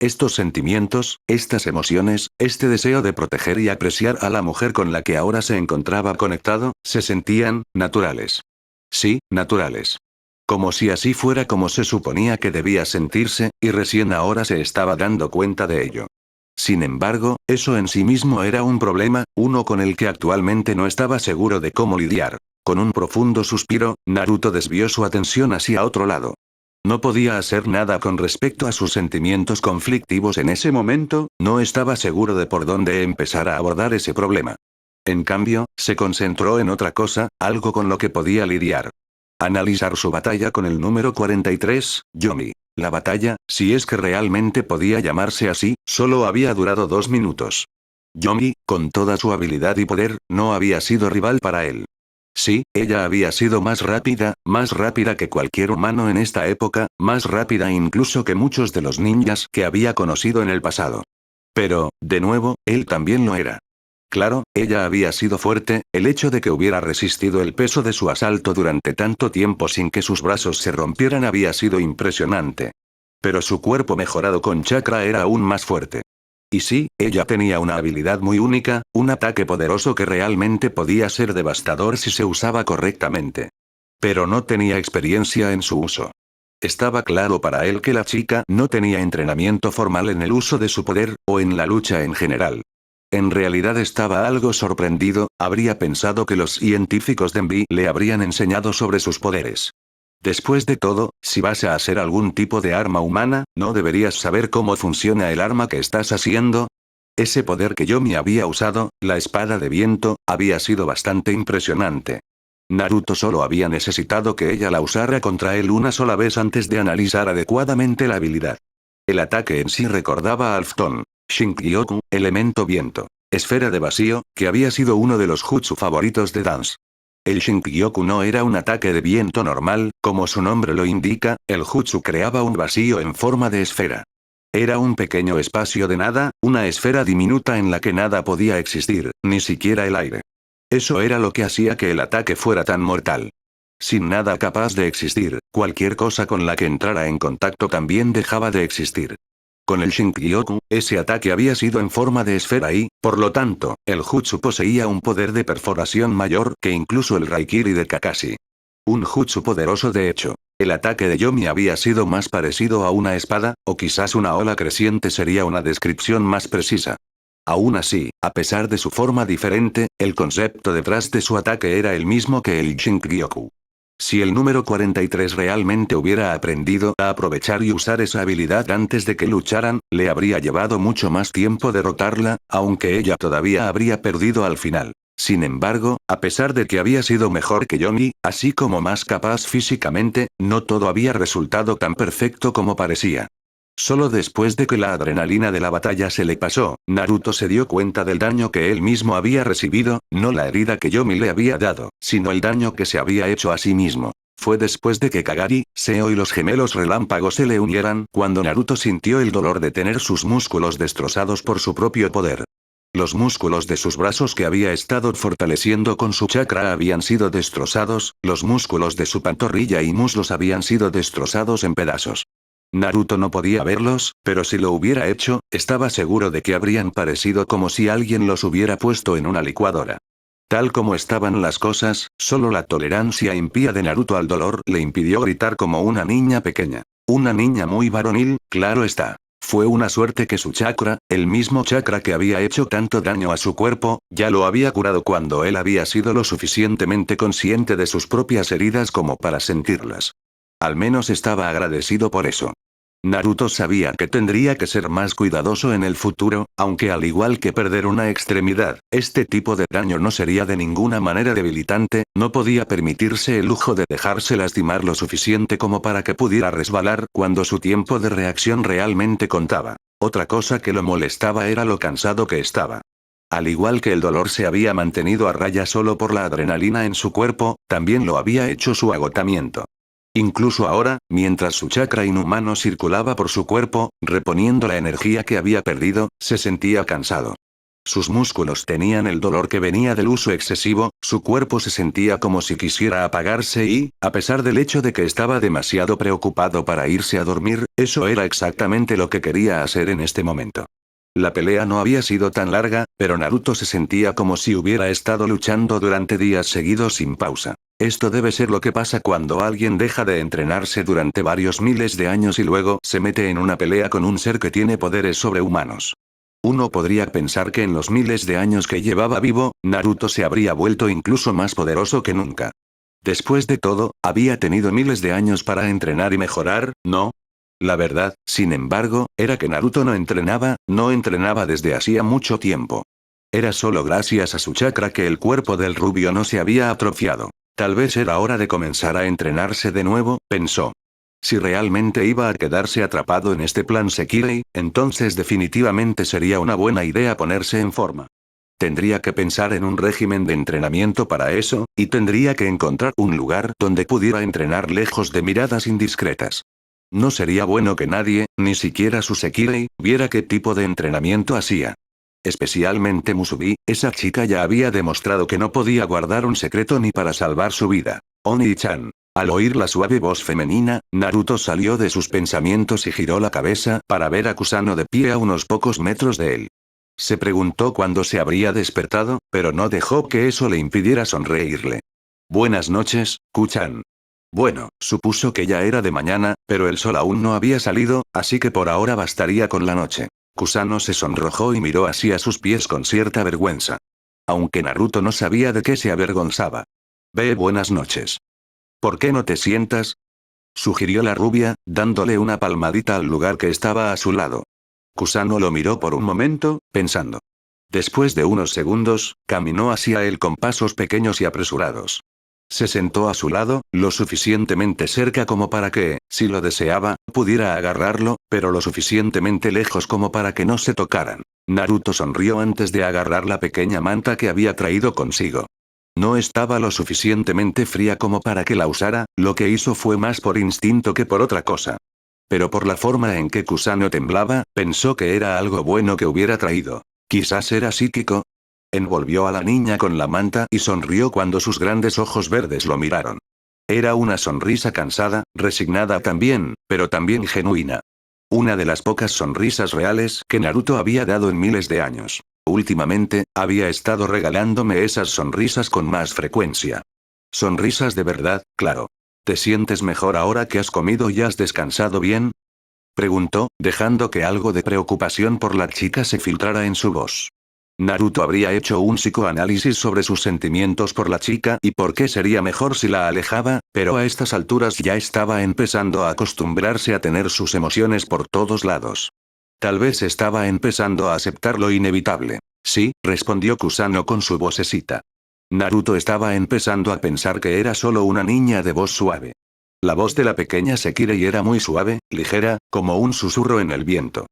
A: Estos sentimientos, estas emociones, este deseo de proteger y apreciar a la mujer con la que ahora se encontraba conectado, se sentían naturales. Sí, naturales. Como si así fuera como se suponía que debía sentirse, y recién ahora se estaba dando cuenta de ello. Sin embargo, eso en sí mismo era un problema, uno con el que actualmente no estaba seguro de cómo lidiar. Con un profundo suspiro, Naruto desvió su atención hacia otro lado. No podía hacer nada con respecto a sus sentimientos conflictivos en ese momento, no estaba seguro de por dónde empezar a abordar ese problema. En cambio, se concentró en otra cosa, algo con lo que podía lidiar. Analizar su batalla con el número 43, Yomi. La batalla, si es que realmente podía llamarse así, solo había durado 2 minutos. Yomi, con toda su habilidad y poder, no había sido rival para él. Sí, ella había sido más rápida que cualquier humano en esta época, más rápida incluso que muchos de los ninjas que había conocido en el pasado. Pero, de nuevo, él también lo era. Claro, ella había sido fuerte, el hecho de que hubiera resistido el peso de su asalto durante tanto tiempo sin que sus brazos se rompieran había sido impresionante. Pero su cuerpo mejorado con chakra era aún más fuerte. Y sí, ella tenía una habilidad muy única, un ataque poderoso que realmente podía ser devastador si se usaba correctamente. Pero no tenía experiencia en su uso. Estaba claro para él que la chica no tenía entrenamiento formal en el uso de su poder, o en la lucha en general. En realidad estaba algo sorprendido, habría pensado que los científicos de Envy le habrían enseñado sobre sus poderes. Después de todo, si vas a hacer algún tipo de arma humana, ¿no deberías saber cómo funciona el arma que estás haciendo? Ese poder que Yomi había usado, la espada de viento, había sido bastante impresionante. Naruto solo había necesitado que ella la usara contra él una sola vez antes de analizar adecuadamente la habilidad. El ataque en sí recordaba a Alfton, Shinkyoku, elemento viento, esfera de vacío, que había sido uno de los jutsu favoritos de Dance. El Shinkyoku no era un ataque de viento normal, como su nombre lo indica, el jutsu creaba un vacío en forma de esfera. Era un pequeño espacio de nada, una esfera diminuta en la que nada podía existir, ni siquiera el aire. Eso era lo que hacía que el ataque fuera tan mortal. Sin nada capaz de existir, cualquier cosa con la que entrara en contacto también dejaba de existir. Con el Shinkyoku, ese ataque había sido en forma de esfera y, por lo tanto, el jutsu poseía un poder de perforación mayor que incluso el Raikiri de Kakashi. Un jutsu poderoso de hecho. El ataque de Yomi había sido más parecido a una espada, o quizás una ola creciente sería una descripción más precisa. Aún así, a pesar de su forma diferente, el concepto detrás de su ataque era el mismo que el Shinkyoku. Si el número 43 realmente hubiera aprendido a aprovechar y usar esa habilidad antes de que lucharan, le habría llevado mucho más tiempo derrotarla, aunque ella todavía habría perdido al final. Sin embargo, a pesar de que había sido mejor que Yomi, así como más capaz físicamente, no todo había resultado tan perfecto como parecía. Solo después de que la adrenalina de la batalla se le pasó, Naruto se dio cuenta del daño que él mismo había recibido, no la herida que Yomi le había dado, sino el daño que se había hecho a sí mismo. Fue después de que Kagari, Seo y los gemelos relámpagos se le unieran cuando Naruto sintió el dolor de tener sus músculos destrozados por su propio poder. Los músculos de sus brazos que había estado fortaleciendo con su chakra habían sido destrozados, los músculos de su pantorrilla y muslos habían sido destrozados en pedazos. Naruto no podía verlos, pero si lo hubiera hecho, estaba seguro de que habrían parecido como si alguien los hubiera puesto en una licuadora. Tal como estaban las cosas, solo la tolerancia impía de Naruto al dolor le impidió gritar como una niña pequeña. Una niña muy varonil, claro está. Fue una suerte que su chakra, el mismo chakra que había hecho tanto daño a su cuerpo, ya lo había curado cuando él había sido lo suficientemente consciente de sus propias heridas como para sentirlas. Al menos estaba agradecido por eso. Naruto sabía que tendría que ser más cuidadoso en el futuro, aunque al igual que perder una extremidad, este tipo de daño no sería de ninguna manera debilitante, no podía permitirse el lujo de dejarse lastimar lo suficiente como para que pudiera resbalar cuando su tiempo de reacción realmente contaba. Otra cosa que lo molestaba era lo cansado que estaba. Al igual que el dolor se había mantenido a raya solo por la adrenalina en su cuerpo, también lo había hecho su agotamiento. Incluso ahora, mientras su chakra inhumano circulaba por su cuerpo, reponiendo la energía que había perdido, se sentía cansado. Sus músculos tenían el dolor que venía del uso excesivo, su cuerpo se sentía como si quisiera apagarse y, a pesar del hecho de que estaba demasiado preocupado para irse a dormir, eso era exactamente lo que quería hacer en este momento. La pelea no había sido tan larga, pero Naruto se sentía como si hubiera estado luchando durante días seguidos sin pausa. Esto debe ser lo que pasa cuando alguien deja de entrenarse durante varios miles de años y luego se mete en una pelea con un ser que tiene poderes sobrehumanos. Uno podría pensar que en los miles de años que llevaba vivo, Naruto se habría vuelto incluso más poderoso que nunca. Después de todo, había tenido miles de años para entrenar y mejorar, ¿no? La verdad, sin embargo, era que Naruto no entrenaba desde hacía mucho tiempo. Era solo gracias a su chakra que el cuerpo del rubio no se había atrofiado. Tal vez era hora de comenzar a entrenarse de nuevo, pensó. Si realmente iba a quedarse atrapado en este plan Sekirei, entonces definitivamente sería una buena idea ponerse en forma. Tendría que pensar en un régimen de entrenamiento para eso, y tendría que encontrar un lugar donde pudiera entrenar lejos de miradas indiscretas. No sería bueno que nadie, ni siquiera su Sekirei, viera qué tipo de entrenamiento hacía. Especialmente Musubi, esa chica ya había demostrado que no podía guardar un secreto ni para salvar su vida. Oni-chan. Al oír la suave voz femenina, Naruto salió de sus pensamientos y giró la cabeza para ver a Kusano de pie a unos pocos metros de él. Se preguntó cuándo se habría despertado, pero no dejó que eso le impidiera sonreírle. Buenas noches, Kuchan. Bueno, supuso que ya era de mañana, pero el sol aún no había salido, así que por ahora bastaría con la noche. Kusano se sonrojó y miró hacia sus pies con cierta vergüenza. Aunque Naruto no sabía de qué se avergonzaba. Buenas noches. ¿Por qué no te sientas? Sugirió la rubia, dándole una palmadita al lugar que estaba a su lado. Kusano lo miró por un momento, pensando. Después de unos segundos, caminó hacia él con pasos pequeños y apresurados. Se sentó a su lado, lo suficientemente cerca como para que, si lo deseaba, pudiera agarrarlo, pero lo suficientemente lejos como para que no se tocaran. Naruto sonrió antes de agarrar la pequeña manta que había traído consigo. No estaba lo suficientemente fría como para que la usara, lo que hizo fue más por instinto que por otra cosa. Pero por la forma en que Kusano temblaba, pensó que era algo bueno que hubiera traído. Quizás era psíquico. Envolvió a la niña con la manta y sonrió cuando sus grandes ojos verdes lo miraron. Era una sonrisa cansada, resignada también, pero también genuina. Una de las pocas sonrisas reales que Naruto había dado en miles de años. Últimamente, había estado regalándome esas sonrisas con más frecuencia. Sonrisas de verdad, claro. ¿Te sientes mejor ahora que has comido y has descansado bien? Preguntó, dejando que algo de preocupación por la chica se filtrara en su voz. Naruto habría hecho un psicoanálisis sobre sus sentimientos por la chica y por qué sería mejor si la alejaba, pero a estas alturas ya estaba empezando a acostumbrarse a tener sus emociones por todos lados. Tal vez estaba empezando a aceptar lo inevitable. Sí, respondió Kusano con su vocecita. Naruto estaba empezando a pensar que era solo una niña de voz suave. La voz de la pequeña Sekirei era muy suave, ligera, como un susurro en el viento.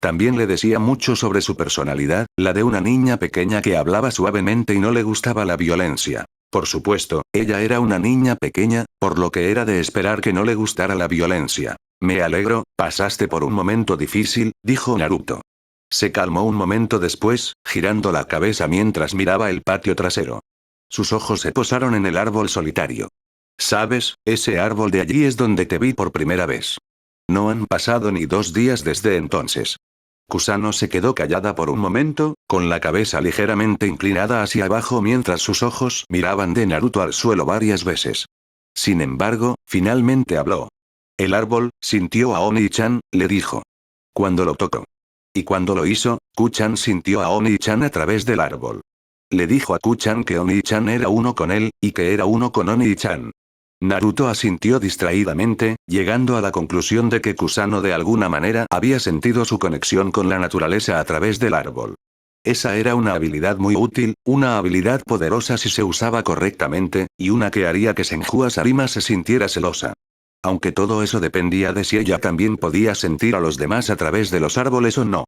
A: También le decía mucho sobre su personalidad, la de una niña pequeña que hablaba suavemente y no le gustaba la violencia. Por supuesto, ella era una niña pequeña, por lo que era de esperar que no le gustara la violencia. Me alegro, pasaste por un momento difícil, dijo Naruto. Se calmó un momento después, girando la cabeza mientras miraba el patio trasero. Sus ojos se posaron en el árbol solitario. ¿Sabes? Ese árbol de allí es donde te vi por primera vez. No han pasado ni 2 días desde entonces. Kusano se quedó callada por un momento, con la cabeza ligeramente inclinada hacia abajo mientras sus ojos miraban de Naruto al suelo varias veces. Sin embargo, finalmente habló. El árbol, sintió a Oni-chan, le dijo. Cuando lo tocó. Y cuando lo hizo, Kuchan sintió a Oni-chan a través del árbol. Le dijo a Kuchan que Oni-chan era uno con él, y que era uno con Oni-chan. Naruto asintió distraídamente, llegando a la conclusión de que Kusano de alguna manera había sentido su conexión con la naturaleza a través del árbol. Esa era una habilidad muy útil, una habilidad poderosa si se usaba correctamente, y una que haría que Senju Sarima se sintiera celosa. Aunque todo eso dependía de si ella también podía sentir a los demás a través de los árboles o no.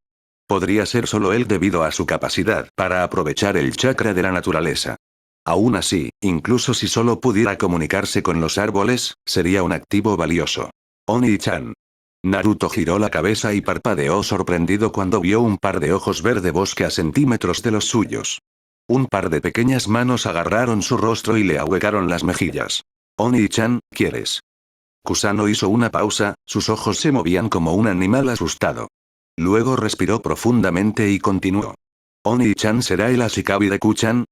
A: Podría ser solo él debido a su capacidad para aprovechar el chakra de la naturaleza. Aún así, incluso si solo pudiera comunicarse con los árboles, sería un activo valioso. Oni-chan. Naruto giró la cabeza y parpadeó sorprendido cuando vio un par de ojos verde bosque a centímetros de los suyos. Un par de pequeñas manos agarraron su rostro y le ahuecaron las mejillas. Oni-chan, ¿quieres? Kusano hizo una pausa, sus ojos se movían como un animal asustado. Luego respiró profundamente y continuó. ¿Oni-chan será el Ashikabi de Kuchan?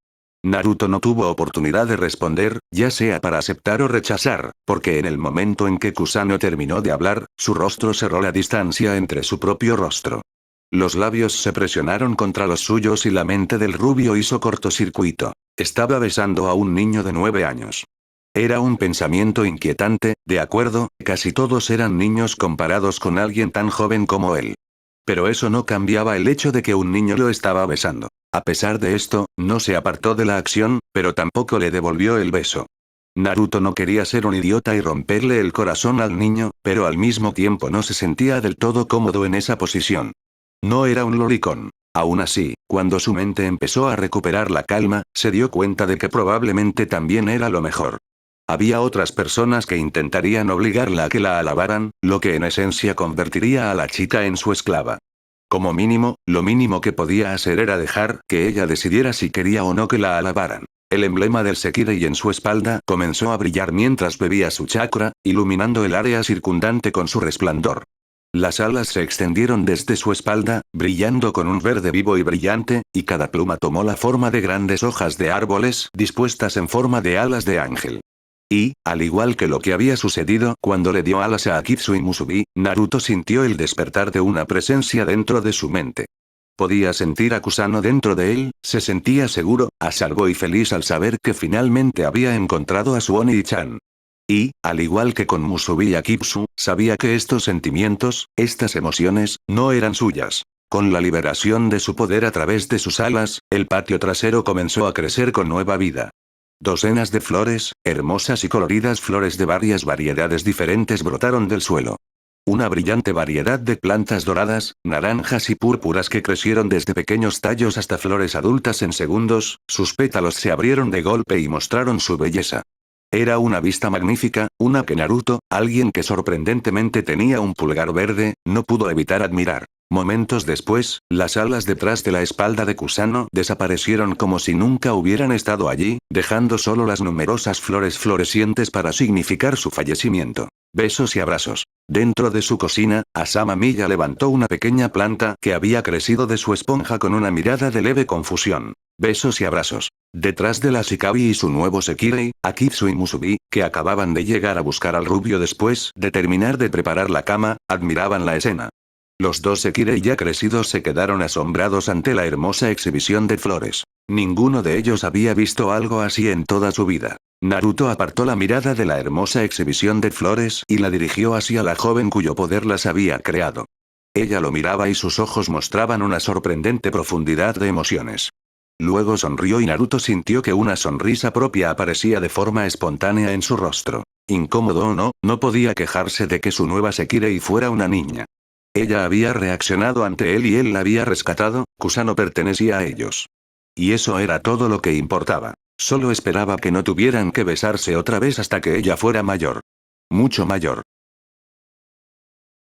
A: Naruto no tuvo oportunidad de responder, ya sea para aceptar o rechazar, porque en el momento en que Kusano terminó de hablar, su rostro cerró la distancia entre su propio rostro. Los labios se presionaron contra los suyos y la mente del rubio hizo cortocircuito. Estaba besando a un niño de 9 años. Era un pensamiento inquietante, de acuerdo, casi todos eran niños comparados con alguien tan joven como él. Pero eso no cambiaba el hecho de que un niño lo estaba besando. A pesar de esto, no se apartó de la acción, pero tampoco le devolvió el beso. Naruto no quería ser un idiota y romperle el corazón al niño, pero al mismo tiempo no se sentía del todo cómodo en esa posición. No era un lolicón. Aún así, cuando su mente empezó a recuperar la calma, se dio cuenta de que probablemente también era lo mejor. Había otras personas que intentarían obligarla a que la alabaran, lo que en esencia convertiría a la chica en su esclava. Como mínimo, lo mínimo que podía hacer era dejar que ella decidiera si quería o no que la alabaran. El emblema del Sekirei en su espalda comenzó a brillar mientras bebía su chakra, iluminando el área circundante con su resplandor. Las alas se extendieron desde su espalda, brillando con un verde vivo y brillante, y cada pluma tomó la forma de grandes hojas de árboles dispuestas en forma de alas de ángel. Y, al igual que lo que había sucedido cuando le dio alas a Akitsu y Musubi, Naruto sintió el despertar de una presencia dentro de su mente. Podía sentir a Kusano dentro de él, se sentía seguro, a salvo y feliz al saber que finalmente había encontrado a su Oni-chan. Y, al igual que con Musubi y Akitsu, sabía que estos sentimientos, estas emociones, no eran suyas. Con la liberación de su poder a través de sus alas, el patio trasero comenzó a crecer con nueva vida. Docenas de flores, hermosas y coloridas flores de varias variedades diferentes brotaron del suelo. Una brillante variedad de plantas doradas, naranjas y púrpuras que crecieron desde pequeños tallos hasta flores adultas en segundos, sus pétalos se abrieron de golpe y mostraron su belleza. Era una vista magnífica, una que Naruto, alguien que sorprendentemente tenía un pulgar verde, no pudo evitar admirar. Momentos después, las alas detrás de la espalda de Kusano desaparecieron como si nunca hubieran estado allí, dejando solo las numerosas flores florecientes para significar su fallecimiento. Besos y abrazos. Dentro de su cocina, Asama Miya levantó una pequeña planta que había crecido de su esponja con una mirada de leve confusión. Besos y abrazos. Detrás de la Shikabi y su nuevo Sekirei, Akitsu y Musubi, que acababan de llegar a buscar al rubio después de terminar de preparar la cama, admiraban la escena. Los dos Sekirei ya crecidos se quedaron asombrados ante la hermosa exhibición de flores. Ninguno de ellos había visto algo así en toda su vida. Naruto apartó la mirada de la hermosa exhibición de flores y la dirigió hacia la joven cuyo poder las había creado. Ella lo miraba y sus ojos mostraban una sorprendente profundidad de emociones. Luego sonrió y Naruto sintió que una sonrisa propia aparecía de forma espontánea en su rostro. Incómodo o no, no podía quejarse de que su nueva Sekirei fuera una niña. Ella había reaccionado ante él y él la había rescatado, Kusano pertenecía a ellos. Y eso era todo lo que importaba. Solo esperaba que no tuvieran que besarse otra vez hasta que ella fuera mayor. Mucho mayor.